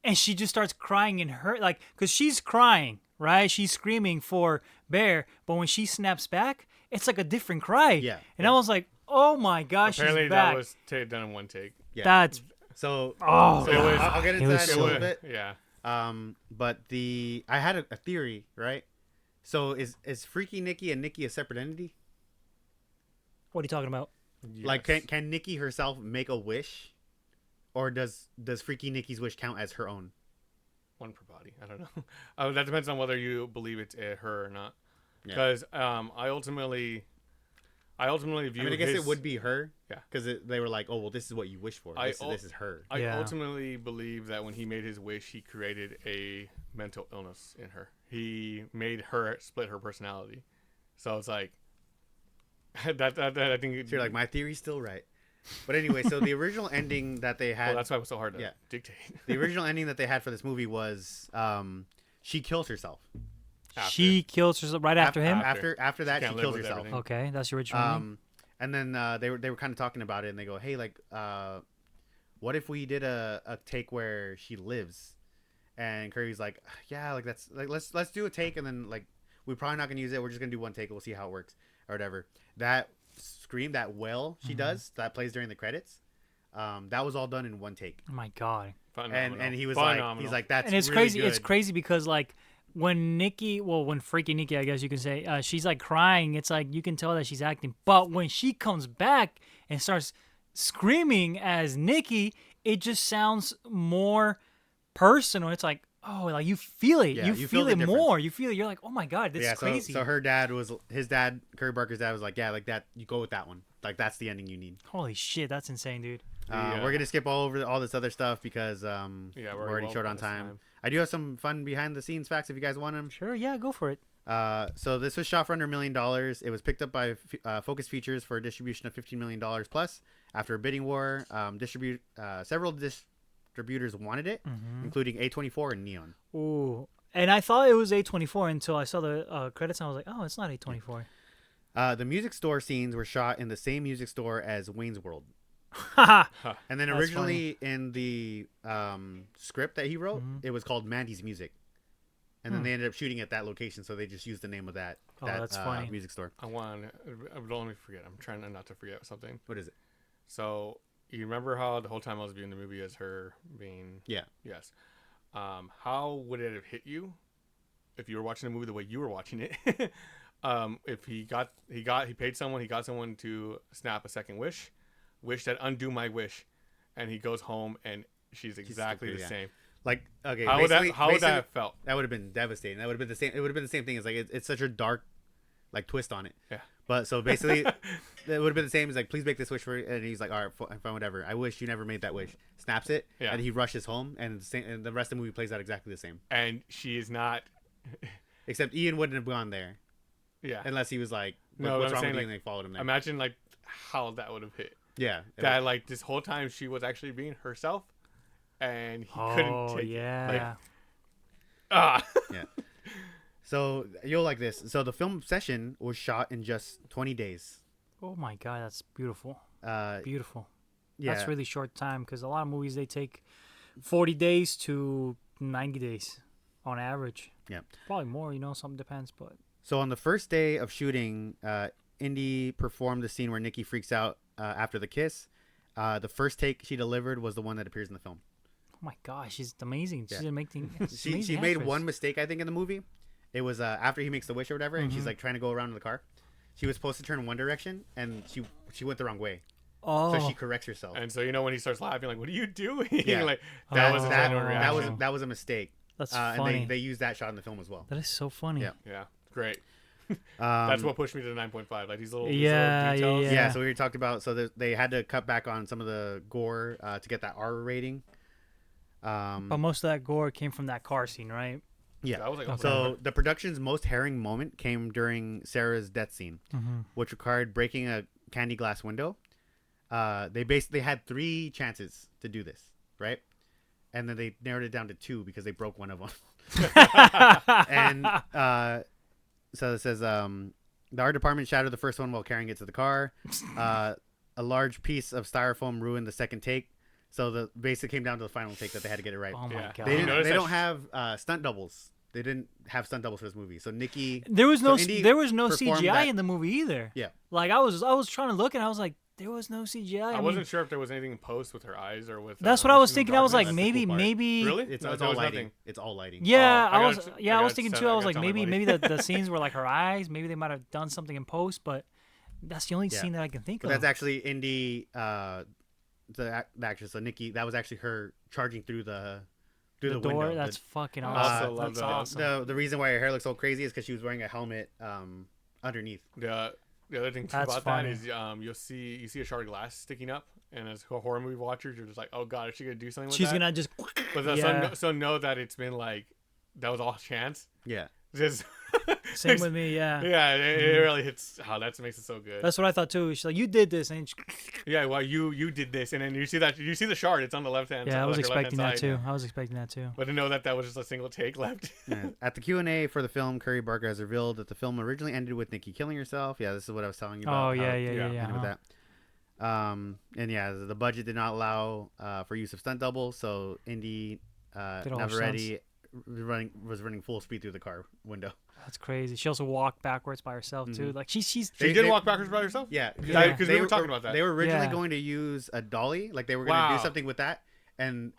and she just starts crying in her because she's crying, right? She's screaming for Bear, but when she snaps back, it's like a different cry. Yeah. And I was like, "Oh my gosh, Apparently she's back." that was done in one take. Yeah. That's So, oh, so it was- I'll get into it was that in a so- little bit. Yeah. But I had a theory, right? So is Freaky Nikki and Nikki a separate entity? what are you talking about? Like, can Nikki herself make a wish, or does Freaky Nikki's wish count as her own? one per body. I don't know. That depends on whether you believe it's her or not. Yeah. Because I ultimately view. I mean, I guess his- it would be her. Yeah. Because they were like, oh well, this is what you wish for. This is her. I Yeah. ultimately believe that when he made his wish, he created a mental illness in her. He made her split her personality. So it's like that I think. So you're like, my theory's still right. But anyway, so the original ending that they had. Well, that's why it was so hard to Yeah. dictate. The original ending that they had for this movie was she kills herself. She kills herself right after him. After that, She she can't live kills with herself. everything. Okay, that's your original. ending. And then they were kind of talking about it, and they go, hey, like, what if we did a take where she lives? And Curry's like, yeah, like let's do a take, and then like we're probably not gonna use it. We're just gonna do one take. We'll see how it works or whatever. That scream, that wail she does, that plays during the credits. That was all done in one take. Oh my God. And he was Phenomenal. like, that's And it's really crazy. good. It's crazy because like when freaky Nikki, I guess you can say, she's like crying. It's like you can tell that she's acting. But when she comes back and starts screaming as Nikki, it just sounds more personal. It's like, oh, like you feel it. Yeah, you feel it the more. You feel it. You're like, oh my god, this is so, crazy. So his dad, Curry Barker's dad, was like, yeah, like that. You go with that one. Like that's the ending you need. Holy shit, that's insane, dude. We're gonna skip all over all this other stuff because we're already short on time. time. I do have some fun behind the scenes facts if you guys want them. Sure, yeah, go for it. So this was shot for under $1 million. It was picked up by Focus Features for a distribution of $15 million plus. After a bidding war, several distributors wanted it, including A24 and Neon. Ooh, and I thought it was A24 until I saw the credits and I was like, oh, it's not A24. The music store scenes were shot in the same music store as Wayne's World. And then originally in the script that he wrote, it was called Mandy's Music. And then they ended up shooting at that location, so they just used the name of that that's funny. music store. Don't let me forget. I'm trying not to forget something. What is it? So you remember how the whole time I was viewing the movie as her being... Yeah. Yes. How would it have hit you if you were watching the movie the way you were watching it? If he paid someone, he got someone to snap a second wish that undo my wish, and he goes home and she's exactly the same. Like, okay, how would that have felt? That would have been devastating. That would have been the same. It would have been the same thing. It's like it's such a dark, like, twist on it. Yeah. But so basically, it would have been the same. It's like, please make this wish for, and he's like, all right, fine, whatever. I wish you never made that wish. Snaps it, and he rushes home, and the rest of the movie plays out exactly the same. And she is not. Except Ian wouldn't have gone there. Yeah. Unless he was like, no, what's wrong with saying, you? like, And they followed him there. Imagine like how that would have hit. Yeah. That like this whole time she was actually being herself, and he couldn't take it. Like, yeah. So you'll like this. So the film session was shot in just 20 days. Oh my god, that's beautiful. Beautiful. Yeah. That's really short time because a lot of movies they take 40 days to 90 days on average. Yeah. Probably more, something depends, but. So on the first day of shooting, Indy performed the scene where Nikki freaks out after the kiss. The first take she delivered was the one that appears in the film. Oh my gosh, she's amazing. She's amazing. She made one mistake, I think, in the movie. It was after he makes the wish or whatever, and she's like trying to go around in the car. She was supposed to turn in one direction, and she went the wrong way. Oh. So she corrects herself. And so when he starts laughing, like, "What are you doing?" Yeah. Like that was a mistake. That's funny. And they used that shot in the film as well. That is so funny. Yeah, great. That's what pushed me to the 9.5. Like these little details. Yeah. So we talked about they had to cut back on some of the gore to get that R rating. But most of that gore came from that car scene, right? Yeah. That was like, so the production's most harrowing moment came during Sarah's death scene, which required breaking a candy glass window. They had 3 chances to do this, right? And then they narrowed it down to 2 because they broke one of them. And so it says the art department shattered the first one while carrying it to the car. A large piece of styrofoam ruined the second take. So the basically came down to the final take that they had to get it right. Oh my god! They don't have stunt doubles. They didn't have stunt doubles for this movie. So Nikki, there was no CGI in the movie either. Yeah, like I was trying to look and I was like, there was no CGI. I wasn't sure if there was anything in post with her eyes or with. That's what I was thinking. I was like, maybe. Really? It's all lighting. Nothing. It's all lighting. Yeah, I was thinking too. I was like, maybe the scenes were like her eyes. Maybe they might have done something in post, but that's the only scene that I can think of. That's actually Indy, the actress. So Nikki, that was actually her charging through the door. Window. That's fucking awesome. That's awesome. The reason why her hair looks so crazy is because she was wearing a helmet underneath. The other thing too about that is you see a shard of glass sticking up, and as a horror movie watchers, you're just like, oh god, is she gonna do something with that? She's gonna just. But so know that it's been like that was all chance. Yeah. Just same with me. Yeah. Yeah, it really hits. That makes it so good. That's what I thought too. She's like, you did this, and yeah, well, you did this, and then you see the shard. It's on the left hand. Yeah, I was expecting that too. I was expecting that too. But to know that was just a single take left. Yeah. At the Q&A for the film, Curry Barker has revealed that the film originally ended with Nikki killing herself. Yeah, this is what I was telling you about. Oh yeah. With that. And yeah, the budget did not allow for use of stunt doubles, so Indy Navarrete was running full speed through the car window. That's crazy. She also walked backwards by herself too. Like she did walk backwards by herself. Yeah, because we were talking about that. They were originally going to use a dolly, like they were going to do something with that, and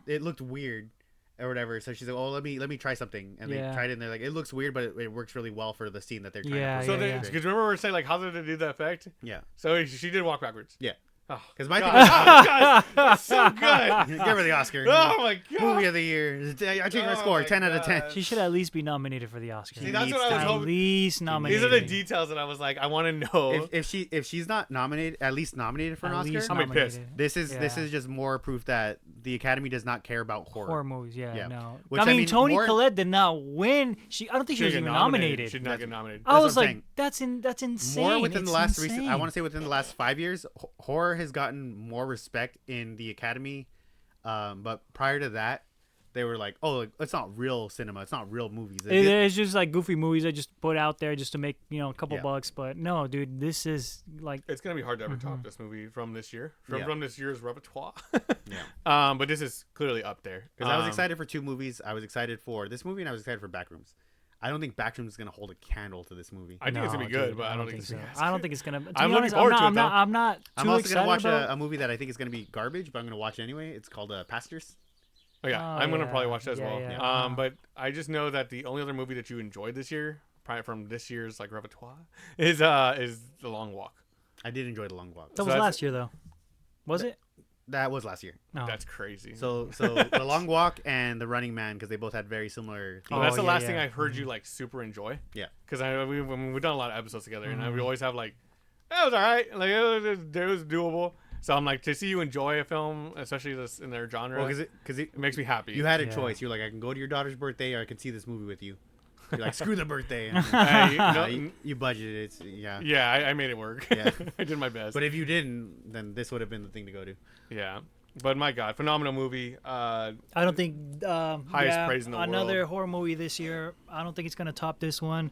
it looked weird. or whatever. So she's like, "Oh, let me try something," and they tried it, and they're like, "It looks weird, but it works really well for the scene that they're trying Yeah, to." So portray." because remember we were saying like how did it do the effect? Yeah, So she did walk backwards. yeah. Oh, Because my God, thing is, God, that's so good. give her the Oscar. Oh my God. Movie of the year. I changed my Oh score, my 10 out of 10. God. She should at least be nominated for the Oscar. See, that's needs what I was to At hoping. least nominated. These are the details that I was like, I want to know. If she's not nominated, at least nominated for an At Oscar. least I'm gonna be pissed. nominated. This Yeah. is just more proof that the Academy does not care about horror movies. Yeah, no. Which, I mean, Toni more- Collette did not win. I don't think she was didn't even get nominated. She did not get nominated. I That's was what I'm like, saying. that's insane. More within the last insane. I want to say within the last 5 years, horror has gotten more respect in the Academy. But prior to that, they were like, "Oh, it's not real cinema. It's not real movies." It's just like goofy movies they just put out there just to make a couple Yeah. bucks. But no, dude, this is like It's gonna be hard to ever top this movie from this year, Yeah. from this year's repertoire. Yeah. But this is clearly up there. Because I was excited for two movies. I was excited for this movie, and I was excited for Backrooms. I don't think Backrooms is gonna hold a candle to this movie. I think it's gonna be good, dude, but I don't think it's so. gonna be I don't think it's gonna. To I'm be looking honest, forward to it, I'm not too I'm also excited gonna watch about. a movie that I think is gonna be garbage, but I'm gonna watch it anyway. It's called Pastors. Oh, yeah, Oh, I'm gonna yeah. probably watch that as Yeah, well. yeah. But I just know that the only other movie that you enjoyed this year, probably from this year's like repertoire, is The Long Walk. I did enjoy The Long Walk. That was that's- last year though. Was it? That was last year. No. That's crazy. So The Long Walk and The Running Man, because they both had very similar themes. Well, that's the yeah, last yeah. thing I heard you like super enjoy. Yeah. Because we've done a lot of episodes together, and we always have like, it was alright, like it was doable. So I'm like, to see you enjoy a film, especially this in their genre, Well, because it makes me happy. you had a Yeah. choice. You're like, I can go to your daughter's birthday, or I can see this movie with you. You're like, screw the birthday. And Hey, no, you budgeted. It's yeah. yeah, I made it work. Yeah. I did my best. But if you didn't, then this would have been the thing to go to. Yeah, but my God, phenomenal movie. I don't think Highest praise in the another world. horror movie this year. I don't think it's gonna top this one.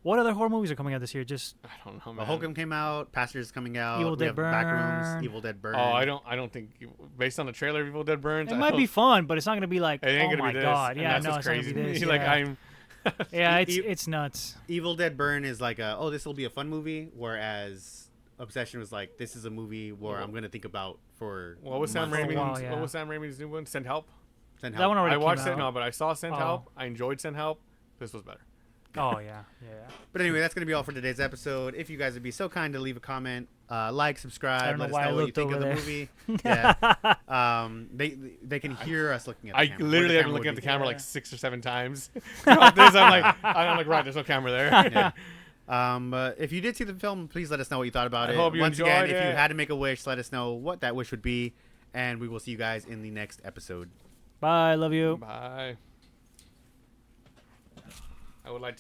What other horror movies are coming out this year? Just I don't know, Well, man. Hokum came out. Pastors is coming out. Evil we Dead have Burn. Backrooms. Evil Dead Burn. Oh, I don't think based on the trailer of Evil Dead Burns, it I might be don't- fun, but it's not gonna be like, It ain't oh gonna my be this. god, and yeah, that's no, what's it's not crazy. gonna be this. Like yeah. I'm. Yeah, E- it's nuts. Evil Dead Burn is like this will be a fun movie, whereas Obsession was like, this is a movie where I'm gonna think about for. What was Sam months to Raimi's? come. while, yeah. What was Sam Raimi's new one? Send Help. Send That help. one already I watched came it. out. No, but I saw Send Oh. Help. I enjoyed Send Help. This was better. Oh yeah, yeah. But anyway, that's gonna be all for today's episode. If you guys would be so kind to leave a comment, like, subscribe, I don't know let us why I know what you looked think of over the there. movie. Yeah. They can hear us looking at the I camera. literally Where have been looking at the would camera Yeah. like 6 or 7 times. Throughout this, I'm like, right, there's no camera there. Yeah. But if you did see the film, please let us know what you thought about I it. hope you Once again, enjoyed if you it. had to make a wish, let us know what that wish would be, and we will see you guys in the next episode. Bye, love you. Bye. I would like to.